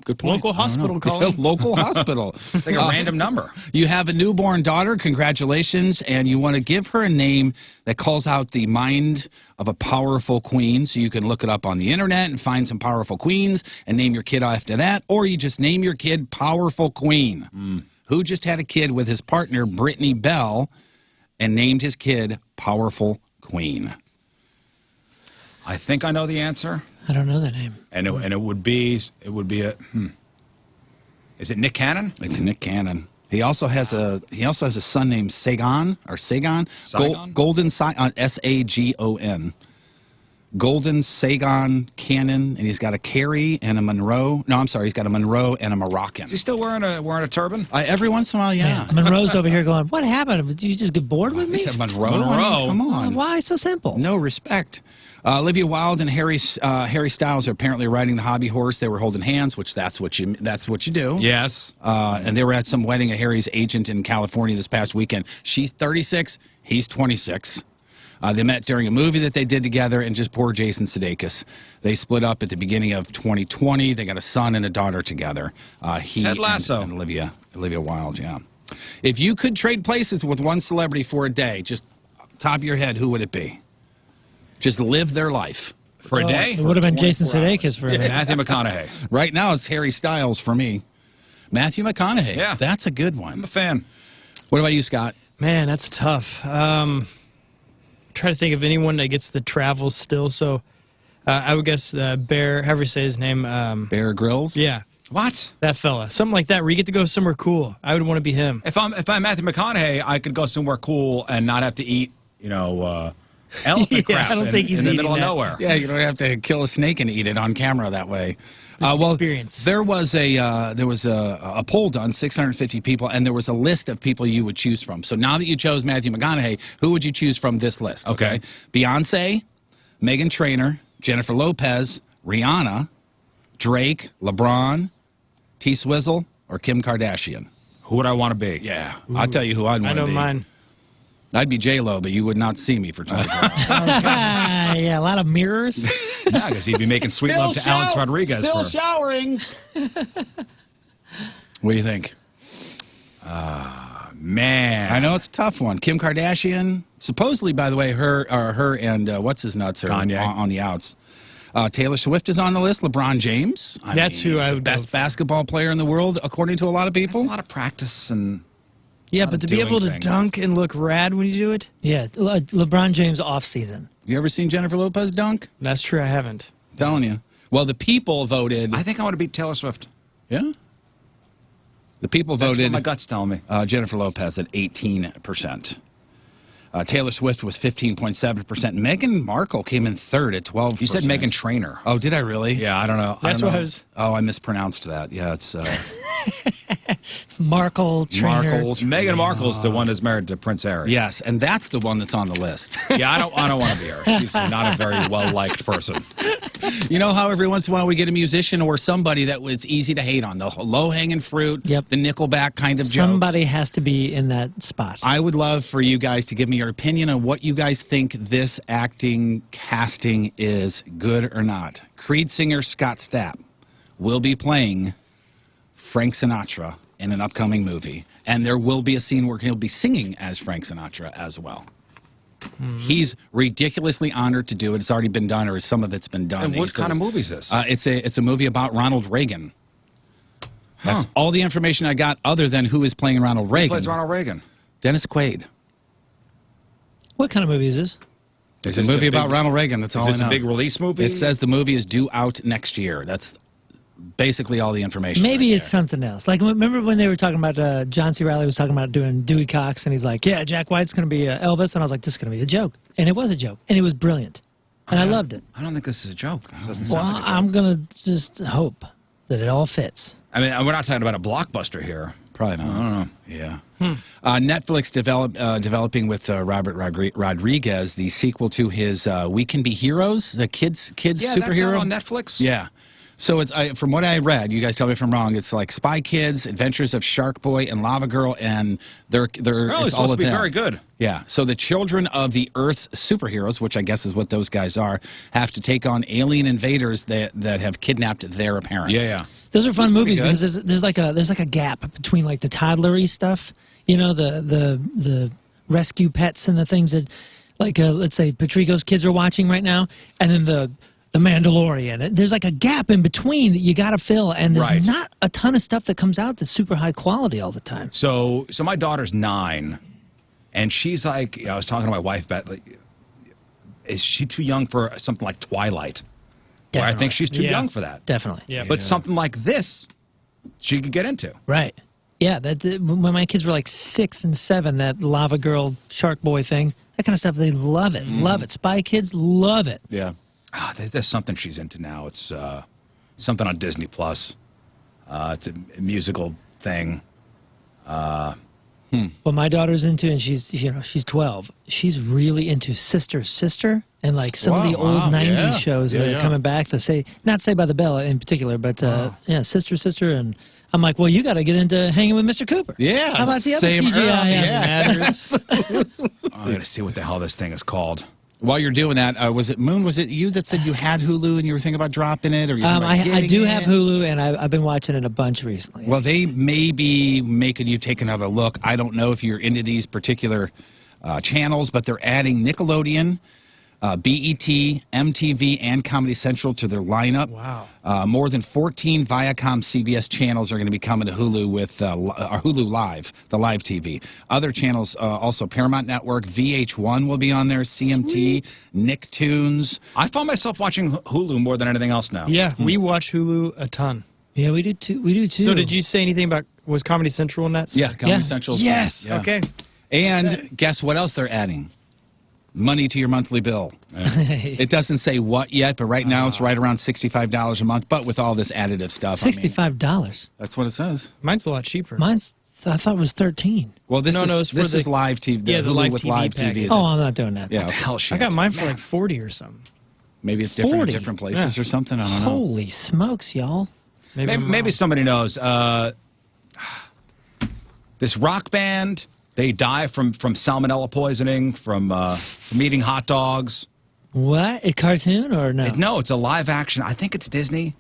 [SPEAKER 4] Good point.
[SPEAKER 3] Local hospital calling.
[SPEAKER 4] Local hospital.
[SPEAKER 1] It's like a random number.
[SPEAKER 4] You have a newborn daughter. Congratulations. And you want to give her a name that calls out the mind of a powerful queen. So you can look it up on the internet and find some powerful queens and name your kid after that. Or you just name your kid Powerful Queen. Who just had a kid with his partner, Brittany Bell, and named his kid Powerful Queen.
[SPEAKER 1] I think I know the answer.
[SPEAKER 2] I don't know that name.
[SPEAKER 1] And it would be a Is it Nick Cannon?
[SPEAKER 4] It's Nick Cannon. He also has a son named Sagan. Golden Sagan, Sagon. Golden Sagan Cannon, and he's got a Carrie and a Monroe. No, I'm sorry, he's got a Monroe and a Moroccan.
[SPEAKER 1] Is he still wearing a turban?
[SPEAKER 4] Every once in a while, yeah.
[SPEAKER 2] Man, Monroe's over here going, "What happened? Did you just get bored with me?"
[SPEAKER 4] Monroe. I mean, come on.
[SPEAKER 2] Why so simple?
[SPEAKER 4] No respect. Olivia Wilde and Harry Styles are apparently riding the hobby horse. They were holding hands, which that's what you do.
[SPEAKER 1] Yes.
[SPEAKER 4] And they were at some wedding of Harry's agent in California this past weekend. She's 36. He's 26. They met during a movie that they did together, and just poor Jason Sudeikis. They split up at the beginning of 2020. They got a son and a daughter together.
[SPEAKER 1] Ted Lasso.
[SPEAKER 4] And Olivia Wilde, yeah. If you could trade places with one celebrity for a day, just top of your head, who would it be? Just live their life.
[SPEAKER 1] For a day?
[SPEAKER 2] It would have been Jason Sudeikis for a minute.
[SPEAKER 1] Matthew McConaughey.
[SPEAKER 4] Right now, it's Harry Styles for me. Matthew McConaughey.
[SPEAKER 1] Yeah.
[SPEAKER 4] That's a good one.
[SPEAKER 1] I'm a fan.
[SPEAKER 4] What about you, Scott?
[SPEAKER 3] Man, that's tough. Try to think of anyone that gets the travel still. So I would guess Bear, however you say his name.
[SPEAKER 4] Bear Grylls?
[SPEAKER 3] Yeah.
[SPEAKER 1] What?
[SPEAKER 3] That fella. Something like that where you get to go somewhere cool. I would want to be him.
[SPEAKER 1] If I'm Matthew McConaughey, I could go somewhere cool and not have to eat, elephant crap
[SPEAKER 3] I don't think he's
[SPEAKER 1] in the
[SPEAKER 3] eating
[SPEAKER 1] middle
[SPEAKER 3] that.
[SPEAKER 1] of nowhere.
[SPEAKER 4] Yeah, you don't have to kill a snake and eat it on camera that way.
[SPEAKER 3] Experience.
[SPEAKER 4] There was a poll done, 650 people, and there was a list of people you would choose from. So now that you chose Matthew McConaughey, who would you choose from this list?
[SPEAKER 1] Okay.
[SPEAKER 4] Beyonce, Meghan Trainor, Jennifer Lopez, Rihanna, Drake, LeBron, T Swizzle, or Kim Kardashian.
[SPEAKER 1] Who would I want to be?
[SPEAKER 4] Yeah, I'll tell you who I'd
[SPEAKER 3] I
[SPEAKER 4] want to
[SPEAKER 3] know
[SPEAKER 4] be.
[SPEAKER 3] mine.
[SPEAKER 4] I'd be J-Lo, but you would not see me for 24 hours.
[SPEAKER 2] Yeah, a lot of mirrors.
[SPEAKER 1] Yeah, because he'd be making sweet love to Alex Rodriguez.
[SPEAKER 4] Still showering. What do you think?
[SPEAKER 1] Man.
[SPEAKER 4] I know it's a tough one. Kim Kardashian, supposedly, by the way, her and what's his nuts are
[SPEAKER 1] Kanye.
[SPEAKER 4] on the outs. Taylor Swift is on the list. LeBron James.
[SPEAKER 3] That's who I would
[SPEAKER 4] the best basketball player in the world, according to a lot of people.
[SPEAKER 1] That's a lot of practice and
[SPEAKER 3] Yeah,
[SPEAKER 1] lot
[SPEAKER 3] but
[SPEAKER 1] of
[SPEAKER 3] to be
[SPEAKER 1] doing
[SPEAKER 3] able to
[SPEAKER 1] things.
[SPEAKER 3] dunk and look rad when you do it,
[SPEAKER 2] Yeah, LeBron James off season.
[SPEAKER 4] You ever seen Jennifer Lopez dunk?
[SPEAKER 3] that's true. I haven't.
[SPEAKER 4] Telling you. Well, the people voted.
[SPEAKER 1] I think I want to beat Taylor Swift.
[SPEAKER 4] Yeah. The people
[SPEAKER 1] That's
[SPEAKER 4] voted.
[SPEAKER 1] what my gut's telling me.
[SPEAKER 4] Jennifer Lopez at 18%. Taylor Swift was 15.7%. Meghan Markle came in third at 12%.
[SPEAKER 1] You said Meghan Trainor.
[SPEAKER 4] Oh, did I really?
[SPEAKER 1] Yeah, I don't know.
[SPEAKER 3] That's what I was.
[SPEAKER 4] Oh, I mispronounced that. Yeah, it's
[SPEAKER 2] Markle trainer.
[SPEAKER 1] Meghan Markle's the one that's married to Prince Harry.
[SPEAKER 4] yes, and that's the one that's on the list.
[SPEAKER 1] Yeah, I don't want to be her. She's not a very well-liked person.
[SPEAKER 4] You know how every once in a while we get a musician or somebody that it's easy to hate on, the low-hanging fruit,
[SPEAKER 2] Yep.
[SPEAKER 4] the Nickelback kind of jokes.
[SPEAKER 2] Somebody has to be in that spot.
[SPEAKER 4] I would love for you guys to give me your opinion on what you guys think this acting casting is, good or not. Creed singer Scott Stapp will be playing Frank Sinatra in an upcoming movie, and there will be a scene where he'll be singing as Frank Sinatra as well. He's ridiculously honored to do it. It's already been done, or some of it's been done.
[SPEAKER 1] And what
[SPEAKER 4] He
[SPEAKER 1] kind of
[SPEAKER 4] says-
[SPEAKER 1] movie is this?
[SPEAKER 4] It's a movie about Ronald Reagan. That's all the information I got, other than who is playing Ronald Reagan.
[SPEAKER 1] Who plays Ronald Reagan?
[SPEAKER 4] Dennis Quaid.
[SPEAKER 2] What kind of movie is this?
[SPEAKER 4] It's a movie about Ronald Reagan. That's all I know.
[SPEAKER 1] Is this a big release movie?
[SPEAKER 4] It says the movie is due out next year. That's basically all the information.
[SPEAKER 2] Maybe
[SPEAKER 4] right
[SPEAKER 2] it's something else. Like, remember when they were talking about, John C. Reilly was talking about doing Dewey Cox, and he's like, yeah, Jack White's going to be Elvis. And I was like, this is going to be a joke. And it was a joke. And it was brilliant. And I loved it.
[SPEAKER 1] I don't think this is a joke. This doesn't
[SPEAKER 2] Well,
[SPEAKER 1] sound like a joke.
[SPEAKER 2] I'm going to just hope that it all fits.
[SPEAKER 1] I mean, we're not talking about a blockbuster here.
[SPEAKER 4] Probably not.
[SPEAKER 1] I don't know.
[SPEAKER 4] Yeah. Netflix developing with Robert Rodriguez the sequel to his We Can Be Heroes, the kids
[SPEAKER 1] Yeah,
[SPEAKER 4] superhero.
[SPEAKER 1] that's on Netflix.
[SPEAKER 4] Yeah. So it's from what I read, you guys tell me if I'm wrong. It's like Spy Kids, Adventures of Shark Boy and Lava Girl, and they're
[SPEAKER 1] Well, it's
[SPEAKER 4] all
[SPEAKER 1] supposed
[SPEAKER 4] of
[SPEAKER 1] to be
[SPEAKER 4] them.
[SPEAKER 1] very good.
[SPEAKER 4] Yeah. So the children of the Earth's superheroes, which I guess is what those guys are, have to take on alien invaders that have kidnapped their parents.
[SPEAKER 1] Yeah.
[SPEAKER 2] Those are fun movies
[SPEAKER 4] good.
[SPEAKER 2] because there's like a gap between like the toddlery stuff, you know, the rescue pets and the things that, like let's say Patrico's kids are watching right now, and then the Mandalorian. There's like a gap in between that you got to fill, and there's
[SPEAKER 1] Right.
[SPEAKER 2] not a ton of stuff that comes out that's super high quality all the time.
[SPEAKER 1] So my daughter's 9, and she's like, I was talking to my wife about, like, is she too young for something like Twilight? Where I think she's too
[SPEAKER 2] Yeah.
[SPEAKER 1] young for that.
[SPEAKER 2] Definitely.
[SPEAKER 3] Yeah.
[SPEAKER 1] But something like this, she could get into.
[SPEAKER 2] Right. Yeah. When my kids were like 6 and 7, that Lava Girl, Shark Boy thing, that kind of stuff, they love it. Love it. Spy Kids love it.
[SPEAKER 4] Yeah.
[SPEAKER 1] There's something she's into now. It's something on Disney Plus. It's a musical thing.
[SPEAKER 2] What my daughter's into, and she's 12. She's really into Sister, and like some of the
[SPEAKER 4] Wow,
[SPEAKER 2] old
[SPEAKER 4] wow,
[SPEAKER 2] 90s
[SPEAKER 4] yeah.
[SPEAKER 2] shows that
[SPEAKER 4] Yeah,
[SPEAKER 2] are
[SPEAKER 4] yeah.
[SPEAKER 2] coming back. Not Saved by the Bell in particular, but yeah, Sister, and I'm like, well, you got to get into hanging with Mr. Cooper.
[SPEAKER 4] Yeah.
[SPEAKER 2] How about the other
[SPEAKER 4] same
[SPEAKER 2] TGIF?
[SPEAKER 4] Yeah.
[SPEAKER 1] I got to see what the hell this thing is called.
[SPEAKER 4] While you're doing that, was it Moon? Was it you that said you had Hulu and you were thinking about dropping it? Or you thinking about
[SPEAKER 2] I
[SPEAKER 4] getting
[SPEAKER 2] do
[SPEAKER 4] it?
[SPEAKER 2] have Hulu, and I've been watching it a bunch recently.
[SPEAKER 4] Well, they may be making you take another look. I don't know if you're into these particular channels, but they're adding Nickelodeon, BET, MTV, and Comedy Central to their lineup.
[SPEAKER 3] Wow.
[SPEAKER 4] More than 14 Viacom CBS channels are going to be coming to Hulu with Hulu Live, the live TV. Other channels, also Paramount Network, VH1 will be on there, CMT,
[SPEAKER 2] Sweet.
[SPEAKER 4] Nicktoons.
[SPEAKER 1] I find myself watching Hulu more than anything else now.
[SPEAKER 3] Yeah, we watch Hulu a ton.
[SPEAKER 2] Yeah, we do too.
[SPEAKER 3] So did you say anything about, was Comedy Central in that?
[SPEAKER 4] Yeah, Comedy
[SPEAKER 2] Yeah.
[SPEAKER 4] Central.
[SPEAKER 3] Yes.
[SPEAKER 4] Yeah.
[SPEAKER 3] Okay.
[SPEAKER 4] And guess what else they're adding? Money to your monthly bill. It doesn't say what yet, but right now it's right around $65 a month. But with all this additive stuff,
[SPEAKER 2] $65.
[SPEAKER 4] that's what it says.
[SPEAKER 3] Mine's a lot cheaper.
[SPEAKER 2] Mine's I thought it was 13.
[SPEAKER 4] Well, this
[SPEAKER 3] it's for
[SPEAKER 4] is
[SPEAKER 3] the
[SPEAKER 4] live TV.
[SPEAKER 3] yeah, the
[SPEAKER 4] Hulu
[SPEAKER 3] live
[SPEAKER 4] with
[SPEAKER 3] TV
[SPEAKER 4] live
[SPEAKER 3] package.
[SPEAKER 4] TV.
[SPEAKER 2] Oh, I'm not doing that.
[SPEAKER 4] Yeah,
[SPEAKER 1] What the hell
[SPEAKER 3] I got mine for like 40 or something.
[SPEAKER 4] maybe it's different
[SPEAKER 2] 40.
[SPEAKER 4] in different places or something. I don't know.
[SPEAKER 2] Holy smokes, y'all.
[SPEAKER 1] Maybe somebody knows. This rock band They die from salmonella poisoning, from eating hot dogs.
[SPEAKER 2] What? A cartoon or no?
[SPEAKER 1] No, it's a live action. I think it's Disney.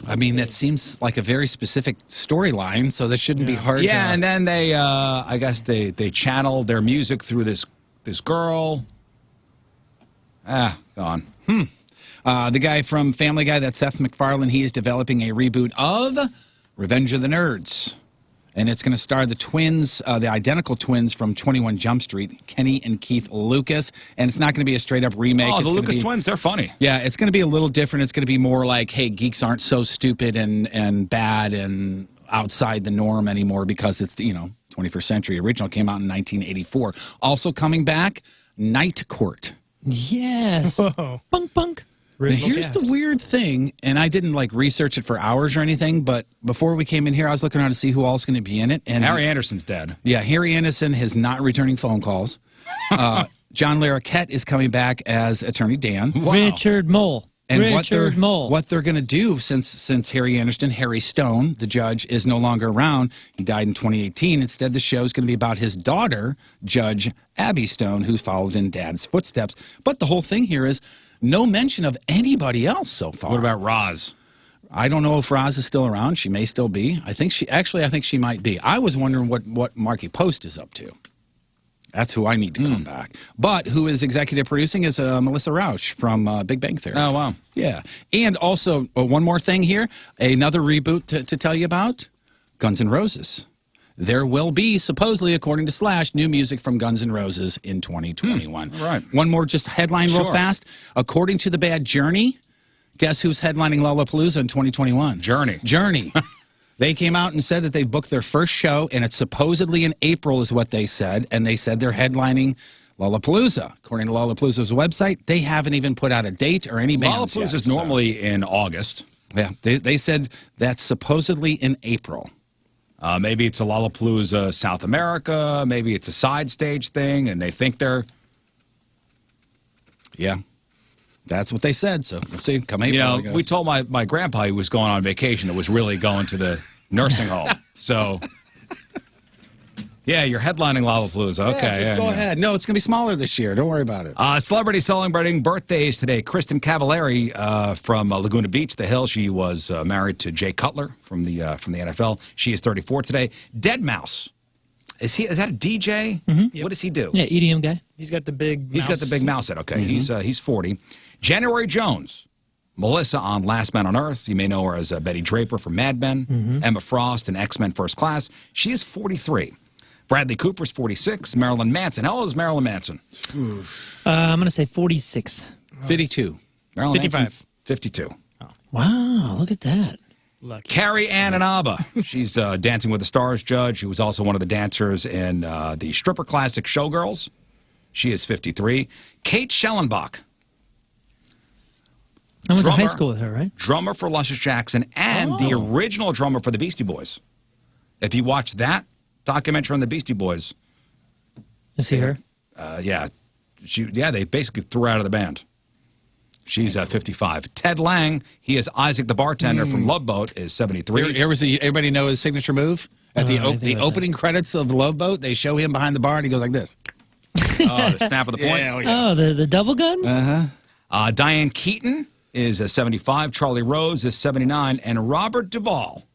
[SPEAKER 4] I mean, that seems like a very specific storyline, so that shouldn't be hard.
[SPEAKER 1] Yeah, and then they, I guess they channeled their music through this girl. Gone.
[SPEAKER 4] The guy from Family Guy, that's Seth MacFarlane, he is developing a reboot of Revenge of the Nerds. And it's going to star the twins, the identical twins from 21 Jump Street, Kenny and Keith Lucas. And it's not going to be a straight-up remake.
[SPEAKER 1] Oh,
[SPEAKER 4] it's
[SPEAKER 1] the Lucas twins, they're funny.
[SPEAKER 4] Yeah, it's going to be a little different. It's going to be more like, hey, geeks aren't so stupid and bad and outside the norm anymore because it's, 21st century. Original came out in 1984. Also coming back, Night Court.
[SPEAKER 2] Yes.
[SPEAKER 3] Whoa.
[SPEAKER 2] Bunk, bunk.
[SPEAKER 4] Now, here's the weird thing, and I didn't research it for hours or anything, but before we came in here, I was looking around to see who else is going to be in it. And
[SPEAKER 1] Harry Anderson's dead.
[SPEAKER 4] Yeah, Harry Anderson is not returning phone calls. John Larroquette is coming back as Attorney Dan.
[SPEAKER 2] Wow. Richard Mole.
[SPEAKER 4] And
[SPEAKER 2] Mole.
[SPEAKER 4] what they're going to do since Harry Anderson, Harry Stone, the judge, is no longer around. He died in 2018. Instead, the show is going to be about his daughter, Judge Abby Stone, who followed in Dad's footsteps. But the whole thing here is no mention of anybody else so far.
[SPEAKER 1] What about Roz?
[SPEAKER 4] I don't know if Roz is still around. She may still be. I think she might be. I was wondering what Marky Post is up to. That's who I need to come back. But who is executive producing is Melissa Rauch from Big Bang Theory.
[SPEAKER 1] Oh, wow.
[SPEAKER 4] Yeah. And also, one more thing here, another reboot to tell you about, Guns N' Roses. There will be, supposedly, according to Slash, new music from Guns N' Roses in 2021.
[SPEAKER 1] Right.
[SPEAKER 4] One more just headline real fast. According to the band Journey, guess who's headlining Lollapalooza in 2021? Journey. They came out and said that they booked their first show, and it's supposedly in April is what they said, and they said they're headlining Lollapalooza. According to Lollapalooza's website, they haven't even put out a date or any bands yet.
[SPEAKER 1] Lollapalooza is normally in August.
[SPEAKER 4] Yeah, they said that's supposedly in April.
[SPEAKER 1] Maybe it's a Lollapalooza South America. Maybe it's a side stage thing, and they think they're...
[SPEAKER 4] Yeah. That's what they said, so we'll see. Come April,
[SPEAKER 1] we told my grandpa he was going on vacation. It was really going to the nursing home. So, yeah, you're headlining Lollapalooza. Okay.
[SPEAKER 4] Yeah, just go ahead. No, it's going to be smaller this year. Don't worry about it.
[SPEAKER 1] Celebrity celebrating birthdays today. Kristen Cavallari from Laguna Beach, The Hill. She was married to Jay Cutler from the NFL. She is 34 today. Deadmau5. Is that a DJ?
[SPEAKER 2] Mm-hmm.
[SPEAKER 1] What does he do?
[SPEAKER 2] Yeah, EDM guy.
[SPEAKER 3] He's got the big
[SPEAKER 1] He's got the big mouse head. Okay, he's 40. January Jones, Melissa on Last Man on Earth. You may know her as Betty Draper from Mad Men. Emma Frost in X-Men First Class. She is 43. Bradley Cooper's 46. Marilyn Manson. How old is Marilyn Manson?
[SPEAKER 2] I'm going to say 46.
[SPEAKER 4] 52.
[SPEAKER 1] Marilyn
[SPEAKER 3] 55.
[SPEAKER 1] Manson, 52.
[SPEAKER 2] Oh. Wow, look at that.
[SPEAKER 3] Lucky.
[SPEAKER 1] Carrie Ann Inaba. She's Dancing with the Stars judge. She was also one of the dancers in the stripper classic Showgirls. She is 53. Kate Schellenbach.
[SPEAKER 2] I went to high school with her, right?
[SPEAKER 1] Drummer for Luscious Jackson and the original drummer for the Beastie Boys. If you watch that documentary on the Beastie Boys.
[SPEAKER 2] You see her?
[SPEAKER 1] Yeah. They basically threw her out of the band. She's 55. Ted Lang, he is Isaac the bartender from Love Boat, is 73.
[SPEAKER 4] Everybody know his signature move? At the opening credits of Love Boat, they show him behind the bar, and he goes like this.
[SPEAKER 1] Oh, the snap of the point?
[SPEAKER 2] Oh, the double guns?
[SPEAKER 4] Uh-huh.
[SPEAKER 1] Diane Keaton is 75. Charlie Rose is 79. And Robert Duvall,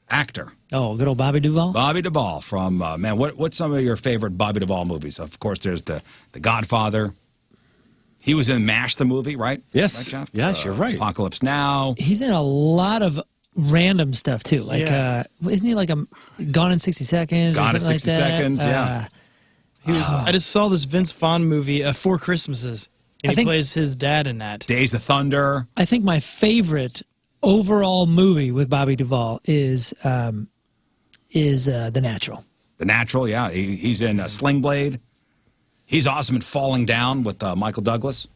[SPEAKER 1] actor.
[SPEAKER 2] Oh, good old Bobby Duvall?
[SPEAKER 1] Bobby Duvall from, what's some of your favorite Bobby Duvall movies? Of course, there's The Godfather. He was in MASH, the movie, right?
[SPEAKER 4] Yes.
[SPEAKER 1] Right, Jeff?
[SPEAKER 4] Yes, you're right.
[SPEAKER 1] Apocalypse Now.
[SPEAKER 2] He's in a lot of random stuff, too. Like, isn't he like Gone in 60 Seconds?
[SPEAKER 1] Gone in 60
[SPEAKER 2] like
[SPEAKER 1] Seconds, yeah.
[SPEAKER 3] He was. I just saw this Vince Vaughn movie, Four Christmases, and he plays his dad in that.
[SPEAKER 1] Days of Thunder.
[SPEAKER 2] I think my favorite overall movie with Bobby Duvall is The Natural.
[SPEAKER 1] The Natural, yeah. He's in Sling Blade. He's awesome in Falling Down with Michael Douglas.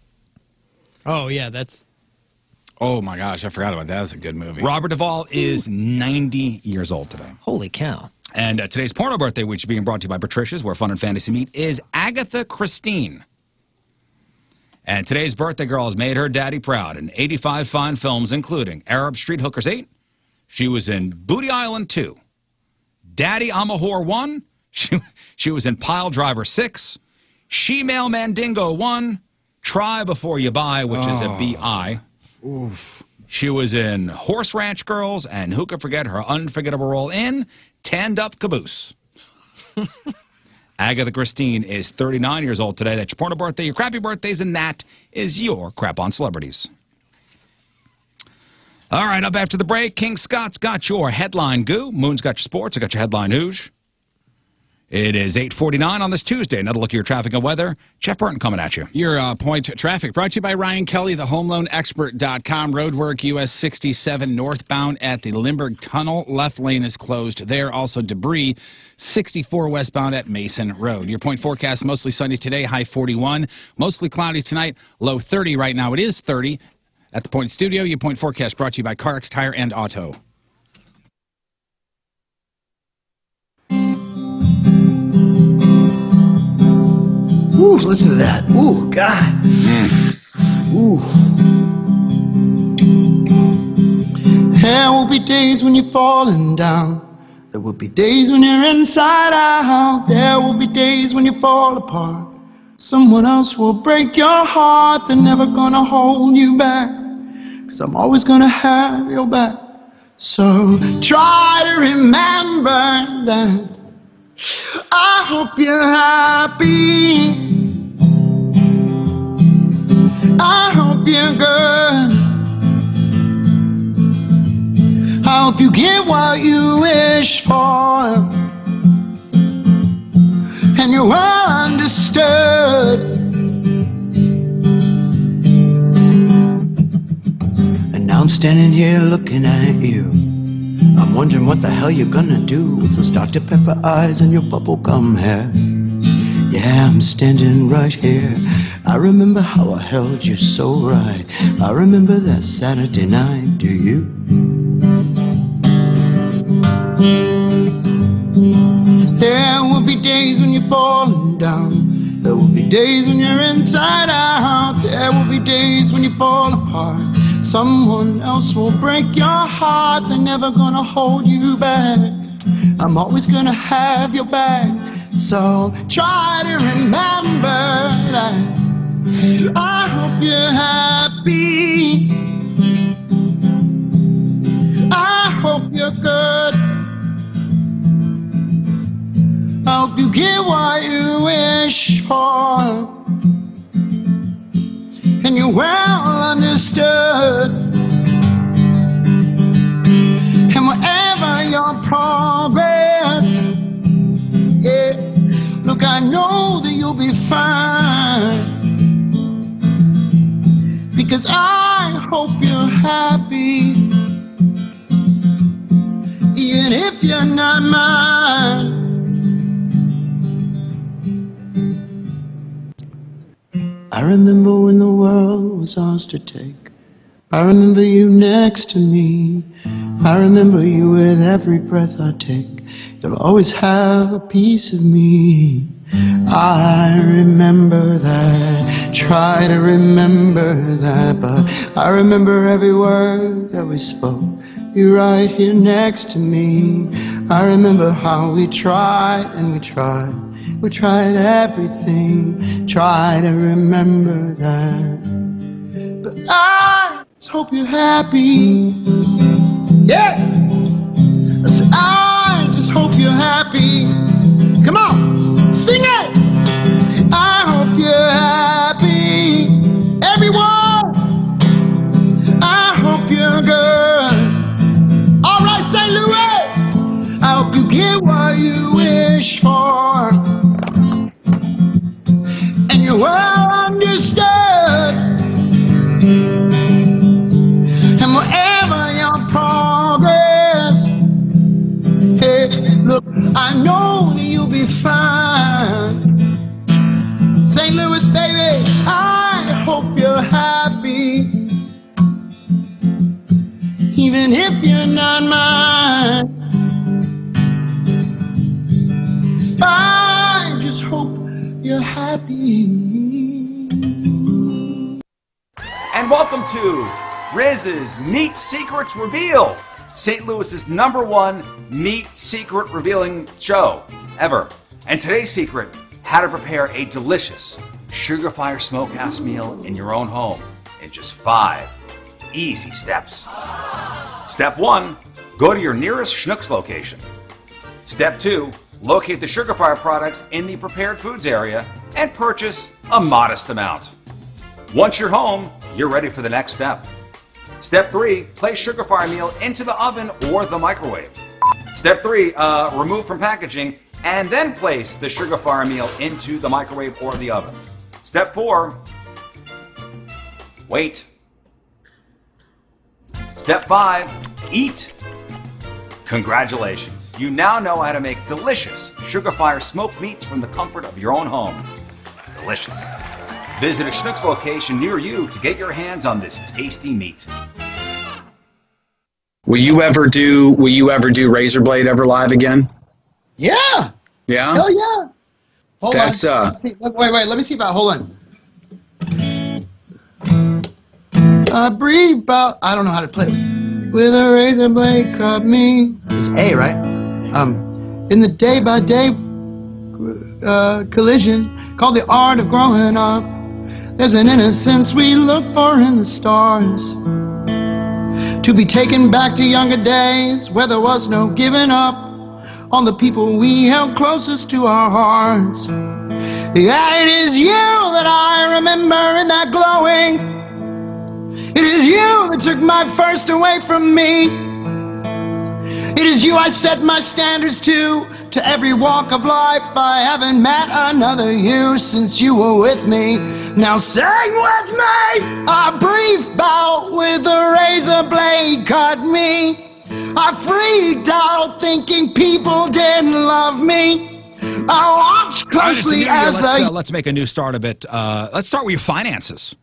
[SPEAKER 3] Oh, yeah, that's...
[SPEAKER 4] Oh, my gosh, I forgot about that. That's a good movie.
[SPEAKER 1] Robert Duvall is 90 years old today.
[SPEAKER 2] Holy cow.
[SPEAKER 1] And today's porno birthday, which is being brought to you by Patricia's, where fun and fantasy meet, is Agatha Christine. And today's birthday girl has made her daddy proud in 85 fine films, including Arab Street Hookers 8. She was in Booty Island 2, Daddy, I'm a Whore 1. She was in Pile Driver 6. She-Male Mandingo 1. Try Before You Buy, which is a B.I.
[SPEAKER 4] Oof.
[SPEAKER 1] She was in Horse Ranch Girls, and who could forget her unforgettable role in Tanned Up Caboose. Agatha Christine is 39 years old today. That's your porno birthday, your crappy birthdays, and that is your Crap on Celebrities. All right, up after the break, King Scott's got your headline goo. Moon's got your sports. I got your headline news. It is 8:49 on this Tuesday. Another look at your traffic and weather. Jeff Burton coming at you.
[SPEAKER 4] Your point traffic brought to you by Ryan Kelly, thehomeloanexpert.com. Roadwork US 67 northbound at the Lindbergh Tunnel. Left lane is closed there. Also debris 64 westbound at Mason Road. Your point forecast, mostly sunny today, high 41. Mostly cloudy tonight, low 30 right now. It is 30 at the Point Studio. Your point forecast brought to you by CarX Tire and Auto.
[SPEAKER 14] Ooh, listen to that. Ooh, God. Ooh. There will be days when you're falling down. There will be days when you're inside out. There will be days when you fall apart. Someone else will break your heart. They're never gonna hold you back, 'cause I'm always gonna have your back. So try to remember that. I hope you're happy. I hope you're good. I hope you get what you wish for, and you're well understood. And now I'm standing here looking at you. I'm wondering what the hell you're gonna do with those Dr. Pepper eyes and your bubblegum hair. Yeah, I'm standing right here. I remember how I held you so right. I remember that Saturday night, do you? There will be days when you're falling down. There will be days when you're inside out. There will be days when you fall apart. Someone else will break your heart. They're never gonna hold you back. I'm always gonna have your back. So try to remember that. I hope you're happy. I hope you're good. I hope you get what you wish for, and you're well understood. And whatever your progress, yeah, look, I know that you'll be fine, because I hope you're happy, even if you're not mine. I remember when the world was ours to take. I remember you next to me. I remember you with every breath I take. You'll always have a piece of me. I remember that. Try to remember that, but I remember every word that we spoke. You're right here next to me. I remember how we tried and we tried. We tried everything, try to remember that. But I just hope you're happy. Yeah! I said, I just hope you're happy. Come on, sing it! I hope you're happy. Everyone! I hope you're good. All right, St. Louis! I hope you get what you wish for, and you're well understood. And whatever your progress, hey, look, I know that you'll be fine. St. Louis, baby, I hope you're happy, even if you're not mine. I just hope you're happy.
[SPEAKER 10] And welcome to Riz's Meat Secrets Revealed. St. Louis's #1 meat secret revealing show ever. And today's secret, how to prepare a delicious Sugar Fire Smokehouse meal in your own home in just 5 easy steps. Step 1, go to your nearest Schnucks location. Step 2, locate the Sugar Fire products in the prepared foods area and purchase a modest amount. Once you're home, you're ready for the next step. Step 3, place Sugar Fire meal into the oven or the microwave. Step 3, remove from packaging and then place the Sugar Fire meal into the microwave or the oven. Step 4, wait. Step 5, eat. Congratulations, you now know how to make delicious Sugar Fire smoked meats from the comfort of your own home. Delicious. Visit a Schnucks location near you to get your hands on this tasty meat.
[SPEAKER 12] Will you ever do Razor Blade ever live again?
[SPEAKER 14] Yeah.
[SPEAKER 12] Yeah?
[SPEAKER 14] Oh, yeah. Hold
[SPEAKER 12] That's,
[SPEAKER 14] on. Wait, let me see if I, hold on. Breathe out, I don't know how to play it. With a razor blade cut me. It's A, right? In the day-by-day collision called the art of growing up, there's an innocence we look for in the stars. To be taken back to younger days where there was no giving up on the people we held closest to our hearts. Yeah, it is you that I remember in that glowing. It is you that took my first away from me. It is you I set my standards to every walk of life. I haven't met another you since you were with me. Now sing with me. A brief bout with a razor blade cut me. I freaked out thinking people didn't love me. I watched closely
[SPEAKER 1] let's make a new start of it. Let's start with your finances.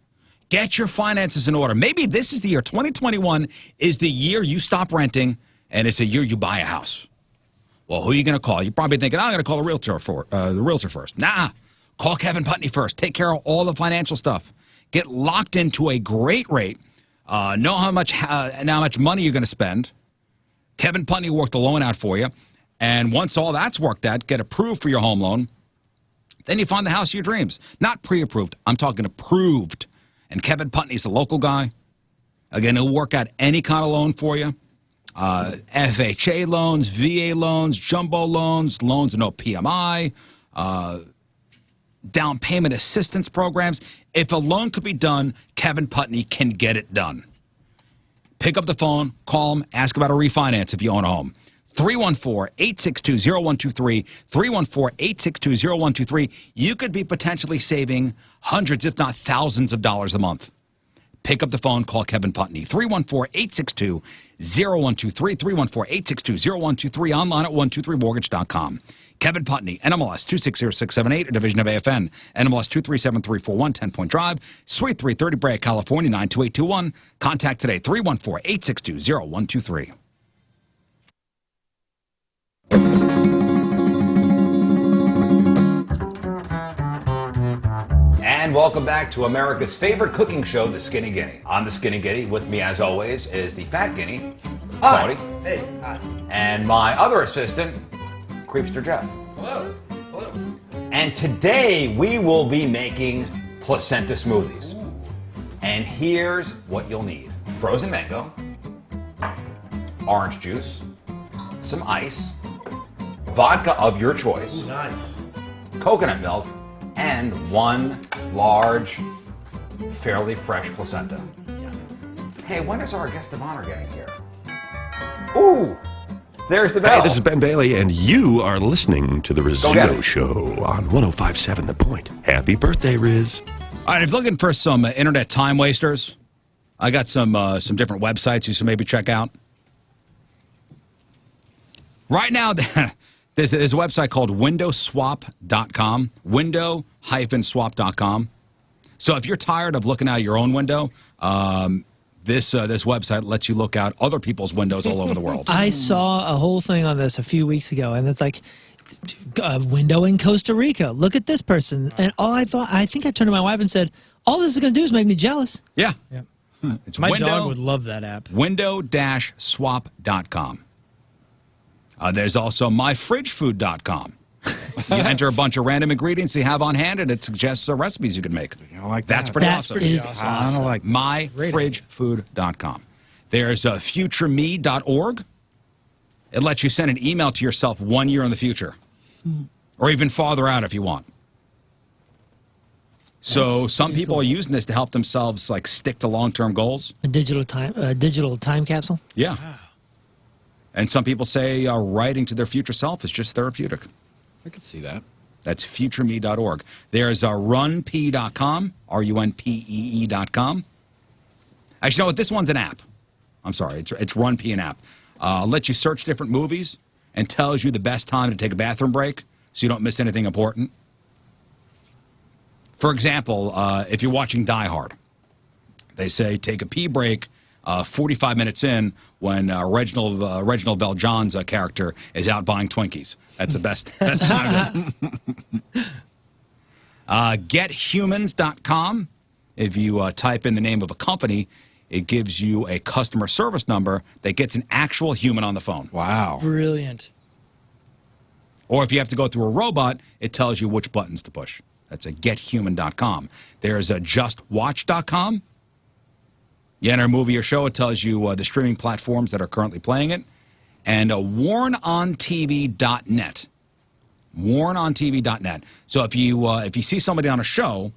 [SPEAKER 1] Get your finances in order. Maybe this is the year. 2021 is the year you stop renting, and it's a year you buy a house. Well, who are you going to call? You're probably thinking, I'm going to call the realtor first. Nah, call Kevin Putney first. Take care of all the financial stuff. Get locked into a great rate. Know how much money you're going to spend. Kevin Putney will work the loan out for you. And once all that's worked out, get approved for your home loan. Then you find the house of your dreams. Not pre-approved. I'm talking approved. And Kevin Putney's the local guy. Again, he'll work out any kind of loan for you. FHA loans, VA loans, jumbo loans, loans with no PMI, down payment assistance programs. If a loan could be done, Kevin Putney can get it done. Pick up the phone, call him, ask about a refinance if you own a home. 314-862-0123, 314-862-0123. You could be potentially saving hundreds, if not thousands of dollars a month. Pick up the phone, call Kevin Putney, 314-862-0123, 314-862-0123, online at 123mortgage.com. Kevin Putney, NMLS 260678, a division of AFN, NMLS 237341, 10-Point Drive, Suite 330, Brea, California, 92821. Contact today, 314-862-0123.
[SPEAKER 10] And welcome back to America's favorite cooking show, The Skinny Guinea. I'm The Skinny Guinea. With me, as always, is the Fat Guinea, Tony.
[SPEAKER 13] Hey, hi.
[SPEAKER 10] And my other assistant, Creepster Jeff.
[SPEAKER 13] Hello. Hello.
[SPEAKER 10] And today, we will be making placenta smoothies. And here's what you'll need. Frozen mango, orange juice, some ice, vodka of your choice,
[SPEAKER 13] Ooh, nice.
[SPEAKER 10] coconut milk, and one large, fairly fresh placenta.
[SPEAKER 13] Yeah.
[SPEAKER 10] Hey, when is our guest of honor getting here? Ooh, there's the bell.
[SPEAKER 23] Hey, this is Ben Bailey, and you are listening to the Rizzuto Show on 105.7 The Point. Happy birthday, Riz.
[SPEAKER 1] All right, if you're looking for some internet time wasters, I got some different websites you should maybe check out. Right now, there's a website called windowswap.com, window-swap.com. So if you're tired of looking out your own window, this website lets you look out other people's windows all over the world.
[SPEAKER 2] I saw a whole thing on this a few weeks ago, and it's like a window in Costa Rica. Look at this person. And I think I turned to my wife and said, all this is going to do is make me jealous.
[SPEAKER 1] Yeah. It's
[SPEAKER 3] My dog would love that app.
[SPEAKER 1] window-swap.com. There's also myfridgefood.com. You enter a bunch of random ingredients you have on hand, and it suggests recipes you can make.
[SPEAKER 4] I like that.
[SPEAKER 1] That's pretty awesome.
[SPEAKER 2] That is awesome.
[SPEAKER 4] I don't like
[SPEAKER 1] myfridgefood.com. There's futureme.org. It lets you send an email to yourself 1 year in the future, or even farther out if you want. So some people are using this to help themselves like stick to long-term goals.
[SPEAKER 2] A digital time capsule.
[SPEAKER 1] Yeah. And some people say writing to their future self is just therapeutic.
[SPEAKER 4] I could see that.
[SPEAKER 1] That's futureme.org. There's runpee.com, runpee.com. Actually, you know what? This one's an app. I'm sorry. It's RunPee, an app. Lets you search different movies and tells you the best time to take a bathroom break so you don't miss anything important. For example, if you're watching Die Hard, they say take a pee break 45 minutes in when Reginald VelJohn's character is out buying Twinkies. That's the best time. GetHumans.com. If you type in the name of a company, it gives you a customer service number that gets an actual human on the phone.
[SPEAKER 4] Wow.
[SPEAKER 3] Brilliant.
[SPEAKER 1] Or if you have to go through a robot, it tells you which buttons to push. That's a gethuman.com. There's a justwatch.com. You enter a movie or show, it tells you the streaming platforms that are currently playing it. And warnontv.net. Warnontv.net. So if you see somebody on a show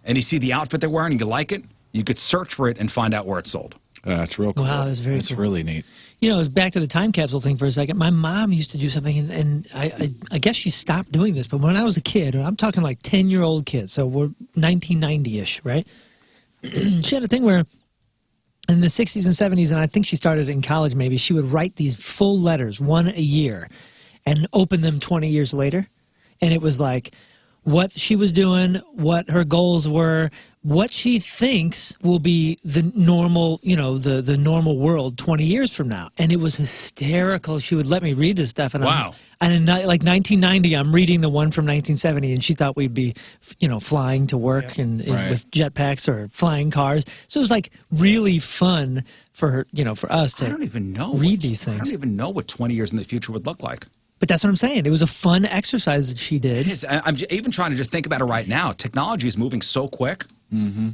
[SPEAKER 1] and you see the outfit they're wearing and you like it, you could search for it and find out where it's sold.
[SPEAKER 4] That's real cool.
[SPEAKER 2] Wow, that's very
[SPEAKER 4] That's
[SPEAKER 2] cool.
[SPEAKER 4] really neat.
[SPEAKER 2] You know, back to the time capsule thing for a second. My mom used to do something, and I guess she stopped doing this, but when I was a kid, and I'm talking like 10-year-old kids, so we're 1990-ish, right? She had a thing where in the 60s and 70s, and I think she started in college maybe, she would write these full letters, one a year, and open them 20 years later. And it was like what she was doing, what her goals were, what she thinks will be the normal, you know, the normal world 20 years from now. And it was hysterical. She would let me read this stuff. And
[SPEAKER 1] wow.
[SPEAKER 2] And in like 1990, I'm reading the one from 1970, and she thought we'd be, you know, flying to work and with jetpacks or flying cars. So it was like really fun for her, you know, for us to
[SPEAKER 1] read
[SPEAKER 2] these things.
[SPEAKER 1] I don't even know what 20 years in the future would look like.
[SPEAKER 2] But that's what I'm saying. It was a fun exercise that she did.
[SPEAKER 1] It is. I'm even trying to just think about it right now. Technology is moving so quick.
[SPEAKER 4] Mm-hmm.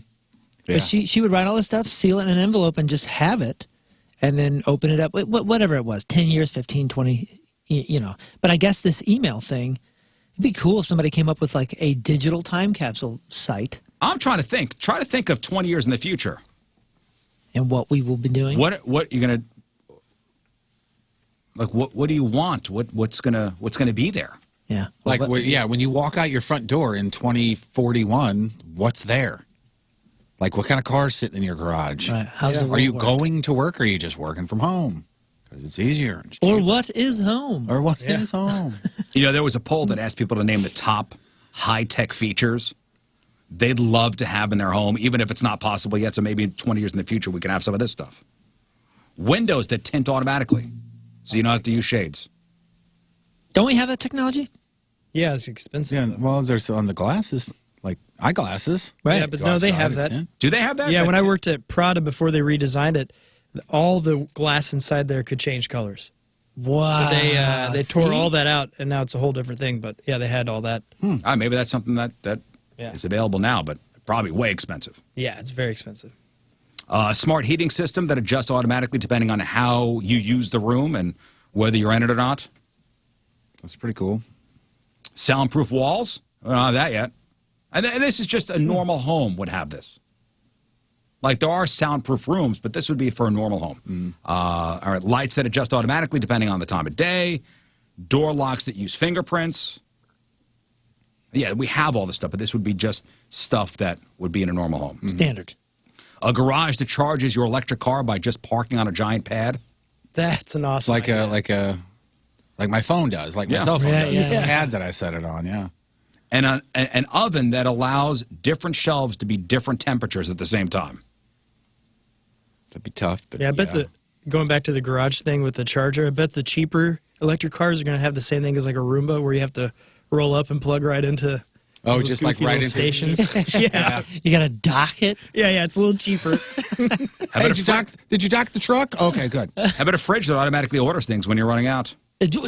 [SPEAKER 2] Yeah. But she would write all this stuff, seal it in an envelope, and just have it, and then open it up, whatever it was, 10 years, 15, 20, you know. But I guess this email thing, it'd be cool if somebody came up with like a digital time capsule site.
[SPEAKER 1] I'm trying to think. Try to think of 20 years in the future.
[SPEAKER 2] And what we will be doing.
[SPEAKER 1] What you're going to... Like, what do you want? What's gonna be there?
[SPEAKER 2] Yeah.
[SPEAKER 4] Like, when you walk out your front door in 2041, what's there? Like, what kind of car's sitting in your garage?
[SPEAKER 2] Right. How's
[SPEAKER 4] Are you going to work, or are you just working from home? Because it's easier.
[SPEAKER 2] Or what is home?
[SPEAKER 4] Or what is home?
[SPEAKER 1] You know, there was a poll that asked people to name the top high-tech features they'd love to have in their home, even if it's not possible yet. So maybe in 20 years in the future, we can have some of this stuff. Windows that tint automatically, so you don't have to use shades.
[SPEAKER 2] Don't we have that technology?
[SPEAKER 3] Yeah, it's expensive.
[SPEAKER 4] Yeah, well, there's on the glasses, like eyeglasses.
[SPEAKER 3] Right. Yeah, but no, they have that.
[SPEAKER 1] Do they have that?
[SPEAKER 3] Yeah, when I worked at Prada before they redesigned it, all the glass inside there could change colors.
[SPEAKER 2] Wow.
[SPEAKER 3] But they tore all that out, and now it's a whole different thing. But yeah, they had all that.
[SPEAKER 1] Maybe that's something that is available now, but probably way expensive.
[SPEAKER 3] Yeah, it's very expensive.
[SPEAKER 1] A smart heating system that adjusts automatically depending on how you use the room and whether you're in it or not.
[SPEAKER 4] That's pretty cool.
[SPEAKER 1] Soundproof walls. We don't have that yet. And this is just a normal home would have this. Like, there are soundproof rooms, but this would be for a normal home. All right, lights that adjust automatically depending on the time of day. Door locks that use fingerprints. Yeah, we have all this stuff, but this would be just stuff that would be in a normal home.
[SPEAKER 2] Standard.
[SPEAKER 1] A garage that charges your electric car by just parking on a giant pad.
[SPEAKER 3] That's an awesome
[SPEAKER 4] like
[SPEAKER 3] idea.
[SPEAKER 4] like my phone does, like my cell phone does. It's a pad that I set it on,
[SPEAKER 1] And an oven that allows different shelves to be different temperatures at the same time.
[SPEAKER 4] That'd be tough. But
[SPEAKER 3] yeah, I bet going back to the garage thing with the charger, I bet the cheaper electric cars are going to have the same thing as like a Roomba, where you have to roll up and plug right into
[SPEAKER 4] Oh,
[SPEAKER 3] Those
[SPEAKER 4] just like
[SPEAKER 3] goofy
[SPEAKER 4] right
[SPEAKER 3] little
[SPEAKER 4] into
[SPEAKER 3] stations. Yeah.
[SPEAKER 2] You got to dock it?
[SPEAKER 3] Yeah, it's a little cheaper.
[SPEAKER 1] How about
[SPEAKER 4] did you dock the truck? Okay, good.
[SPEAKER 1] How about a fridge that automatically orders things when you're running out?
[SPEAKER 4] That's a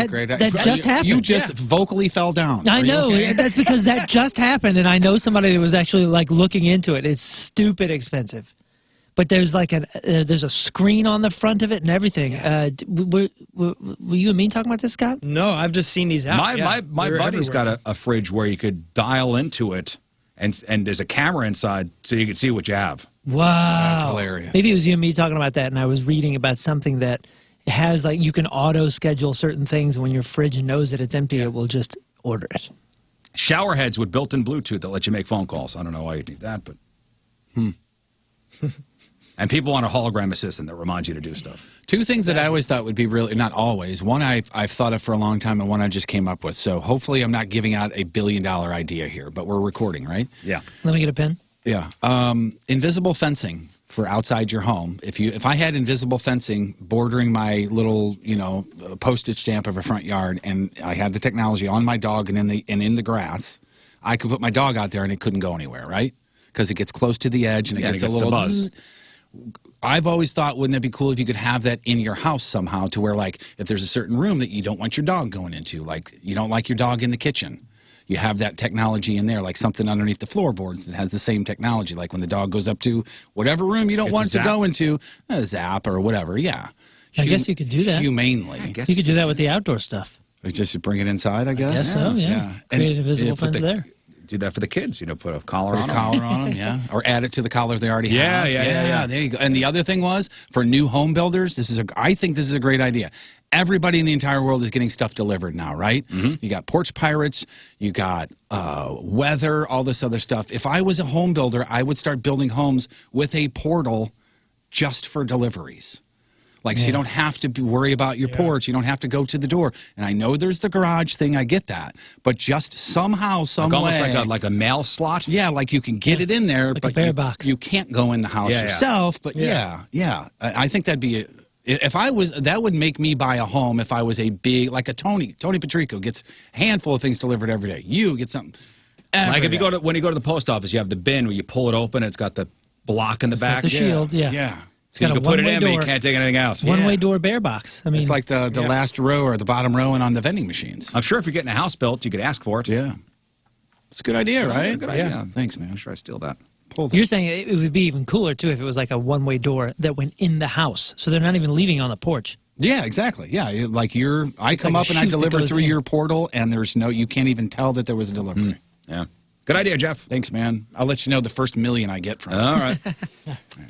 [SPEAKER 4] great idea.
[SPEAKER 2] That just happened.
[SPEAKER 4] You just vocally fell down.
[SPEAKER 2] I
[SPEAKER 4] Are you
[SPEAKER 2] know.
[SPEAKER 4] okay?
[SPEAKER 2] That's because that just happened, and I know somebody that was actually like looking into it. It's stupid expensive, but there's like there's a screen on the front of it and everything. Were you and me talking about this, Scott?
[SPEAKER 3] No, I've just seen these out.
[SPEAKER 1] My buddy's got a fridge where you could dial into it, and there's a camera inside so you can see what you have.
[SPEAKER 2] Wow,
[SPEAKER 4] that's hilarious.
[SPEAKER 2] Maybe it was you and me talking about that, and I was reading about something that has like you can auto schedule certain things, and when your fridge knows that it's empty, it will just order it.
[SPEAKER 1] Shower heads with built-in Bluetooth that let you make phone calls. I don't know why you'd need that, but and people want a hologram assistant that reminds you to do stuff.
[SPEAKER 4] Two things that I always thought would be really, not always. One I've thought of for a long time, and one I just came up with. So hopefully I'm not giving out $1 billion idea here, but we're recording, right?
[SPEAKER 1] Yeah.
[SPEAKER 2] Let me get a pen.
[SPEAKER 4] Yeah. Invisible fencing for outside your home. If I had invisible fencing bordering my little, postage stamp of a front yard, and I had the technology on my dog and in the grass, I could put my dog out there and it couldn't go anywhere, right? Because it gets close to the edge and it gets a little
[SPEAKER 1] buzz.
[SPEAKER 4] I've always thought, wouldn't it be cool if you could have that in your house somehow, to where, like, if there's a certain room that you don't want your dog going into, like you don't like your dog in the kitchen, you have that technology in there, like something underneath the floorboards that has the same technology. Like when the dog goes up to whatever room you don't want it to go into, a zap or whatever. Yeah.
[SPEAKER 2] I guess you could do that.
[SPEAKER 4] Humanely.
[SPEAKER 2] I guess you could do that with the outdoor stuff.
[SPEAKER 4] Just bring it inside, I guess.
[SPEAKER 2] I guess so, yeah. Create an invisible fence there.
[SPEAKER 1] Do that for the kids, put a collar on them.
[SPEAKER 4] Collar on them, yeah. Or add it to the collar they already have.
[SPEAKER 1] Yeah.
[SPEAKER 4] There you go. And the other thing was, for new home builders, I think this is a great idea. Everybody in the entire world is getting stuff delivered now, right?
[SPEAKER 1] Mm-hmm.
[SPEAKER 4] You got Porch Pirates, you got weather, all this other stuff. If I was a home builder, I would start building homes with a portal just for deliveries. Like, so you don't have to worry about your porch. You don't have to go to the door. And I know there's the garage thing. I get that. But just somehow, some way.
[SPEAKER 1] Almost like a mail slot?
[SPEAKER 4] Yeah, like you can get it in there.
[SPEAKER 2] Like
[SPEAKER 4] but
[SPEAKER 2] a bear box.
[SPEAKER 4] You can't go in the house yourself. But I think that'd be if I was, that would make me buy a home if I was a big, like a Tony Patrico gets a handful of things delivered every day. You get something every
[SPEAKER 1] Like if
[SPEAKER 4] day.
[SPEAKER 1] when you go to the post office, you have the bin where you pull it open, it's got the block in the back.
[SPEAKER 2] Got the shield, yeah.
[SPEAKER 4] Yeah.
[SPEAKER 1] So you can put it in, but you can't take anything out.
[SPEAKER 2] One-way door bear box. I mean,
[SPEAKER 4] It's like the last row or the bottom row and on the vending machines.
[SPEAKER 1] I'm sure if you're getting a house built, you could ask for it.
[SPEAKER 4] Yeah. It's a good idea, right?
[SPEAKER 1] Good idea.
[SPEAKER 4] Thanks, man.
[SPEAKER 1] I'm sure I steal that.
[SPEAKER 2] You're saying it would be even cooler, too, if it was like a one-way door that went in the house. So they're not even leaving on the porch.
[SPEAKER 4] Yeah, exactly. Yeah, I come
[SPEAKER 2] like
[SPEAKER 4] up
[SPEAKER 2] a
[SPEAKER 4] and I
[SPEAKER 2] chute that
[SPEAKER 4] deliver
[SPEAKER 2] goes
[SPEAKER 4] through
[SPEAKER 2] in.
[SPEAKER 4] your portal, and you can't even tell that there was a delivery.
[SPEAKER 1] Yeah. Good idea, Jeff.
[SPEAKER 4] Thanks, man. I'll let you know the first $1 million I get from it.
[SPEAKER 1] All right.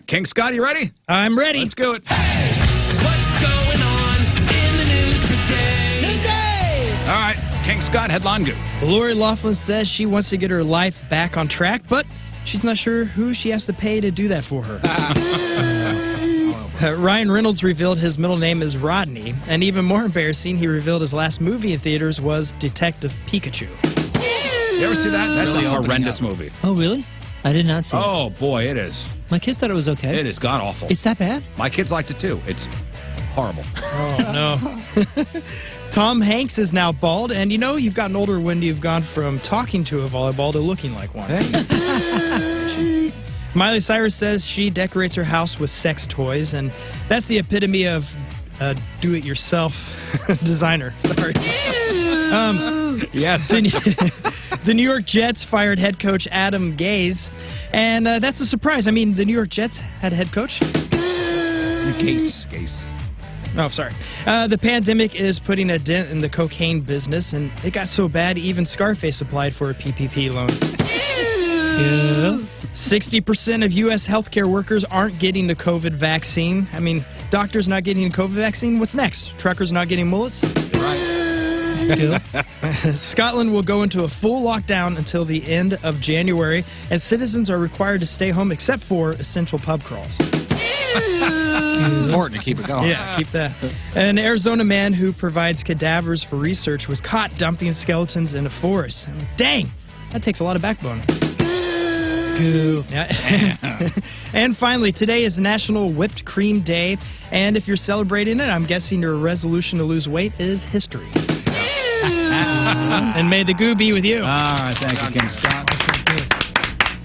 [SPEAKER 1] King Scott, you ready?
[SPEAKER 3] I'm ready.
[SPEAKER 1] Let's do it.
[SPEAKER 9] What's going on in the news today?
[SPEAKER 1] All right. King Scott, headline goo.
[SPEAKER 3] Lori Loughlin says she wants to get her life back on track, but she's not sure who she has to pay to do that for her. Ryan Reynolds revealed his middle name is Rodney, and even more embarrassing, he revealed his last movie in theaters was Detective Pikachu.
[SPEAKER 1] You ever see that? That's
[SPEAKER 4] Really
[SPEAKER 1] a
[SPEAKER 4] opening
[SPEAKER 1] horrendous
[SPEAKER 4] up.
[SPEAKER 1] movie.
[SPEAKER 2] Oh, really? I did not see it.
[SPEAKER 1] Oh, boy, it is.
[SPEAKER 2] My kids thought it was okay.
[SPEAKER 1] It is god-awful.
[SPEAKER 2] It's that bad?
[SPEAKER 1] My kids liked it, too. It's horrible.
[SPEAKER 3] Oh, no. Tom Hanks is now bald, and you've gotten older when you've gone from talking to a volleyball to looking like one. Miley Cyrus says she decorates her house with sex toys, and that's the epitome of do-it-yourself designer. Sorry.
[SPEAKER 1] Yes.
[SPEAKER 3] The New York Jets fired head coach Adam Gase, and that's a surprise. I mean, the New York Jets had a head coach.
[SPEAKER 1] Gase.
[SPEAKER 3] Oh, sorry. The pandemic is putting a dent in the cocaine business, and it got so bad even Scarface applied for a PPP loan. 60% of U.S. healthcare workers aren't getting the COVID vaccine. I mean, doctors not getting the COVID vaccine. What's next? Truckers not getting mullets? Scotland will go into a full lockdown until the end of January, and citizens are required to stay home except for essential pub crawls.
[SPEAKER 4] Important to keep it going.
[SPEAKER 3] Yeah, keep that. An Arizona man who provides cadavers for research was caught dumping skeletons in a forest. Dang, that takes a lot of backbone. Yeah. And finally, today is National Whipped Cream Day, and if you're celebrating it, I'm guessing your resolution to lose weight is history. And may the goo be with you.
[SPEAKER 1] All right, thank you, King Scott.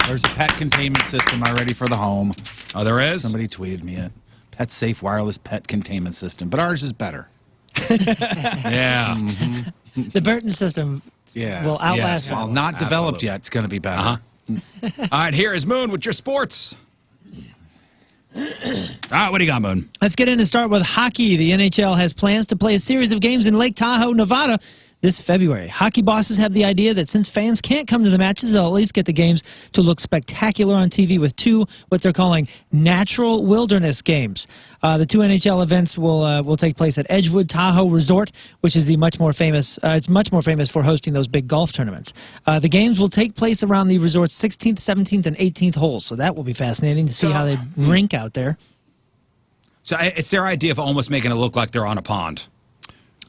[SPEAKER 4] There's a pet containment system already for the home.
[SPEAKER 1] Oh, there is?
[SPEAKER 4] Somebody tweeted me it. Pet safe wireless pet containment system, but ours is better.
[SPEAKER 1] Yeah.
[SPEAKER 2] The Burton system will outlast.
[SPEAKER 4] Well, not developed yet. It's going to be better.
[SPEAKER 1] All right, here is Moon with your sports. All right, what do you got, Moon?
[SPEAKER 2] Let's get in and start with hockey. The NHL has plans to play a series of games in Lake Tahoe, Nevada this February. Hockey bosses have the idea that since fans can't come to the matches, they'll at least get the games to look spectacular on TV with two, what they're calling natural wilderness games. The two NHL events will take place at Edgewood Tahoe Resort, which is the much more famous for hosting those big golf tournaments. The games will take place around the resort's 16th, 17th, and 18th holes, so that will be fascinating to see how they rink out there.
[SPEAKER 1] So it's their idea of almost making it look like they're on a pond.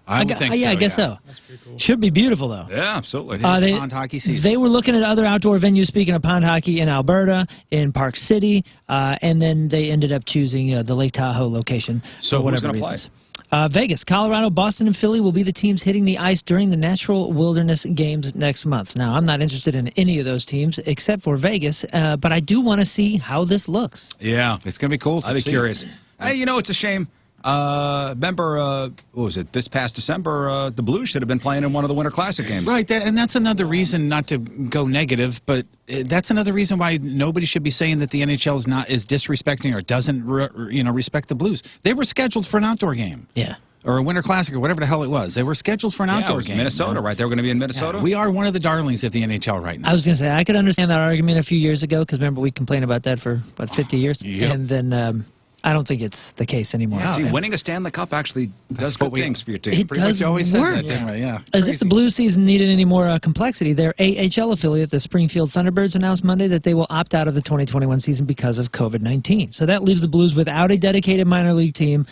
[SPEAKER 4] I would think so.
[SPEAKER 2] Yeah, I guess so.
[SPEAKER 3] That's pretty cool.
[SPEAKER 2] Should be beautiful, though.
[SPEAKER 1] Yeah, absolutely.
[SPEAKER 4] It is pond hockey season.
[SPEAKER 2] They were looking at other outdoor venues, speaking of pond hockey, in Alberta, in Park City, and then they ended up choosing the Lake Tahoe location
[SPEAKER 1] So
[SPEAKER 2] for whatever
[SPEAKER 1] who's gonna
[SPEAKER 2] reasons. Vegas, Colorado, Boston, and Philly will be the teams hitting the ice during the Natural Wilderness Games next month. Now, I'm not interested in any of those teams except for Vegas, but I do want to see how this looks.
[SPEAKER 1] Yeah.
[SPEAKER 4] It's going to be cool.
[SPEAKER 1] I'd be curious. Hey, you know, it's a shame. Remember, what was it, this past December, the Blues should have been playing in one of the Winter Classic games.
[SPEAKER 4] Right, and that's another reason, not to go negative, but that's another reason why nobody should be saying that the NHL is disrespecting or doesn't respect the Blues. They were scheduled for an outdoor game.
[SPEAKER 2] Yeah.
[SPEAKER 4] Or a Winter Classic or whatever the hell it was. They were scheduled for an outdoor
[SPEAKER 1] it was
[SPEAKER 4] game.
[SPEAKER 1] Minnesota, right? They were going to be in Minnesota?
[SPEAKER 4] Yeah, we are one of the darlings of the NHL right now.
[SPEAKER 2] I was going to say, I could understand that argument a few years ago, because remember, we complained about that for, 50 years?
[SPEAKER 1] Yep.
[SPEAKER 2] And then I don't think it's the case anymore.
[SPEAKER 1] Yeah, see, winning a Stanley Cup actually does good things for your team.
[SPEAKER 2] It does
[SPEAKER 4] always
[SPEAKER 2] work.
[SPEAKER 4] said that, didn't we? Yeah.
[SPEAKER 2] As if the Blues season needed any more complexity, their AHL affiliate, the Springfield Thunderbirds, announced Monday that they will opt out of the 2021 season because of COVID-19. So that leaves the Blues without a dedicated minor league team,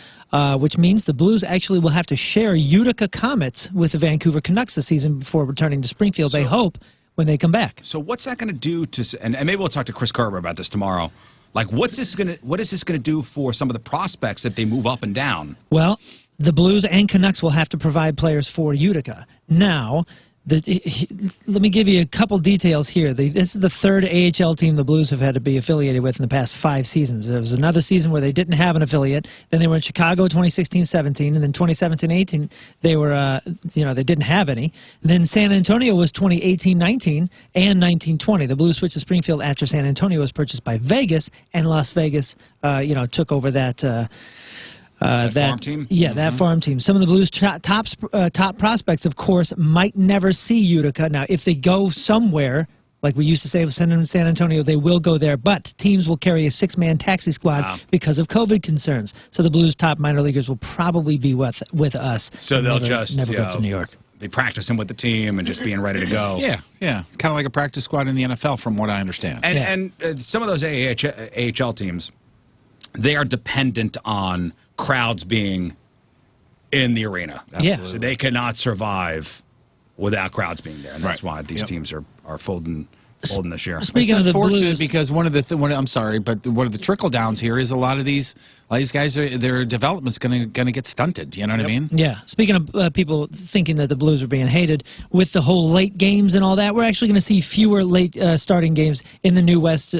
[SPEAKER 2] which means the Blues actually will have to share Utica Comets with the Vancouver Canucks this season before returning to Springfield, they hope, when they come back.
[SPEAKER 1] So what's that going to do to, and maybe we'll talk to Chris Kerber about this tomorrow, like what is this going to do for some of the prospects that they move up and down?
[SPEAKER 2] Well, the Blues and Canucks will have to provide players for Utica. Now, let me give you a couple details here. This is the third AHL team the Blues have had to be affiliated with in the past 5 seasons. There was another season where they didn't have an affiliate. Then they were in Chicago 2016-17, and then 2017-18 they were, they didn't have any. And then San Antonio was 2018-19 and 19-20. The Blues switched to Springfield after San Antonio was purchased by Vegas, and Las Vegas, took over that. That
[SPEAKER 1] farm team?
[SPEAKER 2] Yeah, that farm team. Some of the Blues' top prospects, of course, might never see Utica. Now, if they go somewhere, like we used to say with San Antonio, they will go there, but teams will carry a 6-man taxi squad because of COVID concerns. So the Blues' top minor leaguers will probably be with us.
[SPEAKER 1] So they'll
[SPEAKER 2] never go to New York.
[SPEAKER 1] Be practicing with the team and just being ready to go.
[SPEAKER 4] Yeah. It's kind of like a practice squad in the NFL, from what I understand.
[SPEAKER 1] And some of those AHL teams, they are dependent on crowds being in the arena.
[SPEAKER 2] Absolutely.
[SPEAKER 1] So they cannot survive without crowds being there. And that's why these teams are folding this year.
[SPEAKER 2] Speaking
[SPEAKER 4] it's
[SPEAKER 2] of the
[SPEAKER 4] unfortunate
[SPEAKER 2] Blues,
[SPEAKER 4] because one of the trickle downs here is a lot of these guys their development's going to get stunted. You know what I mean?
[SPEAKER 2] Yeah. Speaking of people thinking that the Blues are being hated with the whole late games and all that, we're actually going to see fewer late starting games in the new West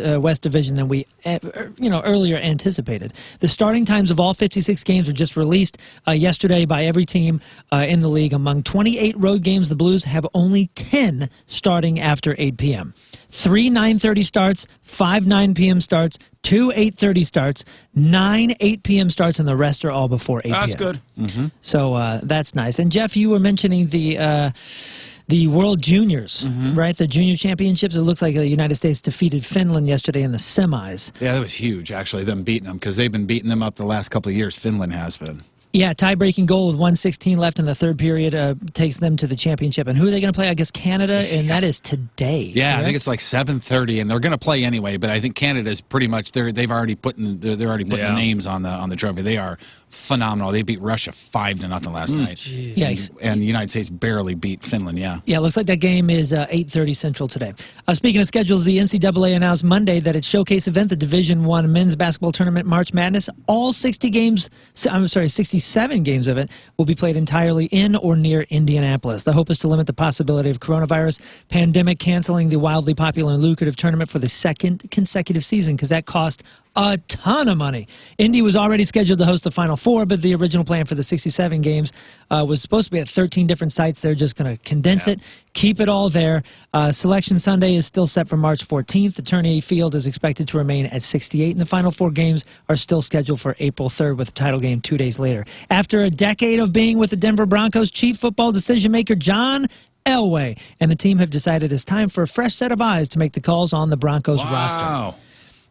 [SPEAKER 2] Division than we earlier anticipated. The starting times of all 56 games were just released yesterday by every team in the league. Among 28 road games, the Blues have only 10 starting after 8 p.m. 3 9:30 starts, 5 9 p.m. starts, 2 8:30 starts, 9 8 p.m. starts, and the rest are all before 8 p.m.
[SPEAKER 1] That's good.
[SPEAKER 4] Mm-hmm.
[SPEAKER 2] So that's nice. And Jeff, you were mentioning the World Juniors, right? The Junior Championships. It looks like the United States defeated Finland yesterday in the semis.
[SPEAKER 4] Yeah, that was huge, actually, them beating them, because they've been beating them up the last couple of years. Finland has been.
[SPEAKER 2] Yeah, tie-breaking goal with 1:16 left in the third period takes them to the championship. And who are they going to play? I guess Canada, and that is today.
[SPEAKER 4] Yeah,
[SPEAKER 2] correct?
[SPEAKER 4] I think it's like 7:30, and they're going to play anyway. But I think Canada's pretty much they've already put the names on the trophy. They are phenomenal. They beat Russia 5-0 last night.
[SPEAKER 2] Yikes.
[SPEAKER 4] And the United States barely beat Finland. Yeah.
[SPEAKER 2] Yeah, it looks like that game is 8:30 Central today. Speaking of schedules, the NCAA announced Monday that its showcase event, the Division I men's basketball tournament March Madness, all 66 67 games of it will be played entirely in or near Indianapolis. The hope is to limit the possibility of coronavirus pandemic canceling the wildly popular and lucrative tournament for the second consecutive season, because that cost a ton of money. Indy was already scheduled to host the Final Four, but the original plan for the 67 games was supposed to be at 13 different sites. They're just going to condense it, keep it all there. Selection Sunday is still set for March 14th. The tourney field is expected to remain at 68, and the Final Four games are still scheduled for April 3rd with the title game 2 days later. After a decade of being with the Denver Broncos, chief football decision-maker John Elway and the team have decided it's time for a fresh set of eyes to make the calls on the Broncos roster.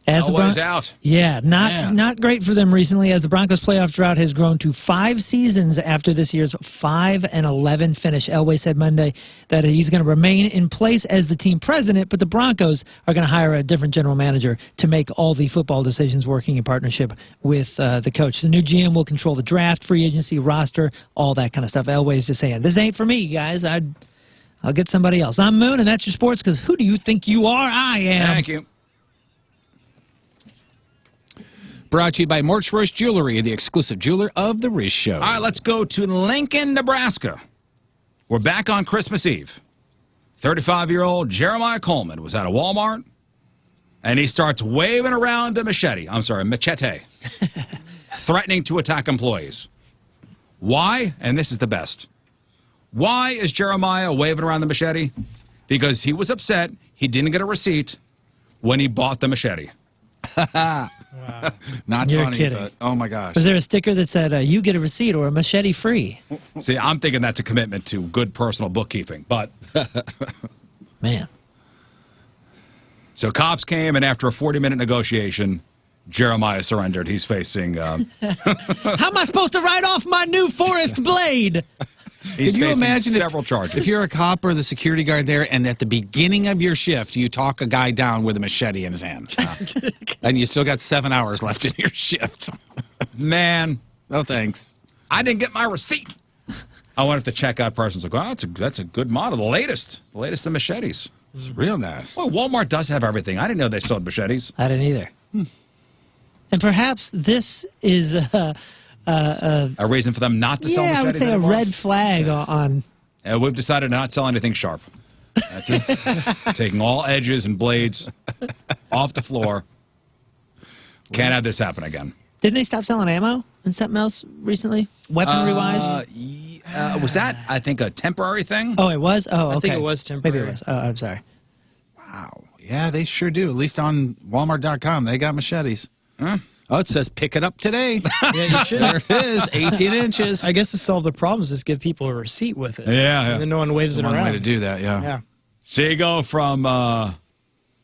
[SPEAKER 1] Elway's out.
[SPEAKER 2] Yeah, not great for them recently, as the Broncos playoff drought has grown to 5 seasons after this year's 5-11 finish. Elway said Monday that he's going to remain in place as the team president, but the Broncos are going to hire a different general manager to make all the football decisions, working in partnership with the coach. The new GM will control the draft, free agency, roster, all that kind of stuff. Elway's just saying, this ain't for me, guys. I'll get somebody else. I'm Moon, and that's your sports, because who do you think you are? I am.
[SPEAKER 1] Thank you.
[SPEAKER 4] Brought to you by Mort's Royce Jewelry, the exclusive jeweler of The Riz Show.
[SPEAKER 1] All right, let's go to Lincoln, Nebraska. We're back on Christmas Eve. 35-year-old Jeremiah Coleman was at a Walmart, and he starts waving around a machete, threatening to attack employees. Why? And this is the best. Why is Jeremiah waving around the machete? Because he was upset he didn't get a receipt when he bought the machete.
[SPEAKER 4] Wow. Not
[SPEAKER 2] You're
[SPEAKER 4] funny,
[SPEAKER 2] kidding.
[SPEAKER 4] but oh my gosh.
[SPEAKER 2] Was there a sticker that said, you get a receipt or a machete free?
[SPEAKER 1] See, I'm thinking that's a commitment to good personal bookkeeping, but...
[SPEAKER 2] Man.
[SPEAKER 1] So cops came, and after a 40-minute negotiation, Jeremiah surrendered. He's facing...
[SPEAKER 2] How am I supposed to write off my new forest blade?
[SPEAKER 1] He's
[SPEAKER 4] Can you
[SPEAKER 1] facing
[SPEAKER 4] imagine
[SPEAKER 1] several charges.
[SPEAKER 4] If you're a cop or the security guard there, and at the beginning of your shift, you talk a guy down with a machete in his hand, and you still got 7 hours left in your shift.
[SPEAKER 1] Man.
[SPEAKER 4] No thanks.
[SPEAKER 1] I didn't get my receipt. I wonder if the checkout person's like, oh, that's a good model. The latest of machetes.
[SPEAKER 4] This is real nice.
[SPEAKER 1] Well, Walmart does have everything. I didn't know they sold machetes.
[SPEAKER 2] I didn't either. And perhaps this is
[SPEAKER 1] a reason for them not to sell machetes
[SPEAKER 2] I would say
[SPEAKER 1] anymore?
[SPEAKER 2] a red flag on...
[SPEAKER 1] We've decided to not sell anything sharp. That's it. Taking all edges and blades off the floor. Can't have this happen again.
[SPEAKER 2] Didn't they stop selling ammo and something else recently? Weaponry-wise?
[SPEAKER 1] Was that, I think, a temporary thing?
[SPEAKER 2] Oh, it was? Oh, okay.
[SPEAKER 3] I think it was temporary.
[SPEAKER 2] Maybe it was. Oh, I'm sorry.
[SPEAKER 4] Wow. Yeah, they sure do. At least on Walmart.com, they got machetes.
[SPEAKER 1] Huh?
[SPEAKER 4] Oh, it says pick it up today.
[SPEAKER 3] Yeah, you should.
[SPEAKER 4] There it is, 18 inches.
[SPEAKER 3] I guess to solve the problems is give people a receipt with it.
[SPEAKER 1] Yeah.
[SPEAKER 3] And then no one waves it
[SPEAKER 4] One
[SPEAKER 3] around.
[SPEAKER 4] way to do that, yeah.
[SPEAKER 1] So you go from, well,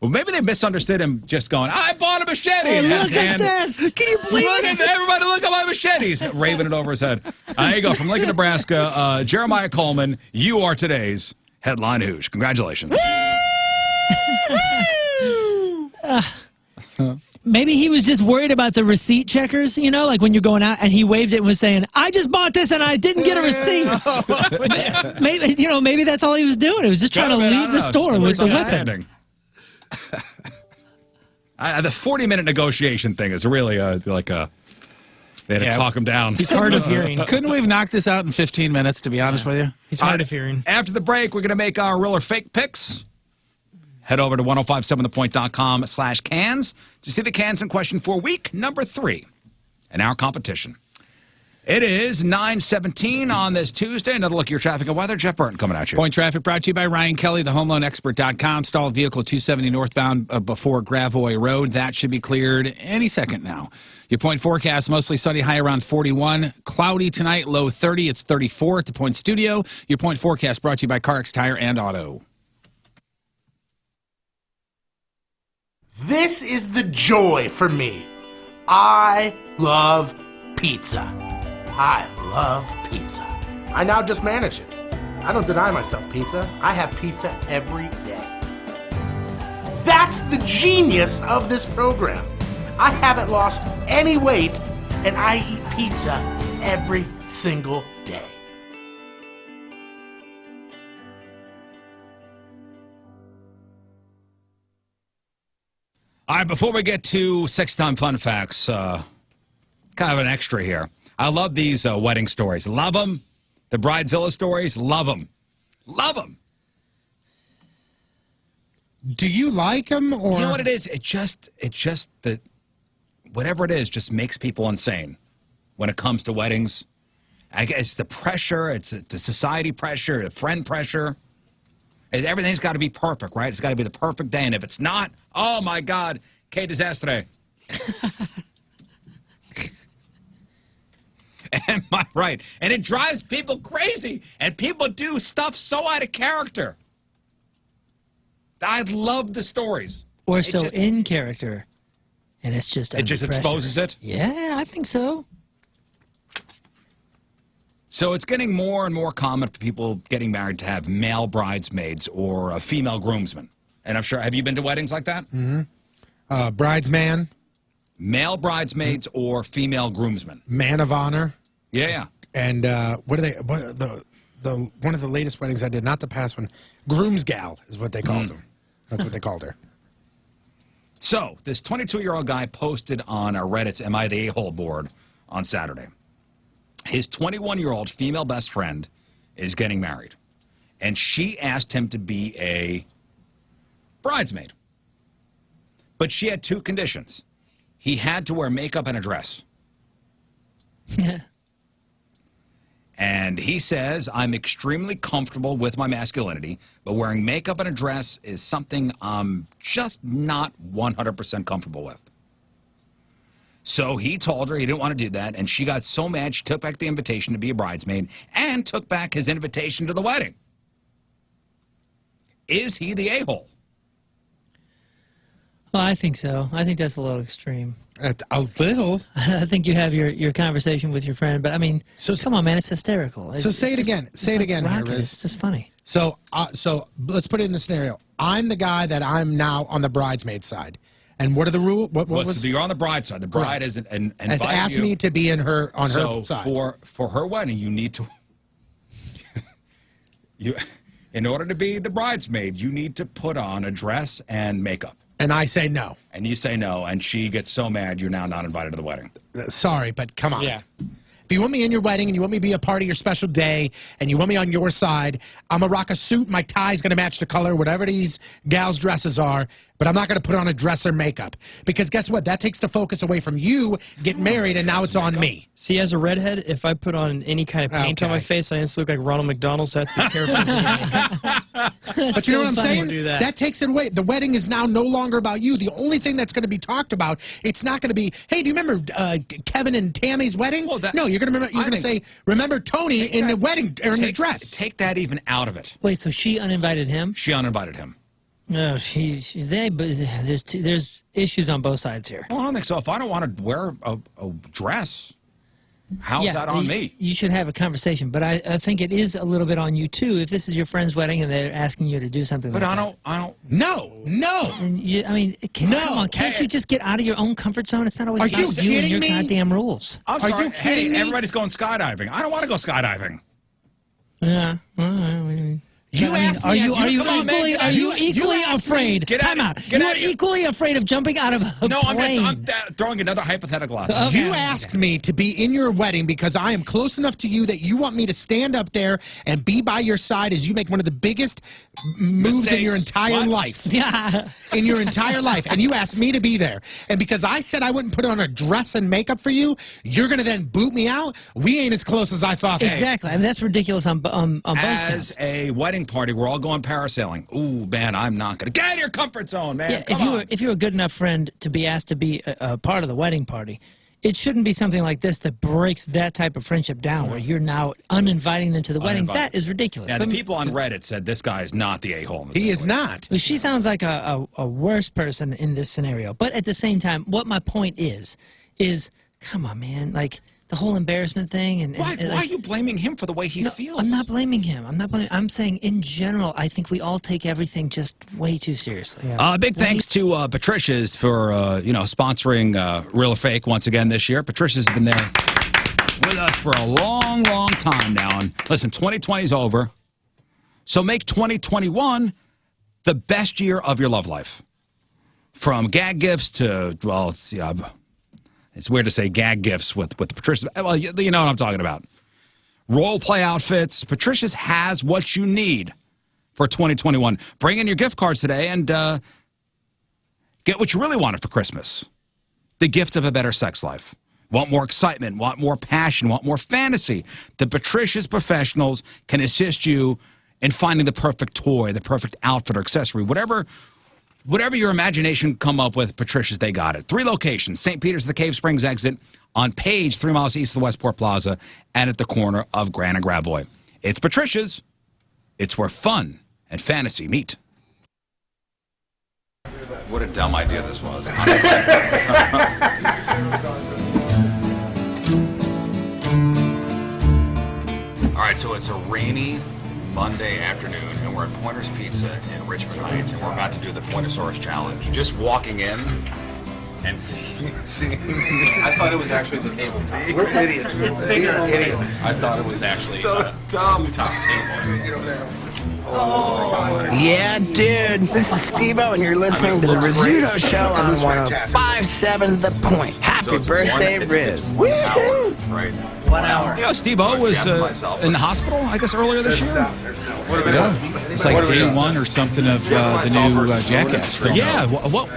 [SPEAKER 1] maybe they misunderstood him just going, I bought a machete.
[SPEAKER 2] Oh, look at this. Can you believe it?
[SPEAKER 1] Everybody look at my machetes. Raving it over his head. There you go. From Lincoln, Nebraska, Jeremiah Coleman, you are today's headline hoosh. Congratulations.
[SPEAKER 2] Maybe he was just worried about the receipt checkers, you know, like when you're going out, and he waved it and was saying, I just bought this and I didn't get a receipt. Maybe that's all he was doing. He was just trying to leave the store with the weapon.
[SPEAKER 1] The 40-minute negotiation thing is really they had to talk him down.
[SPEAKER 3] He's hard of hearing.
[SPEAKER 4] Couldn't we have knocked this out in 15 minutes, to be honest with you?
[SPEAKER 3] He's hard of hearing.
[SPEAKER 1] After the break, we're going to make our real or fake picks. Head over to 1057thepoint.com/cans to see the cans in question for week number 3 in our competition. It is 9:17 on this Tuesday. Another look at your traffic and weather. Jeff Burton coming at you.
[SPEAKER 4] Point traffic brought to you by Ryan Kelly, the homeloanexpert.com. Stalled vehicle 270 northbound before Gravois Road. That should be cleared any second now. Your point forecast, mostly sunny, high around 41. Cloudy tonight, low 30. It's 34 at the Point Studio. Your point forecast brought to you by CarX Tire and Auto.
[SPEAKER 8] This is the joy for me. I love pizza. I love pizza. I now just manage it. I don't deny myself pizza. I have pizza every day. That's the genius of this program. I haven't lost any weight, and I eat pizza every single day.
[SPEAKER 1] All right, before we get to 6-time fun facts, kind of an extra here. I love these wedding stories. Love them. The Bridezilla stories. Love them. Love them.
[SPEAKER 17] Do you like them, or
[SPEAKER 1] you know what it is? It's just that whatever it is just makes people insane when it comes to weddings. I guess it's the pressure. It's the society pressure, the friend pressure. Everything's got to be perfect, right? It's got to be the perfect day, and if it's not, oh my God, que desastre. Am I right? And it drives people crazy, and people do stuff so out of character. I love the stories.
[SPEAKER 2] Or so in character, and it's just
[SPEAKER 1] it just exposes it.
[SPEAKER 2] Yeah, I think so.
[SPEAKER 1] So it's getting more and more common for people getting married to have male bridesmaids or a female groomsman. And I'm sure, have you been to weddings like that?
[SPEAKER 17] Mm-hmm. Bridesman.
[SPEAKER 1] Male bridesmaids or female groomsmen.
[SPEAKER 17] Man of honor.
[SPEAKER 1] Yeah.
[SPEAKER 17] And what are they? What are the one of the latest weddings I did, not the past one. Groomsgal is what they called them. That's what they called her.
[SPEAKER 1] So this 22-year-old guy posted on Reddit's Am I the A-hole board on Saturday. His 21-year-old female best friend is getting married, and she asked him to be a bridesmaid. But she had two conditions. He had to wear makeup and a dress. And he says, I'm extremely comfortable with my masculinity, but wearing makeup and a dress is something I'm just not 100% comfortable with. So he told her he didn't want to do that, and she got so mad she took back the invitation to be a bridesmaid and took back his invitation to the wedding. Is he the a-hole?
[SPEAKER 2] Well, I think so. I think that's a little extreme.
[SPEAKER 17] A little?
[SPEAKER 2] I think you have your conversation with your friend, but I mean, come on, man, it's hysterical.
[SPEAKER 17] So say it again. Say it again,
[SPEAKER 2] rocket.
[SPEAKER 17] Riz.
[SPEAKER 2] It's just funny.
[SPEAKER 17] So let's put it in the scenario. I'm the guy that I'm now on the bridesmaid side. And what are the rules? What was?
[SPEAKER 1] So you're on the bride side. The bride is
[SPEAKER 17] has asked me to be on her side.
[SPEAKER 1] So for her wedding, you need to in order to be the bridesmaid, you need to put on a dress and makeup.
[SPEAKER 17] And I say no.
[SPEAKER 1] And you say no, and she gets so mad you're now not invited to the wedding.
[SPEAKER 17] Sorry, but come on.
[SPEAKER 1] Yeah.
[SPEAKER 17] If you want me in your wedding and you want me to be a part of your special day and you want me on your side, I'm going to rock a suit. My tie's going to match the color, whatever these gals' dresses are, but I'm not going to put on a dress or makeup. Because guess what? That takes the focus away from you getting married, and now it's on me.
[SPEAKER 3] See, as a redhead, if I put on any kind of paint on my face, I instantly look like Ronald McDonald, so I have to be careful.
[SPEAKER 17] But you know what I'm saying?
[SPEAKER 3] Do
[SPEAKER 17] that takes it away. The wedding is now no longer about you. The only thing that's going to be talked about, it's not going to be, hey, do you remember Kevin and Tammy's wedding? Well, no, you're going to remember. You're going to say, remember Tony in the wedding or in the dress.
[SPEAKER 1] Take that even out of it.
[SPEAKER 2] Wait, so she uninvited him?
[SPEAKER 1] She uninvited him.
[SPEAKER 2] No, but there's issues on both sides here.
[SPEAKER 1] Well, I don't think so. If I don't want to wear a dress, how's that on me?
[SPEAKER 2] You should have a conversation, but I think it is a little bit on you too. If this is your friend's wedding and they're asking you to do something,
[SPEAKER 1] but
[SPEAKER 2] like
[SPEAKER 1] I don't.
[SPEAKER 17] No.
[SPEAKER 2] And come on, can't you just get out of your own comfort zone? It's not always about you and your goddamn rules.
[SPEAKER 1] I'm sorry. Are you kidding me? Everybody's going skydiving. I don't want to go skydiving.
[SPEAKER 2] Yeah.
[SPEAKER 17] You asked me.
[SPEAKER 2] Are you equally afraid? Time out. You are equally afraid of jumping out of a plane.
[SPEAKER 1] I'm throwing another hypothetical out there.
[SPEAKER 17] You asked me to be in your wedding because I am close enough to you that you want me to stand up there and be by your side as you make one of the biggest moves in your entire life.
[SPEAKER 2] Yeah.
[SPEAKER 17] In your entire life. And you asked me to be there. And because I said I wouldn't put on a dress and makeup for you, you're going to then boot me out? We ain't as close as I thought.
[SPEAKER 2] Exactly. I mean, that's ridiculous on both counts.
[SPEAKER 1] As a wedding party, we're all going parasailing. Ooh, man, I'm not going to get out of your comfort zone, man.
[SPEAKER 2] Yeah, if you're a good enough friend to be asked to be a part of the wedding party, it shouldn't be something like this that breaks that type of friendship down, where you're now uninviting them to the wedding. That is ridiculous.
[SPEAKER 1] Yeah, the people on Reddit said this guy is not the a-hole.
[SPEAKER 17] He is not.
[SPEAKER 2] Well, she sounds like a worse person in this scenario. But at the same time, what my point is come on, man, like the whole embarrassment thing.
[SPEAKER 1] Why are you blaming him for the way he feels?
[SPEAKER 2] I'm not blaming him. I'm saying in general, I think we all take everything just way too seriously.
[SPEAKER 1] Big thanks to Patricia's for sponsoring Real or Fake once again this year. Patricia's been there with us for a long, long time now. And listen, 2020 is over, so make 2021 the best year of your love life. From gag gifts to it's weird to say gag gifts with the Patricia's. Well, you know what I'm talking about. Role play outfits. Patricia's has what you need for 2021. Bring in your gift cards today and get what you really wanted for Christmas. The gift of a better sex life. Want more excitement, want more passion, want more fantasy. The Patricia's professionals can assist you in finding the perfect toy, the perfect outfit or accessory. Whatever your imagination come up with, Patricia's, they got it. 3 locations: St. Peter's, the Cave Springs exit, on Page, 3 miles east of the Westport Plaza, and at the corner of Grand and Gravois. It's Patricia's. It's where fun and fantasy meet.
[SPEAKER 10] What a dumb idea this was. All right, so it's a rainy Monday afternoon, and we're at Pointer's Pizza in Richmond Heights, and we're about to do the Pointosaurus Challenge. Just walking in and seeing
[SPEAKER 4] I thought it was actually the tabletop.
[SPEAKER 10] We're idiots.
[SPEAKER 16] It's bigger than
[SPEAKER 10] idiots.
[SPEAKER 4] I thought it was actually
[SPEAKER 10] So dumb.
[SPEAKER 4] top table.
[SPEAKER 10] Get over there.
[SPEAKER 5] Yeah, dude. This is Steve-O, and you're listening to the Rizzuto Show on 105.7 The Point. Happy birthday, Riz. Woohoo!
[SPEAKER 10] Right.
[SPEAKER 16] 1 hour.
[SPEAKER 1] You know, Steve-O was in the hospital, I guess, earlier this year.
[SPEAKER 4] Yeah. It's like day 1 or something of the new Jackass film.
[SPEAKER 1] Yeah. What?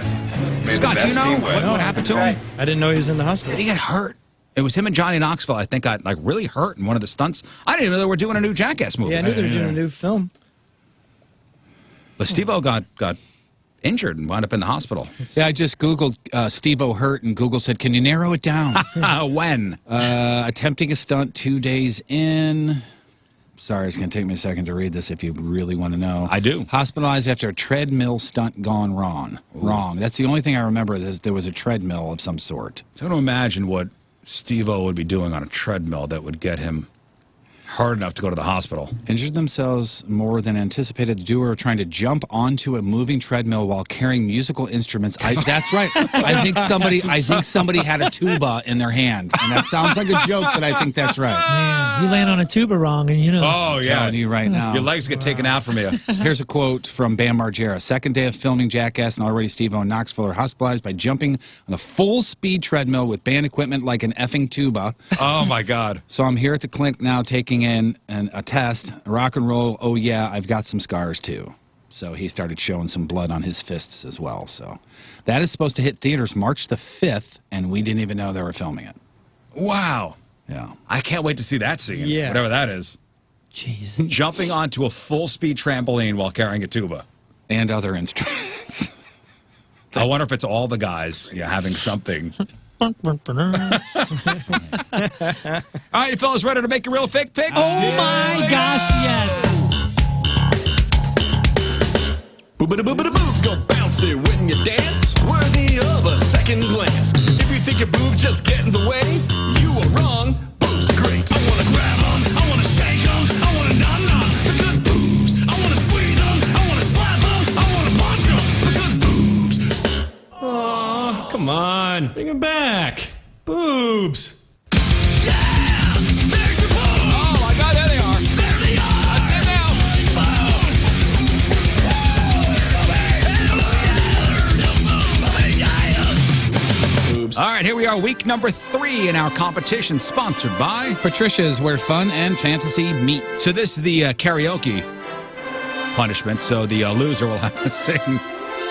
[SPEAKER 1] Scott, do you know what happened to him?
[SPEAKER 3] I didn't know he was in the hospital.
[SPEAKER 1] Did he get hurt? It was him and Johnny Knoxville, I think, got like really hurt in one of the stunts. I didn't even know they were doing a new Jackass movie.
[SPEAKER 3] Yeah, I knew they were doing a new film.
[SPEAKER 1] But Steve-O got injured and wound up in the hospital.
[SPEAKER 4] Yeah, I just Googled Steve-O hurt, and Google said, can you narrow it down?
[SPEAKER 1] When?
[SPEAKER 4] Attempting a stunt 2 days in. Sorry, it's going to take me a second to read this if you really want to know.
[SPEAKER 1] I do.
[SPEAKER 4] Hospitalized after a treadmill stunt gone wrong. Ooh. Wrong. That's the only thing I remember is there was a treadmill of some sort.
[SPEAKER 1] So I don't imagine what Steve-O would be doing on a treadmill that would get him hard enough to go to the hospital.
[SPEAKER 4] Injured themselves more than anticipated. The duo are trying to jump onto a moving treadmill while carrying musical instruments. That's right. I think somebody had a tuba in their hand, and that sounds like a joke, but I think that's right.
[SPEAKER 2] Man, you land on a tuba wrong, and you know.
[SPEAKER 1] Oh, yeah.
[SPEAKER 4] I'm telling you right now.
[SPEAKER 1] Your legs get taken out from you.
[SPEAKER 4] Here's a quote from Bam Margera. Second day of filming Jackass, and already Steve-O and Knoxville are hospitalized by jumping on a full-speed treadmill with band equipment like an effing tuba.
[SPEAKER 1] Oh, my God.
[SPEAKER 4] So I'm here at the clinic now taking in a test. Rock and roll. Oh, yeah, I've got some scars, too. So he started showing some blood on his fists as well. So that is supposed to hit theaters March the 5th, and we didn't even know they were filming it.
[SPEAKER 1] Wow.
[SPEAKER 4] Yeah.
[SPEAKER 1] I can't wait to see that scene.
[SPEAKER 3] Yeah.
[SPEAKER 1] Whatever that is.
[SPEAKER 2] Jeez.
[SPEAKER 1] Jumping onto a full-speed trampoline while carrying a tuba.
[SPEAKER 4] And other instruments.
[SPEAKER 1] I wonder if it's all the guys having something. All right, you fellas ready to make a real fake pick?
[SPEAKER 2] Oh, my gosh, yes.
[SPEAKER 11] Boobs go bouncy when you dance, worthy of a second glance. If you think your boob just get in the way, you are wrong. Boobs are great. I wanna grab 'em, I wanna shake 'em, I wanna nom-nom, because boobs. I wanna squeeze 'em, I wanna slap 'em, I wanna punch 'em, because boobs.
[SPEAKER 20] Oh, come on. Bring him back. Boobs.
[SPEAKER 11] Yeah! There's your boobs!
[SPEAKER 1] Oh, my God, there they are.
[SPEAKER 11] There they are!
[SPEAKER 1] I see them now. All right, here we are, week number 3 in our competition, sponsored by
[SPEAKER 4] Patricia's, where fun and fantasy meet.
[SPEAKER 1] So this is the karaoke punishment. So the loser will have to sing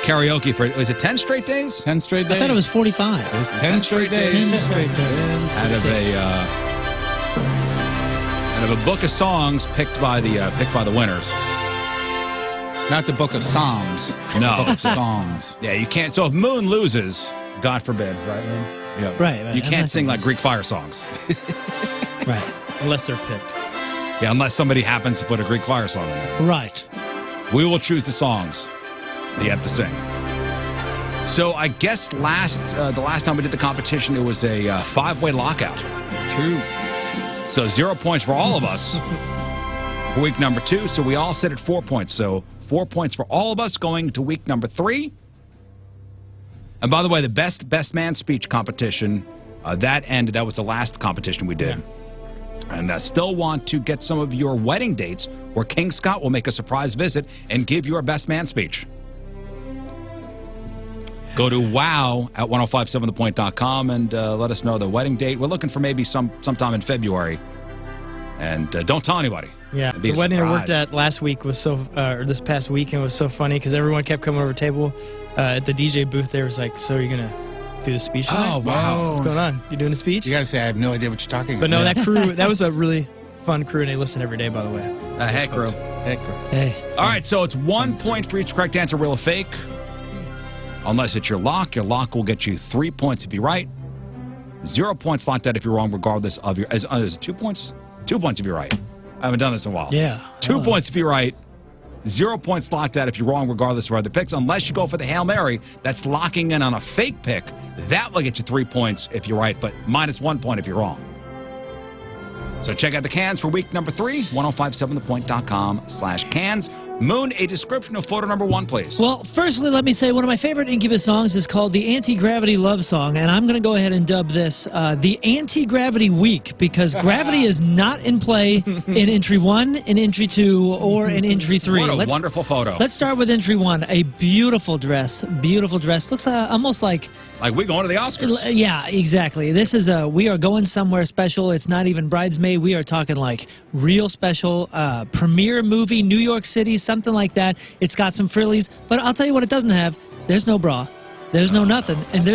[SPEAKER 1] karaoke for, was it 10 straight days?
[SPEAKER 4] 10 straight days.
[SPEAKER 2] I thought it was 45.
[SPEAKER 4] It was 10 straight days.
[SPEAKER 2] 10 straight days.
[SPEAKER 1] Out of a book of songs picked by the winners.
[SPEAKER 4] Not the book of Psalms.
[SPEAKER 1] No.
[SPEAKER 4] The book of songs.
[SPEAKER 1] Yeah, you can't. So if Moon loses, God forbid, right, Moon?
[SPEAKER 4] Yeah.
[SPEAKER 2] Right.
[SPEAKER 1] You can't sing like Greek fire songs.
[SPEAKER 2] Right.
[SPEAKER 3] Unless they're picked.
[SPEAKER 1] Yeah, unless somebody happens to put a Greek fire song in there.
[SPEAKER 2] Right.
[SPEAKER 1] We will choose the songs that you have to sing. So I guess the last time we did the competition, it was a 5-way lockout.
[SPEAKER 4] True.
[SPEAKER 1] So 0 points for all of us for week number 2. So we all sit at 4 points. So 4 points for all of us going to week number 3. And by the way, the best man speech competition, that was the last competition we did. Yeah. And I still want to get some of your wedding dates where King Scott will make a surprise visit and give your best man speech. Go to wow at 1057thepoint.com and let us know the wedding date. We're looking for maybe sometime in February. And don't tell anybody.
[SPEAKER 3] Yeah,
[SPEAKER 1] It'd be
[SPEAKER 3] the
[SPEAKER 1] a
[SPEAKER 3] wedding I
[SPEAKER 1] surprise.
[SPEAKER 3] worked at last week was or this past weekend was so funny because everyone kept coming over the table at the DJ booth. There was like, so are you gonna do the speech tonight?
[SPEAKER 4] Oh, wow.
[SPEAKER 3] What's going on? You doing a speech?
[SPEAKER 4] You gotta say, I have no idea what you're talking
[SPEAKER 3] But
[SPEAKER 4] about.
[SPEAKER 3] no, that crew, that was a really fun crew, and they listen every day, by the way.
[SPEAKER 1] Hey, crew.
[SPEAKER 4] Hey, crew.
[SPEAKER 2] Hey.
[SPEAKER 1] All right, so it's 1 point for each correct answer, real or fake. Unless it's your lock. Your lock will get you 3 points if you're right. 0 points locked out if you're wrong, regardless of your... Is it 2 points? 2 points if you're right. I haven't done this in a while.
[SPEAKER 2] Yeah.
[SPEAKER 1] 2 points if you're right. 0 points locked out if you're wrong, regardless of other picks. Unless you go for the Hail Mary, that's locking in on a fake pick. That will get you 3 points if you're right, but minus 1 point if you're wrong. So check out the cans for week number 3, 1057thepoint.com/cans. Moon, a description of photo number 1, please.
[SPEAKER 2] Well, firstly, let me say one of my favorite Incubus songs is called the Anti-Gravity Love Song, and I'm going to go ahead and dub this the Anti-Gravity Week, because gravity is not in play in entry 1, in entry 2, or in entry 3.
[SPEAKER 1] What a wonderful photo.
[SPEAKER 2] Let's start with entry 1. A beautiful dress. Beautiful dress. Looks almost like...
[SPEAKER 1] Like we're going to the Oscars.
[SPEAKER 2] Yeah, exactly. This is we are going somewhere special. It's not even bridesmaid. We are talking like real special premiere movie, New York City, something like that. It's got some frillies, but I'll tell you what it doesn't have. There's no bra. There's no nothing, and there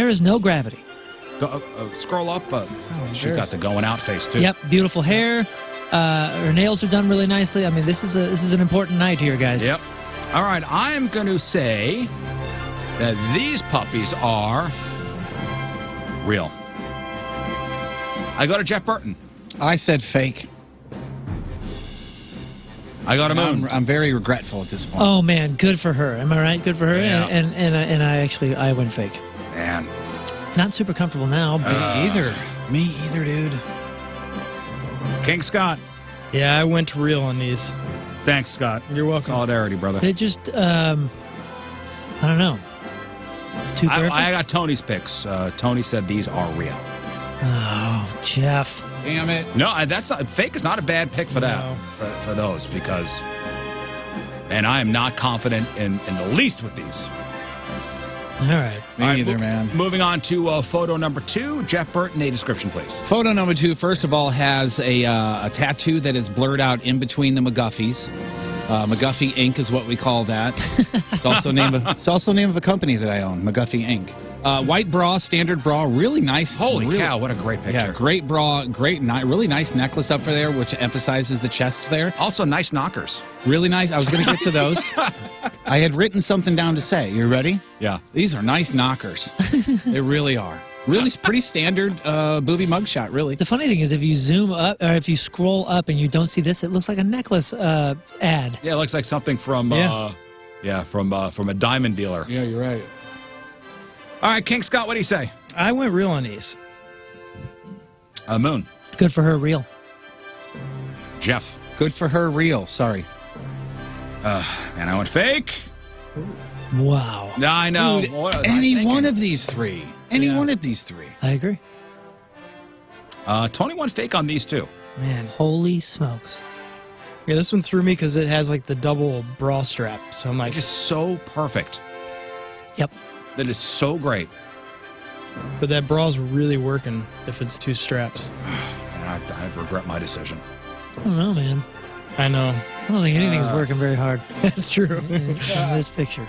[SPEAKER 2] is no gravity.
[SPEAKER 1] Go, scroll up. She's got the going out face too.
[SPEAKER 2] Yep, beautiful hair. Her nails are done really nicely. I mean, this is an important night here, guys.
[SPEAKER 1] Yep. All right, I'm going to say that these puppies are real. I go to Jeff Burton.
[SPEAKER 4] I said fake.
[SPEAKER 1] I got a Moon.
[SPEAKER 4] I'm very regretful at this point.
[SPEAKER 2] Oh man, good for her. Am I right? Good for her.
[SPEAKER 1] Yeah.
[SPEAKER 2] And I went fake.
[SPEAKER 1] Man,
[SPEAKER 2] not super comfortable now. But
[SPEAKER 4] Me either, dude.
[SPEAKER 1] King Scott.
[SPEAKER 3] Yeah, I went real on these.
[SPEAKER 1] Thanks, Scott.
[SPEAKER 3] You're welcome.
[SPEAKER 1] Solidarity, brother.
[SPEAKER 2] They just I don't know. Too perfect.
[SPEAKER 1] I got Tony's picks. Tony said these are real.
[SPEAKER 2] Oh, Jeff.
[SPEAKER 4] Damn it.
[SPEAKER 1] No, that's not, fake is not a bad pick for that. For those, because, and I am not confident in the least with these.
[SPEAKER 2] All right.
[SPEAKER 4] Me neither, man.
[SPEAKER 1] Moving on to photo number 2. Jeff Burton, a description, please.
[SPEAKER 4] Photo number 2, first of all, has a tattoo that is blurred out in between the McGuffies. McGuffey Inc. is what we call that. It's also name of a company that I own, McGuffey Inc. White bra, standard bra, really nice.
[SPEAKER 1] Holy cow, what a great picture.
[SPEAKER 4] Yeah, great bra, really nice necklace up for there, which emphasizes the chest there.
[SPEAKER 1] Also, nice knockers.
[SPEAKER 4] Really nice. I was going to get to those. I had written something down to say. You ready?
[SPEAKER 1] Yeah.
[SPEAKER 4] These are nice knockers. They really are. Really pretty standard booby mugshot, really.
[SPEAKER 2] The funny thing is, if you zoom up, or if you scroll up and you don't see this, it looks like a necklace ad.
[SPEAKER 1] Yeah, it looks like something from from a diamond dealer.
[SPEAKER 4] Yeah, you're right.
[SPEAKER 1] All right, King Scott, what do you say?
[SPEAKER 3] I went real on these.
[SPEAKER 1] Moon.
[SPEAKER 2] Good for her, real.
[SPEAKER 1] Jeff.
[SPEAKER 4] Good for her, real. Sorry.
[SPEAKER 1] And I went fake.
[SPEAKER 2] Wow.
[SPEAKER 1] I know.
[SPEAKER 4] Dude, any one of these three. Any one of these three.
[SPEAKER 2] I agree.
[SPEAKER 1] Tony went fake on these too.
[SPEAKER 2] Man, holy smokes.
[SPEAKER 3] Yeah, this one threw me because it has like the double bra strap. So I'm like,
[SPEAKER 1] It's just so perfect.
[SPEAKER 2] Yep.
[SPEAKER 1] That is so great.
[SPEAKER 3] but that bra's really working if it's 2 straps.
[SPEAKER 1] And I regret my decision.
[SPEAKER 2] I don't know, man.
[SPEAKER 3] I know.
[SPEAKER 2] I don't think anything's working very hard.
[SPEAKER 3] That's true.
[SPEAKER 2] in this picture.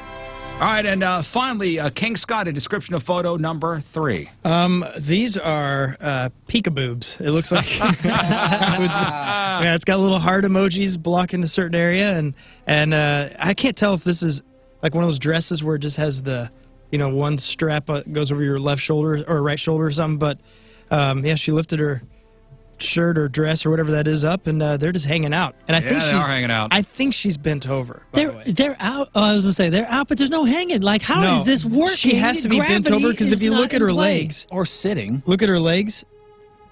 [SPEAKER 1] All right, and finally, King Scott, a description of photo number 3.
[SPEAKER 3] These are peekaboobs. It looks like it's got little heart emojis blocking a certain area, and I can't tell if this is like one of those dresses where it just has the one strap goes over your left shoulder or right shoulder or something. But yeah, she lifted her shirt or dress or whatever that is up, and they're just hanging out. And I think
[SPEAKER 1] they are hanging out.
[SPEAKER 3] I think she's bent over.
[SPEAKER 2] They're out. Oh, I was gonna say they're out, but there's no hanging. Like, how is this working?
[SPEAKER 3] She has to be bent over because if you look at her legs
[SPEAKER 4] or sitting,
[SPEAKER 3] look at her legs.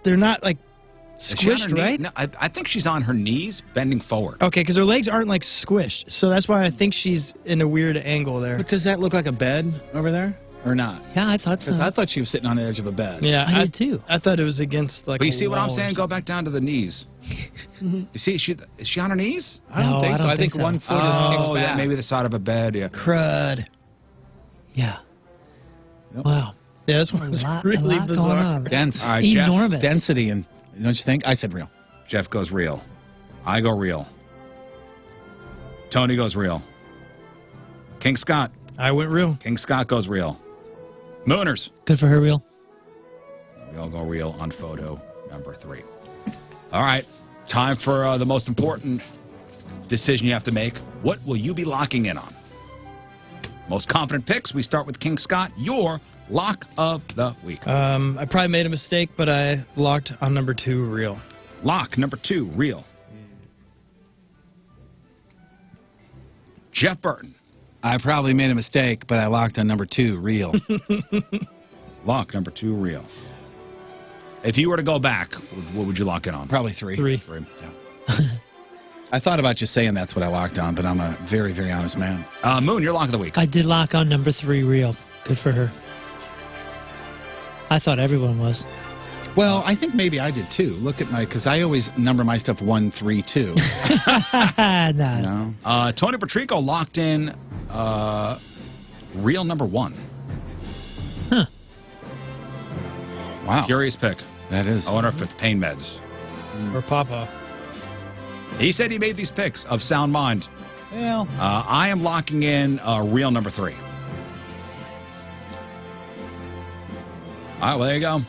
[SPEAKER 3] They're not like squished, right?
[SPEAKER 1] No, I think she's on her knees, bending forward.
[SPEAKER 3] Okay, because her legs aren't like squished, so that's why I think she's in a weird angle there.
[SPEAKER 4] But does that look like a bed over there? Or not?
[SPEAKER 2] Yeah, I thought so.
[SPEAKER 4] I thought she was sitting on the edge of a bed.
[SPEAKER 3] Yeah,
[SPEAKER 2] I did too.
[SPEAKER 3] I thought it was against like.
[SPEAKER 1] But you see what I'm saying? Go back down to the knees. You see, is she on her knees?
[SPEAKER 4] I don't think so. I think one foot is kicked back.
[SPEAKER 1] Maybe the side of a bed. Yeah.
[SPEAKER 2] Crud. Yeah. Wow.
[SPEAKER 3] Yeah, this one's really bizarre.
[SPEAKER 2] Going on.
[SPEAKER 4] Dense.
[SPEAKER 1] All right,
[SPEAKER 2] Enormous.
[SPEAKER 4] Density, and don't you think? I said real.
[SPEAKER 1] Jeff goes real. I go real. Tony goes real. King Scott.
[SPEAKER 3] I went real.
[SPEAKER 1] King Scott goes real. Mooners.
[SPEAKER 2] Good for her, real.
[SPEAKER 1] We all go real on photo number 3. All right. Time for the most important decision you have to make. What will you be locking in on? Most confident picks. We start with King Scott. Your lock of the week.
[SPEAKER 3] I probably made a mistake, but I locked on number 2, real.
[SPEAKER 1] Lock number 2, real. Jeff Burton.
[SPEAKER 4] I probably made a mistake, but I locked on number 2, real.
[SPEAKER 1] Lock number 2, real. If you were to go back, what would you lock in on?
[SPEAKER 4] Probably 3.
[SPEAKER 3] 3.
[SPEAKER 1] Yeah.
[SPEAKER 4] I thought about just saying that's what I locked on, but I'm a very, very honest man.
[SPEAKER 1] Moon, your lock of the week.
[SPEAKER 2] I did lock on number 3, real. Good for her. I thought everyone was.
[SPEAKER 4] Well, I think maybe I did too. Look at because I always number my stuff 1, 3, 2.
[SPEAKER 2] No.
[SPEAKER 1] Tony Patrico locked in real number 1.
[SPEAKER 2] Huh.
[SPEAKER 4] Wow.
[SPEAKER 1] Curious pick.
[SPEAKER 4] That is.
[SPEAKER 1] I wonder if it's pain meds.
[SPEAKER 3] Or Papa.
[SPEAKER 1] He said he made these picks of sound mind.
[SPEAKER 4] Well.
[SPEAKER 1] I am locking in real number 3. All right, well, there you go.
[SPEAKER 4] All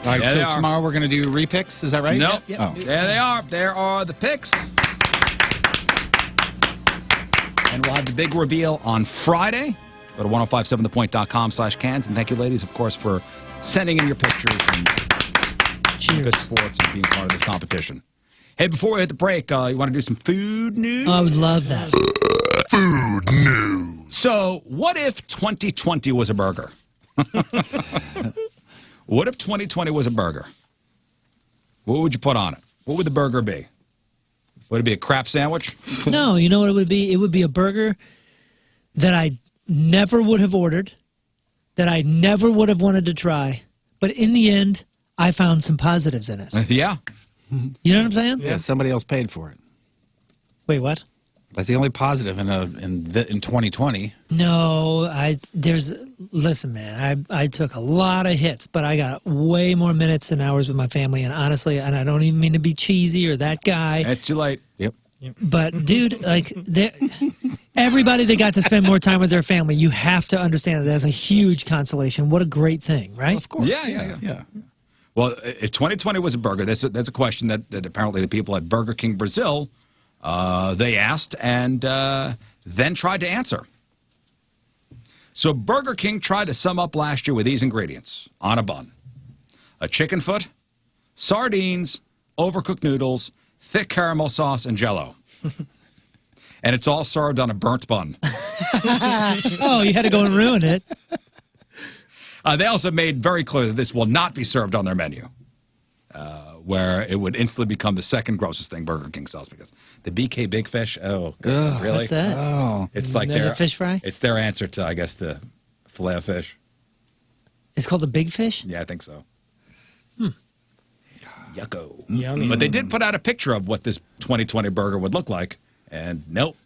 [SPEAKER 4] right,
[SPEAKER 1] There they
[SPEAKER 4] so
[SPEAKER 1] are.
[SPEAKER 4] tomorrow we're going to do repicks. Is that right?
[SPEAKER 1] Nope.
[SPEAKER 4] Oh.
[SPEAKER 1] There they are. There are the picks. And we'll have the big reveal on Friday. Go to 1057thepoint.com/cans. And thank you, ladies, of course, for sending in your pictures and good sports and being part of this competition. Hey, before we hit the break, you want to do some food news?
[SPEAKER 2] I would love that.
[SPEAKER 1] Food news. So, what if 2020 was a burger? What if 2020 was a burger? What would you put on it? What would the burger be? Would it be a crap sandwich?
[SPEAKER 2] No, you know what it would be? It would be a burger that I never would have ordered, that I never would have wanted to try, but in the end, I found some positives in it.
[SPEAKER 1] Yeah.
[SPEAKER 2] You know what I'm saying?
[SPEAKER 4] Yeah, somebody else paid for it.
[SPEAKER 2] Wait, what?
[SPEAKER 4] That's the only positive in 2020.
[SPEAKER 2] No, listen, man, I took a lot of hits, but I got way more minutes and hours with my family, and honestly, and I don't even mean to be cheesy or that guy.
[SPEAKER 1] It's too late.
[SPEAKER 4] Yep.
[SPEAKER 2] But dude, like everybody that got to spend more time with their family, you have to understand that that's a huge consolation. What a great thing, right?
[SPEAKER 4] Of course.
[SPEAKER 1] Yeah. Well, if 2020 was a burger, that's a question that apparently the people at Burger King Brazil, they asked and then tried to answer. So Burger King tried to sum up last year with these ingredients on a bun: a chicken foot, sardines, overcooked noodles, thick caramel sauce, and Jell-O. And it's all served on a burnt bun.
[SPEAKER 2] Oh, you had to go and ruin it.
[SPEAKER 1] They also made very clear that this will not be served on their menu, where it would instantly become the second grossest thing Burger King sells, because the BK Big Fish, really?
[SPEAKER 2] What's that?
[SPEAKER 4] Oh.
[SPEAKER 1] It's like
[SPEAKER 2] There's a fish fry?
[SPEAKER 1] It's their answer to, I guess, the filet of fish.
[SPEAKER 2] It's called the Big Fish?
[SPEAKER 1] Yeah, I think so. Yucko.
[SPEAKER 3] Yummy.
[SPEAKER 1] But they did put out a picture of what this 2020 burger would look like, and nope.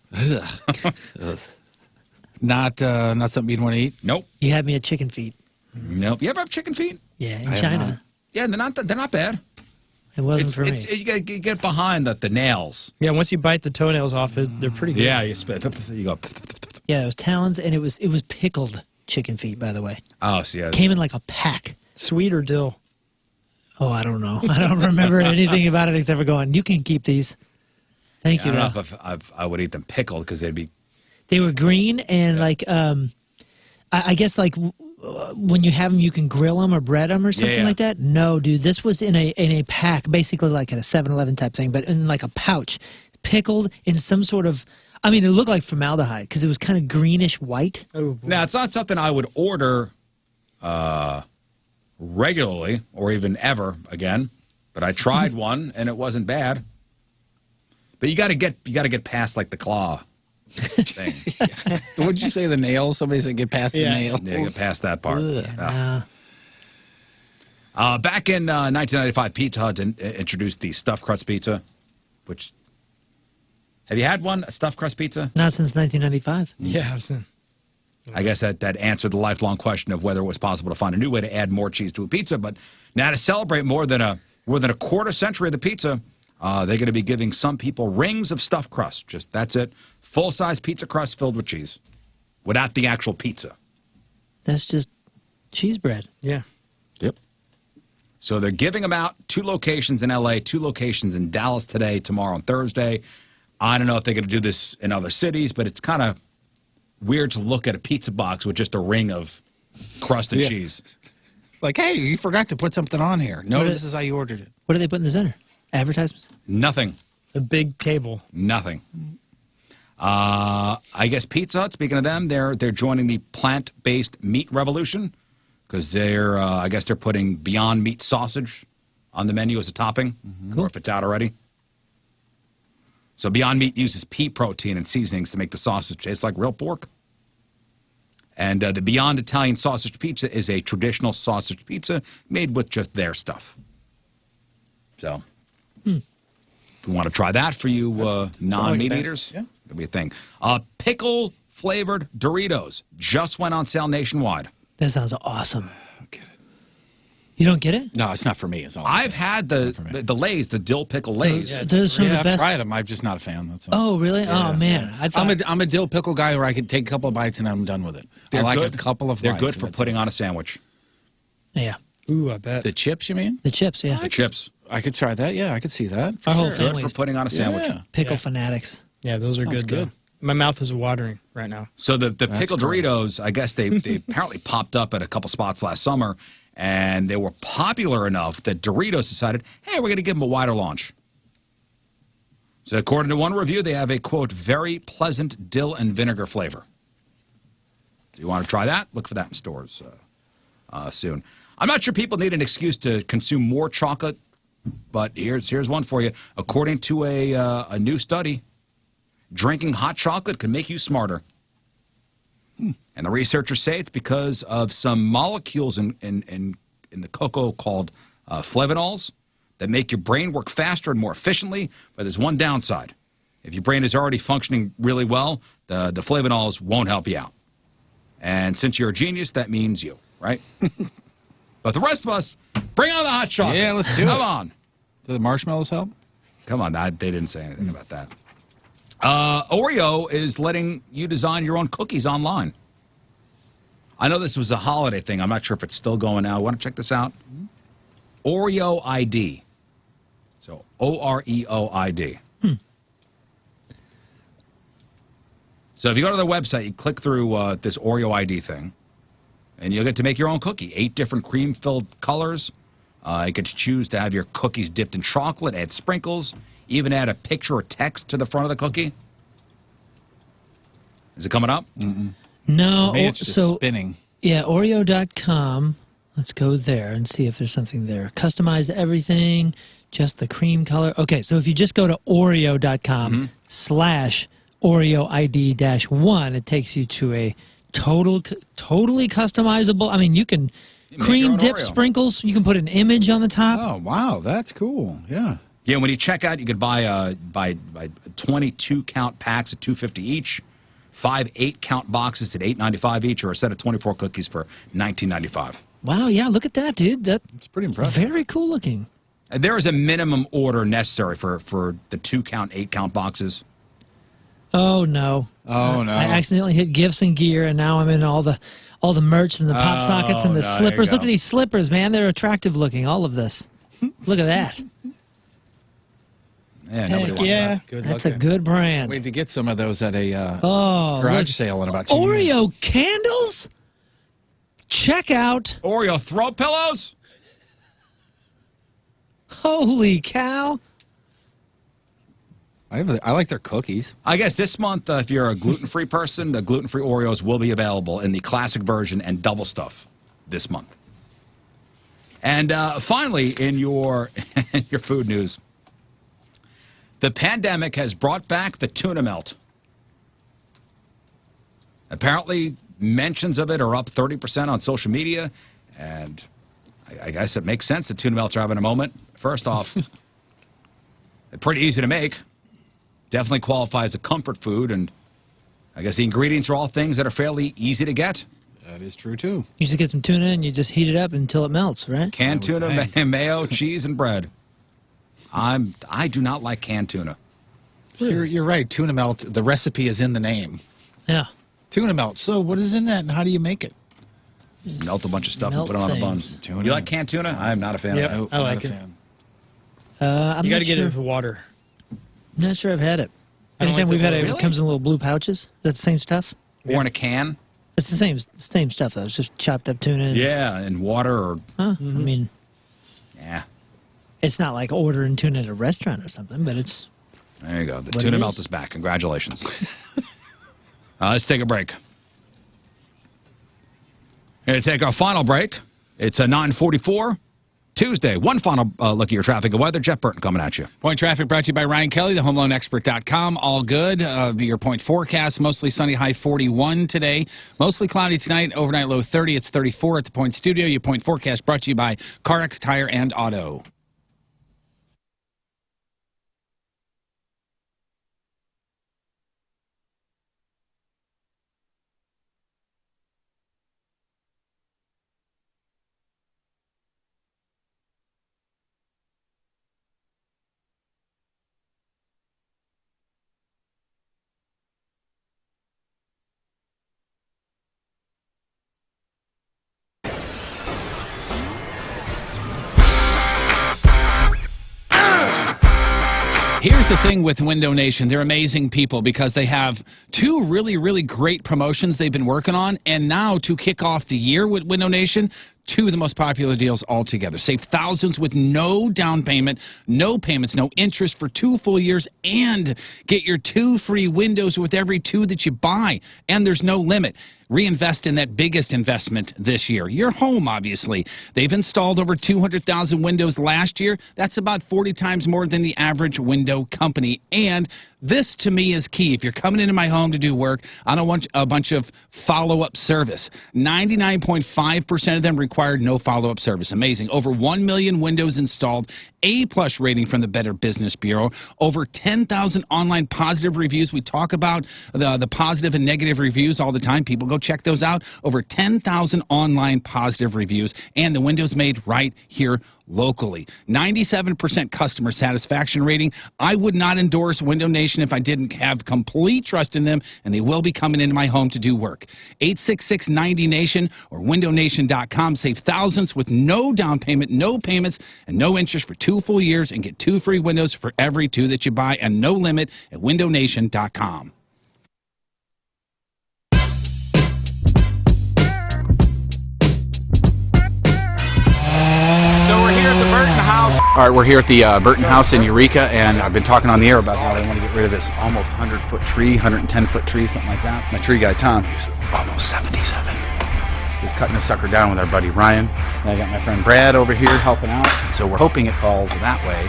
[SPEAKER 4] Not something you'd want to eat?
[SPEAKER 1] Nope.
[SPEAKER 2] You had me at chicken feet.
[SPEAKER 1] Nope. You ever have chicken feet?
[SPEAKER 2] Yeah, in
[SPEAKER 4] I have
[SPEAKER 2] China.
[SPEAKER 4] not.
[SPEAKER 1] Yeah, they're not bad.
[SPEAKER 2] It wasn't for me.
[SPEAKER 1] You get behind the nails.
[SPEAKER 3] Yeah, once you bite the toenails off, they're pretty good.
[SPEAKER 1] Yeah, you spit. You go.
[SPEAKER 2] Yeah, it was talons, and it was pickled chicken feet, by the way.
[SPEAKER 1] Oh, so yeah.
[SPEAKER 2] Came in like a pack.
[SPEAKER 3] Sweet or dill?
[SPEAKER 2] Oh, I don't know. I don't remember anything about it except for going, you can keep these. Thank you.
[SPEAKER 1] I don't
[SPEAKER 2] Ralph.
[SPEAKER 1] know if I would eat them pickled, because they'd be.
[SPEAKER 2] They were green and like I guess like when you have them, you can grill them or bread them or something like that. No, dude, this was in a pack, basically like in a 7-Eleven type thing, but in like a pouch, pickled in some sort of. I mean, it looked like formaldehyde because it was kind of greenish white.
[SPEAKER 3] Oh,
[SPEAKER 1] Now, it's not something I would order regularly or even ever again, but I tried one and it wasn't bad. But you got to get past like the claw thing.
[SPEAKER 4] What did you say? The nails? Somebody said get past the nails.
[SPEAKER 1] Yeah, get past that part.
[SPEAKER 2] Nah.
[SPEAKER 1] Back in 1995, Pizza Hut introduced the stuffed crust pizza, which. Have you had one, a stuffed crust pizza?
[SPEAKER 2] Not since 1995.
[SPEAKER 3] yeah.
[SPEAKER 1] I guess that answered the lifelong question of whether it was possible to find a new way to add more cheese to a pizza. But now to celebrate more than a quarter century of the pizza, they're going to be giving some people rings of stuffed crust. Just that's it. Full-size pizza crust filled with cheese without the actual pizza.
[SPEAKER 2] That's just cheese bread.
[SPEAKER 3] Yeah.
[SPEAKER 4] Yep.
[SPEAKER 1] So they're giving them out 2 locations in L.A., 2 locations in Dallas today, tomorrow, and Thursday. I don't know if they're going to do this in other cities, but it's kind of weird to look at a pizza box with just a ring of crust and cheese.
[SPEAKER 4] Like, hey, you forgot to put something on here. No, this is how you ordered it.
[SPEAKER 2] What do they put in the center? Advertisements?
[SPEAKER 1] Nothing.
[SPEAKER 3] A big table.
[SPEAKER 1] Nothing. I guess Pizza Hut, speaking of them, they're joining the plant-based meat revolution because I guess they're putting Beyond Meat sausage on the menu as a topping, or if it's out already. So Beyond Meat uses pea protein and seasonings to make the sausage taste like real pork. And the Beyond Italian Sausage Pizza is a traditional sausage pizza made with just their stuff. So, if you want to try that for you non-meat eaters, it'll be a thing. Pickle-flavored Doritos just went on sale nationwide.
[SPEAKER 2] That sounds awesome. You don't get it?
[SPEAKER 4] No, it's not for me. It's all
[SPEAKER 1] I've had the Lay's, the dill pickle Lay's.
[SPEAKER 2] Those are the
[SPEAKER 4] I've
[SPEAKER 2] best.
[SPEAKER 4] tried them. I'm just not a fan. That's all.
[SPEAKER 2] Oh, really?
[SPEAKER 4] Yeah.
[SPEAKER 2] Oh, man.
[SPEAKER 4] I'm a dill pickle guy where I can take a couple of bites and I'm done with it.
[SPEAKER 1] They're
[SPEAKER 4] I like
[SPEAKER 1] good.
[SPEAKER 4] a couple of
[SPEAKER 1] They're
[SPEAKER 4] bites.
[SPEAKER 1] good for putting on a sandwich.
[SPEAKER 2] Yeah.
[SPEAKER 3] Ooh, I bet.
[SPEAKER 4] The chips, you mean?
[SPEAKER 2] The chips, yeah.
[SPEAKER 1] The chips.
[SPEAKER 4] I could try that. Yeah, I could see that.
[SPEAKER 2] Our whole
[SPEAKER 1] Good
[SPEAKER 2] family
[SPEAKER 1] for putting on a sandwich.
[SPEAKER 4] Yeah.
[SPEAKER 2] pickle fanatics.
[SPEAKER 3] Yeah, those are
[SPEAKER 4] Sounds
[SPEAKER 3] good.
[SPEAKER 4] good.
[SPEAKER 3] Though. My mouth is watering right now.
[SPEAKER 1] So the pickle
[SPEAKER 4] gross.
[SPEAKER 1] Doritos, I guess they apparently popped up at a couple spots last summer, and they were popular enough that Doritos decided, hey, we're going to give them a wider launch. So according to one review, they have a, quote, very pleasant dill and vinegar flavor. So you want to try that? Look for that in stores soon. I'm not sure people need an excuse to consume more chocolate, but here's one for you. According to a new study, drinking hot chocolate can make you smarter. And the researchers say it's because of some molecules in the cocoa called flavonols that make your brain work faster and more efficiently. But there's one downside. If your brain is already functioning really well, the flavonols won't help you out. And since you're a genius, that means you, right? But the rest of us, bring on the hot chocolate.
[SPEAKER 4] Yeah, let's do it.
[SPEAKER 1] Come on.
[SPEAKER 4] Do the marshmallows help?
[SPEAKER 1] Come on. They didn't say anything about that. Oreo is letting you design your own cookies online. I know this was a holiday thing. I'm not sure if it's still going now. Want to check this out? Oreo ID. So Oreo ID. So if you go to their website, you click through this Oreo ID thing, and you'll get to make your own cookie. 8 different cream-filled colors. You get to choose to have your cookies dipped in chocolate, add sprinkles, even add a picture or text to the front of the cookie. Is it coming up?
[SPEAKER 2] No.
[SPEAKER 4] For me, it's just spinning.
[SPEAKER 2] Yeah, Oreo.com. Let's go there and see if there's something there. Customize everything, just the cream color. Okay, so if you just go to Oreo.com /Oreo ID-1, it takes you to a totally customizable. I mean, you can cream dip sprinkles. You can put an image on the top.
[SPEAKER 4] Oh, wow. That's cool. Yeah.
[SPEAKER 1] Yeah, when you check out, you could buy 22 count packs at $2.50 each, 5 8-count boxes at $8.95 each, or a set of 24 cookies for $19.95.
[SPEAKER 2] Wow, yeah, look at that, dude. That's
[SPEAKER 4] pretty impressive.
[SPEAKER 2] Very cool looking.
[SPEAKER 1] And there is a minimum order necessary for the 2-count, 8-count boxes.
[SPEAKER 2] Oh no!
[SPEAKER 4] Oh no!
[SPEAKER 2] I accidentally hit gifts and gear, and now I'm in all the merch and the pop sockets and the slippers. Look at these slippers, man. They're attractive looking. All of this. Look at that.
[SPEAKER 1] Yeah, nobody wants that.
[SPEAKER 4] Good
[SPEAKER 2] That's
[SPEAKER 4] looking.
[SPEAKER 2] a good brand.
[SPEAKER 4] Wait to get some of those at a
[SPEAKER 2] look.
[SPEAKER 4] garage sale in about 2 years.
[SPEAKER 2] Oreo candles. Check out
[SPEAKER 1] Oreo throw pillows.
[SPEAKER 2] Holy cow!
[SPEAKER 4] I like their cookies.
[SPEAKER 1] I guess this month, if you're a gluten-free person, the gluten-free Oreos will be available in the classic version and double stuff this month. And finally, in your food news, the pandemic has brought back the tuna melt. Apparently, mentions of it are up 30% on social media, and I guess it makes sense that tuna melts are having a moment. First off, they're pretty easy to make. Definitely qualifies as a comfort food, and I guess the ingredients are all things that are fairly easy to get.
[SPEAKER 4] That is true, too.
[SPEAKER 2] You just get some tuna and you just heat it up until it melts, right?
[SPEAKER 1] Canned tuna, mayo, cheese, and bread. I do not like canned tuna.
[SPEAKER 4] You're right. Tuna melt, the recipe is in the name.
[SPEAKER 2] Yeah.
[SPEAKER 4] Tuna melt. So what is in that and how do you make it?
[SPEAKER 1] Just melt a bunch of stuff and
[SPEAKER 2] Melt
[SPEAKER 1] put it on a bun.
[SPEAKER 2] things.
[SPEAKER 1] You like canned tuna? I'm not a fan
[SPEAKER 3] Yep,
[SPEAKER 1] of that.
[SPEAKER 3] I like it.
[SPEAKER 2] I'm
[SPEAKER 3] You got
[SPEAKER 2] not
[SPEAKER 3] to get
[SPEAKER 2] sure.
[SPEAKER 3] it with water.
[SPEAKER 2] I'm not sure I've had it.
[SPEAKER 3] I don't
[SPEAKER 2] Anytime
[SPEAKER 3] like
[SPEAKER 2] we've
[SPEAKER 3] the
[SPEAKER 2] had it,
[SPEAKER 3] water.
[SPEAKER 2] it comes in little blue pouches. That's the same stuff?
[SPEAKER 1] Or in a can?
[SPEAKER 2] It's the same stuff, though. It's just chopped up tuna. And,
[SPEAKER 1] Yeah, and water or...
[SPEAKER 2] Huh? I mean,
[SPEAKER 1] Yeah.
[SPEAKER 2] it's not like ordering tuna at a restaurant or something, but it's...
[SPEAKER 1] There you go. The
[SPEAKER 2] What
[SPEAKER 1] tuna
[SPEAKER 2] it
[SPEAKER 1] melt
[SPEAKER 2] is.
[SPEAKER 1] is back. Congratulations. Let's take a break. Going to take our final break. It's a 9:44 Tuesday. One final look at your traffic and weather. Jeff Burton coming at you.
[SPEAKER 4] Point traffic brought to you by Ryan Kelly, thehomeloanexpert.com. All good. Your point forecast, mostly sunny, high 41 today. Mostly cloudy tonight, overnight low 30. It's 34 at the Point Studio. Your point forecast brought to you by CarX Tire and Auto. Here's the thing with Window Nation. They're amazing people because they have two really, really great promotions they've been working on. And now to kick off the year with Window Nation, two of the most popular deals altogether. Save thousands with no down payment, no payments, no interest for 2 full years, and get your 2 free windows with every 2 that you buy. And there's no limit. Reinvest in that biggest investment this year, your home, obviously. They've installed over 200,000 windows last year. That's about 40 times more than the average window company. And this, to me, is key. If you're coming into my home to do work, I don't want a bunch of follow-up service. 99.5% of them required no follow-up service. Amazing. Over 1 million windows installed. A+ rating from the Better Business Bureau. Over 10,000 online positive reviews. We talk about the positive and negative reviews all the time. People go check those out. Over 10,000 online positive reviews. And the windows made right here locally. 97% customer satisfaction rating. I would not endorse Window Nation if I didn't have complete trust in them, and they will be coming into my home to do work. 866-90-NATION or windownation.com. Save thousands with no down payment, no payments, and no interest for 2 full years, and get 2 free windows for every 2 that you buy, and no limit at windownation.com. So we're here at the Burton House. All right, we're here at the Burton House in Eureka, and I've been talking on the air about how they want to get rid of this almost 100-foot tree, 110-foot tree, something like that. My tree guy, Tom, he's almost 77. He's cutting the sucker down with our buddy Ryan. And I got my friend Brad over here helping out. So we're hoping it falls that way,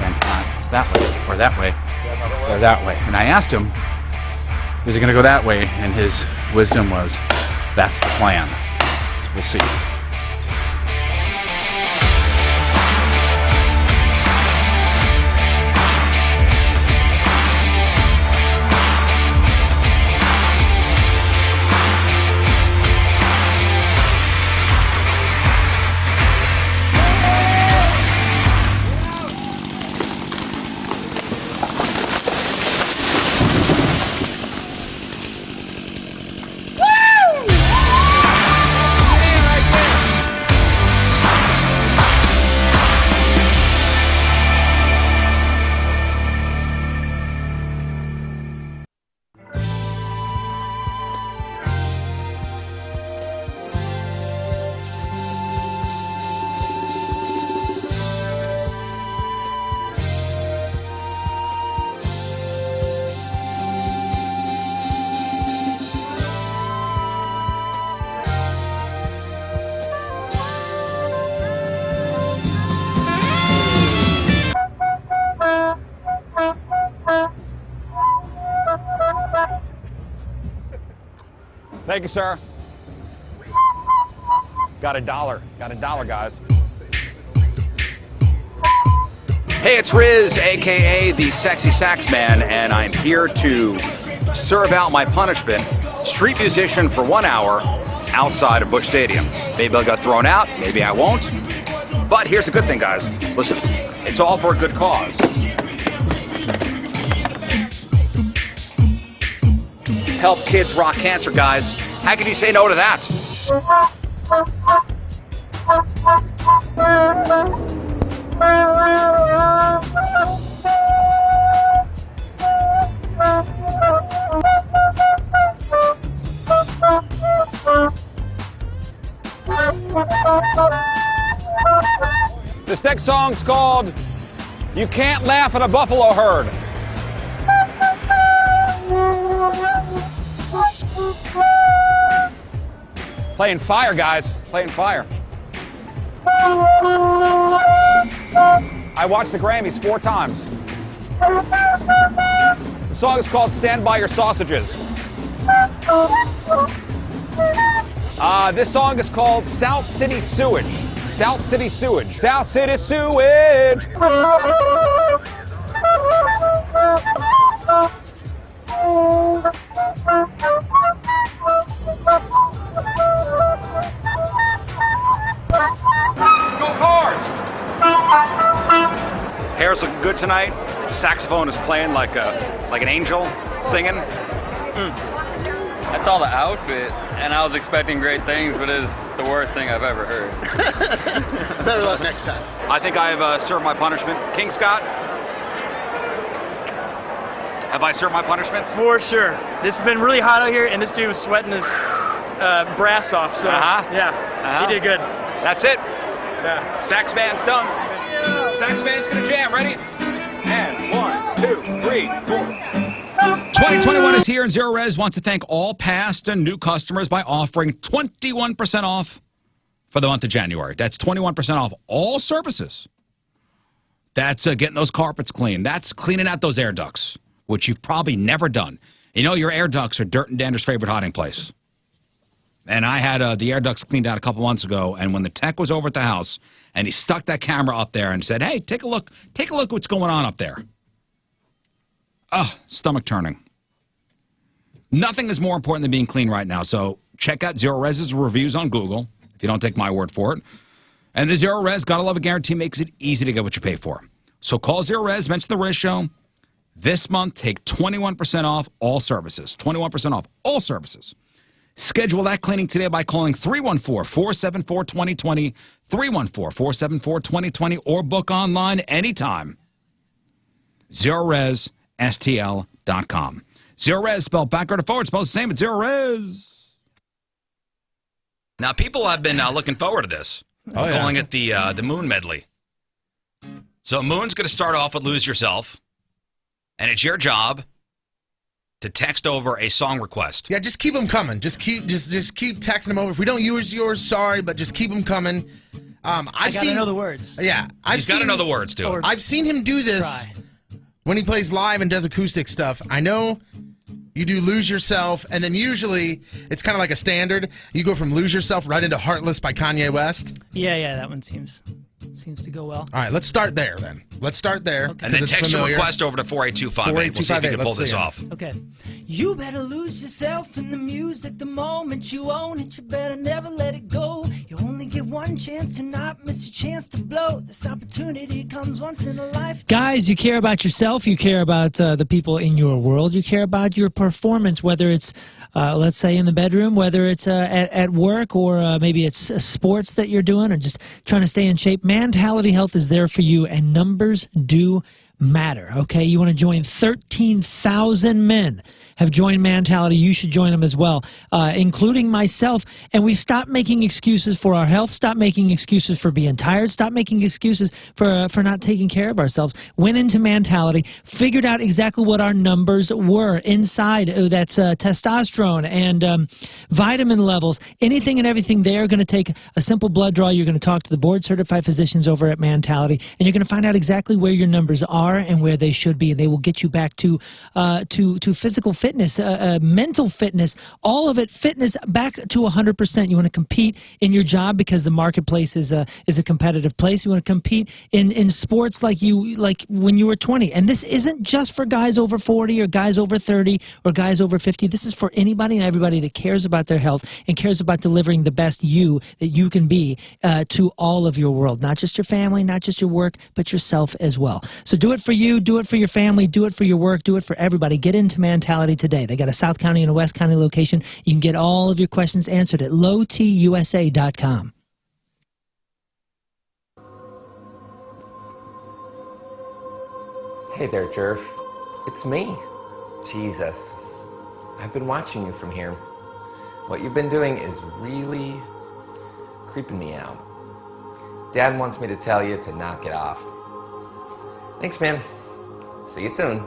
[SPEAKER 4] and not that way, or that way, or that way. And I asked him, is it going to go that way? And his wisdom was, that's the plan. So we'll see.
[SPEAKER 10] Thank you, sir. Got $1. Got $1, guys. Hey, it's Riz, a.k.a. the Sexy Sax Man, and I'm here to serve out my punishment, street musician for 1 hour outside of Busch Stadium. Maybe I'll get thrown out, maybe I won't. But here's the good thing, guys. Listen, it's all for a good cause. Help kids rock cancer, guys. How can you say no to that? This next song's called You Can't Laugh at a Buffalo Herd. Playing fire, guys. Playing fire. I watched the Grammys 4 times. The song is called Stand By Your Sausages. This song is called South City Sewage. South City Sewage. South City Sewage. Go Cars! Hair's looking good tonight. Saxophone is playing like an angel, singing.
[SPEAKER 15] I saw the outfit, and I was expecting great things, but it is the worst thing I've ever heard.
[SPEAKER 8] Better luck next time.
[SPEAKER 10] I think I have served my punishment. King Scott? Have I served my punishment?
[SPEAKER 19] For sure. This has been really hot out here, and this dude was sweating his brass off, so he did good.
[SPEAKER 10] That's it.
[SPEAKER 19] Yeah.
[SPEAKER 10] Sax band's done. Sax band's gonna jam. Ready? And 1, 2, 3, 4.
[SPEAKER 1] 2021 is here, and Zero Res wants to thank all past and new customers by offering 21% off for the month of January. That's 21% off all services. That's getting those carpets clean. That's cleaning out those air ducts, which you've probably never done. You know, your air ducts are Dirt and Dander's favorite hiding place. And I had the air ducts cleaned out a couple months ago, and when the tech was over at the house, and he stuck that camera up there and said, hey, take a look what's going on up there. Stomach turning. Nothing is more important than being clean right now, so check out Zero Res's reviews on Google, if you don't take my word for it. And the Zero Res Gotta Love a Guarantee makes it easy to get what you pay for. So call Zero Res, mention the Riz Show. This month, take 21% off all services. 21% off all services. Schedule that cleaning today by calling 314-474-2020, 314-474-2020, or book online anytime. ZeroResSTL.com. Zero Res, spelled backward or forward, spelled the same, but Zero Res. Now, people have been looking forward to this. Calling it the Moon Medley. So Moon's going to start off with Lose Yourself, and it's your job to text over a song request.
[SPEAKER 17] Yeah, just keep them coming. Just keep texting them over. If we don't use yours, sorry, but just keep them coming.
[SPEAKER 2] I gotta know the words.
[SPEAKER 17] Yeah,
[SPEAKER 1] You've got to know the words to it.
[SPEAKER 17] I've seen him do this when he plays live and does acoustic stuff. I know you do Lose Yourself, and then usually it's kind of like a standard. You go from Lose Yourself right into Heartless by Kanye West.
[SPEAKER 2] Yeah, that one seems to go well.
[SPEAKER 17] All right, let's start there then. Let's start there.
[SPEAKER 1] Okay. And then text your request over to 48258. We'll see if you can pull this off.
[SPEAKER 2] Okay. You better lose yourself in the music the moment you own it. You better never let it go. You only get one chance to not miss your chance to blow. This opportunity comes once in a lifetime. Guys, you care about yourself. You care about the people in your world. You care about your performance, whether it's, let's say, in the bedroom, whether it's at work, or maybe it's sports that you're doing, or just trying to stay in shape. Mentality Health is there for you, and numbers do matter, okay? You want to join 13,000 men have joined Mentality. You should join them as well, including myself. And we stopped making excuses for our health, stop making excuses for being tired, stop making excuses for not taking care of ourselves. Went into Mentality, figured out exactly what our numbers were inside. That's testosterone and vitamin levels, anything and everything there. Going to take a simple blood draw. You're going to talk to the board-certified physicians over at Mentality, and you're going to find out exactly where your numbers are and where they should be. And they will get you back to physical fitness fitness, mental fitness, all of it, fitness back to 100%. You want to compete in your job because the marketplace is a competitive place. You want to compete in sports like when you were 20. And this isn't just for guys over 40 or guys over 30 or guys over 50. This is for anybody and everybody that cares about their health and cares about delivering the best you that you can be to all of your world, not just your family, not just your work, but yourself as well. So do it for you, do it for your family, do it for your work, do it for everybody. Get into Mentality today. They got a South County and a West County location. You can get all of your questions answered at lowtusa.com.
[SPEAKER 13] Hey there, Jerf. It's me. Jesus. I've been watching you from here. What you've been doing is really creeping me out. Dad wants me to tell you to knock it off. Thanks, man. See you soon.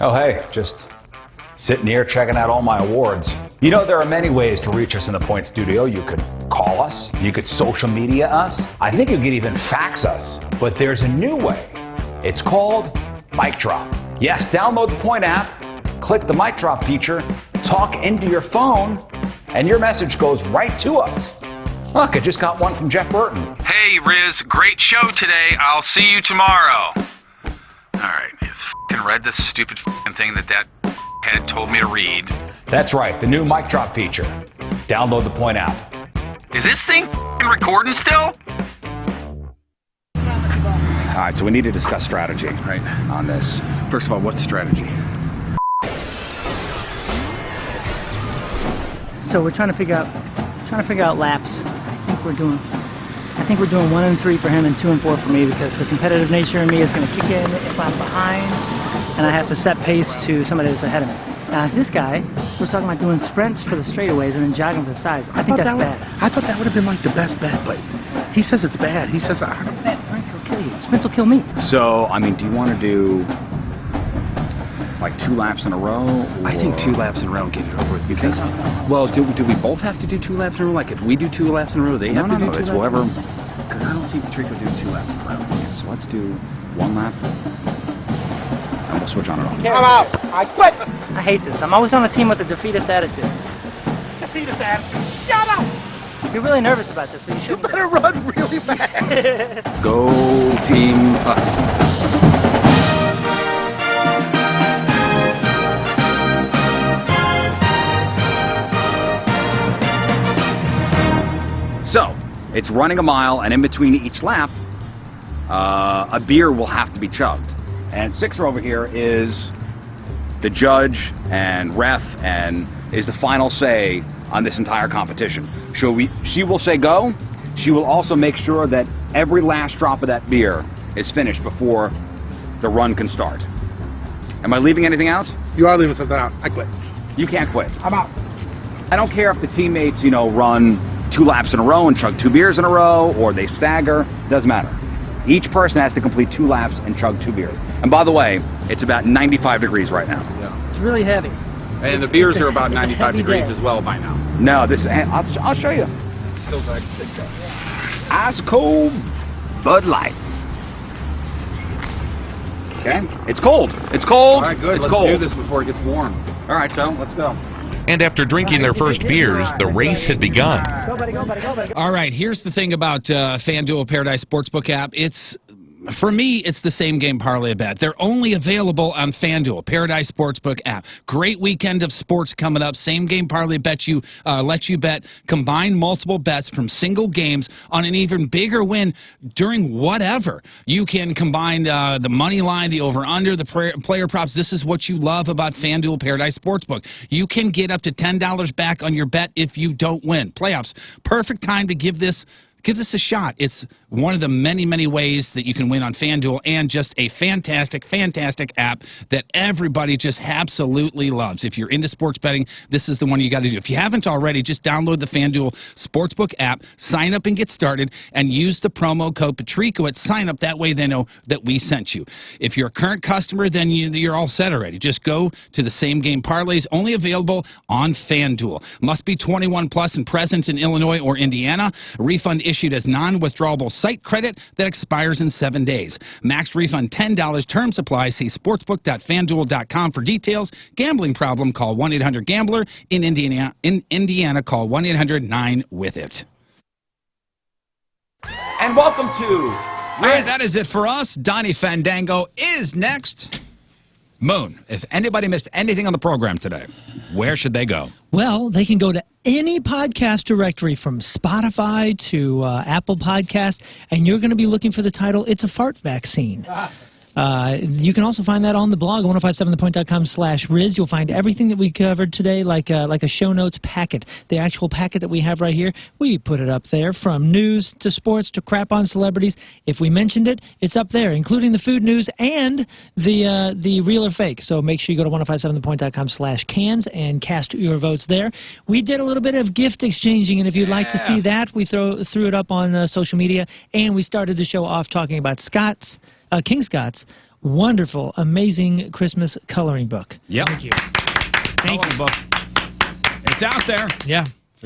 [SPEAKER 10] Oh, hey, just sitting here checking out all my awards. You know, there are many ways to reach us in the Point Studio. You could call us, you could social media us, I think you could even fax us. But there's a new way. It's called Mic Drop. Yes, download the Point app, click the Mic Drop feature, talk into your phone, and your message goes right to us. Look, I just got one from Jeff Burton.
[SPEAKER 6] Hey, Riz, great show today. I'll see you tomorrow. All right, I f***ing read this stupid f***ing thing that had told me to read.
[SPEAKER 10] That's right, the new Mic Drop feature. Download the Point app.
[SPEAKER 6] Is this thing f***ing recording still?
[SPEAKER 10] All right, so we need to discuss strategy, right, on this.
[SPEAKER 6] First of all, what's strategy?
[SPEAKER 16] So we're trying to figure out laps. I think we're doing 1 and 3 for him and 2 and 4 for me, because the competitive nature in me is going to kick in if I'm behind and I have to set pace to somebody that's ahead of me. Now, this guy was talking about doing sprints for the straightaways and then jogging for the sides. I think that's bad.
[SPEAKER 8] I thought that would have been like the best bet, but he says it's bad. He says,
[SPEAKER 16] sprints will kill you. Sprints will kill me.
[SPEAKER 10] So, I mean, do you want to do like 2 laps in a row? Or?
[SPEAKER 6] I think 2 laps in a row and get it over with. Because, well, do we both have to do 2 laps in a row? Like, if we do 2 laps in a row, they have to do 2 laps?
[SPEAKER 10] Whoever. Because I don't see Patrico doing 2 laps in a row. Yeah, so let's do 1 lap, and we'll switch on and off.
[SPEAKER 16] I'm out. I quit. I hate this. I'm always on a team with a defeatist attitude.
[SPEAKER 8] Defeatist attitude? Shut up!
[SPEAKER 16] You're really nervous about this, but you should.
[SPEAKER 8] You better run really fast.
[SPEAKER 6] Go Team Us.
[SPEAKER 10] So, it's running a mile, and in between each lap, a beer will have to be chugged. And Sixer over here is the judge and ref and is the final say on this entire competition. She will say go. She will also make sure that every last drop of that beer is finished before the run can start. Am I leaving anything out?
[SPEAKER 8] You are leaving something out. I quit.
[SPEAKER 10] You can't quit.
[SPEAKER 8] I'm out.
[SPEAKER 10] I don't care if the teammates, run 2 laps in a row and chug 2 beers in a row, or they stagger. Doesn't matter. Each person has to complete 2 laps and chug 2 beers. And by the way, it's about 95 degrees right now.
[SPEAKER 16] It's really heavy.
[SPEAKER 18] And the beers are about 95 degrees as well by now.
[SPEAKER 10] No, this I'll show you.
[SPEAKER 18] Still like
[SPEAKER 10] Ice cold Bud Light. Okay, it's cold. It's cold.
[SPEAKER 18] All right, good.
[SPEAKER 10] It's
[SPEAKER 18] Let's
[SPEAKER 10] cold.
[SPEAKER 18] do this before it gets warm.
[SPEAKER 10] All right, so let's go.
[SPEAKER 23] And after drinking their first beers, the race had begun.
[SPEAKER 4] All right, here's the thing about FanDuel Paradise Sportsbook app. For me, it's the same game parlay bet. They're only available on FanDuel Paradise Sportsbook app. Great weekend of sports coming up. Same game parlay bet lets you bet combine multiple bets from single games on an even bigger win during whatever. You can combine the money line, the over/under, the player props. This is what you love about FanDuel Paradise Sportsbook. You can get up to $10 back on your bet if you don't win. Playoffs, perfect time to give this a shot. It's one of the many, many ways that you can win on FanDuel, and just a fantastic, fantastic app that everybody just absolutely loves. If you're into sports betting, this is the one you got to do. If you haven't already, just download the FanDuel Sportsbook app, sign up and get started, and use the promo code Patrico at sign up. That way they know that we sent you. If you're a current customer, then you're all set already. Just go to the same game parlays, only available on FanDuel. Must be 21 plus and present in Illinois or Indiana. A refund issued as non-withdrawable site credit that expires in 7 days. Max refund $10. Term supply. See sportsbook.fanduel.com for details. Gambling problem? Call 1-800-GAMBLER. In Indiana, call 1-800-9-WITH-IT.
[SPEAKER 10] And welcome to
[SPEAKER 1] All right, that is it for us. Donnie Fandango is next. Moon, if anybody missed anything on the program today, where should they go?
[SPEAKER 2] Well, they can go to any podcast directory from Spotify to Apple Podcast, and you're going to be looking for the title, It's a Fart Vaccine. You can also find that on the blog, 1057thepoint.com/Riz. You'll find everything that we covered today, like a show notes packet. The actual packet that we have right here, we put it up there, from news to sports to crap on celebrities. If we mentioned it, it's up there, including the food news and the real or fake. So make sure you go to 1057thepoint.com/cans and cast your votes there. We did a little bit of gift exchanging, and if you'd like to see that, we threw it up on social media, and we started the show off talking about King Scott's wonderful, amazing Christmas coloring book.
[SPEAKER 1] Yep.
[SPEAKER 2] Thank you.
[SPEAKER 1] Thank you. Book. It's out there.
[SPEAKER 2] Yeah.
[SPEAKER 1] For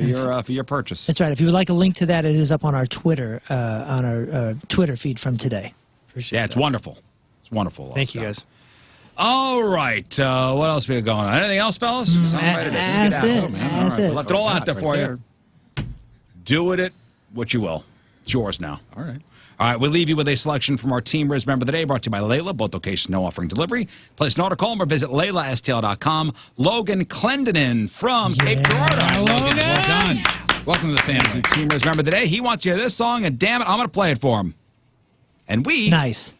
[SPEAKER 1] your purchase.
[SPEAKER 2] That's right. If you would like a link to that, it is up on our Twitter Twitter feed from today.
[SPEAKER 1] Yeah, it's wonderful. It's wonderful.
[SPEAKER 3] Thank you, guys.
[SPEAKER 1] All right. What else we got going on? Anything else, fellas? 'Cause I'm ready to
[SPEAKER 2] That's
[SPEAKER 1] skedaddle,
[SPEAKER 2] it.
[SPEAKER 1] man. All
[SPEAKER 2] That's
[SPEAKER 1] right.
[SPEAKER 2] it.
[SPEAKER 1] We left it all out there for
[SPEAKER 4] Right
[SPEAKER 1] you. Do with it what you will. It's yours now.
[SPEAKER 4] All right.
[SPEAKER 1] All right, we leave you with a selection from our Team Riz Member of the Day, brought to you by Layla. Both locations no offering delivery. Place an order, call them, or visit LaylaSTL.com. Logan Clendenin from Cape Girardeau.
[SPEAKER 4] Logan, well done. Welcome to the family.
[SPEAKER 1] Team Riz Member of the Day. He wants to hear this song, and damn it, I'm going to play it for him. And we...
[SPEAKER 2] Nice.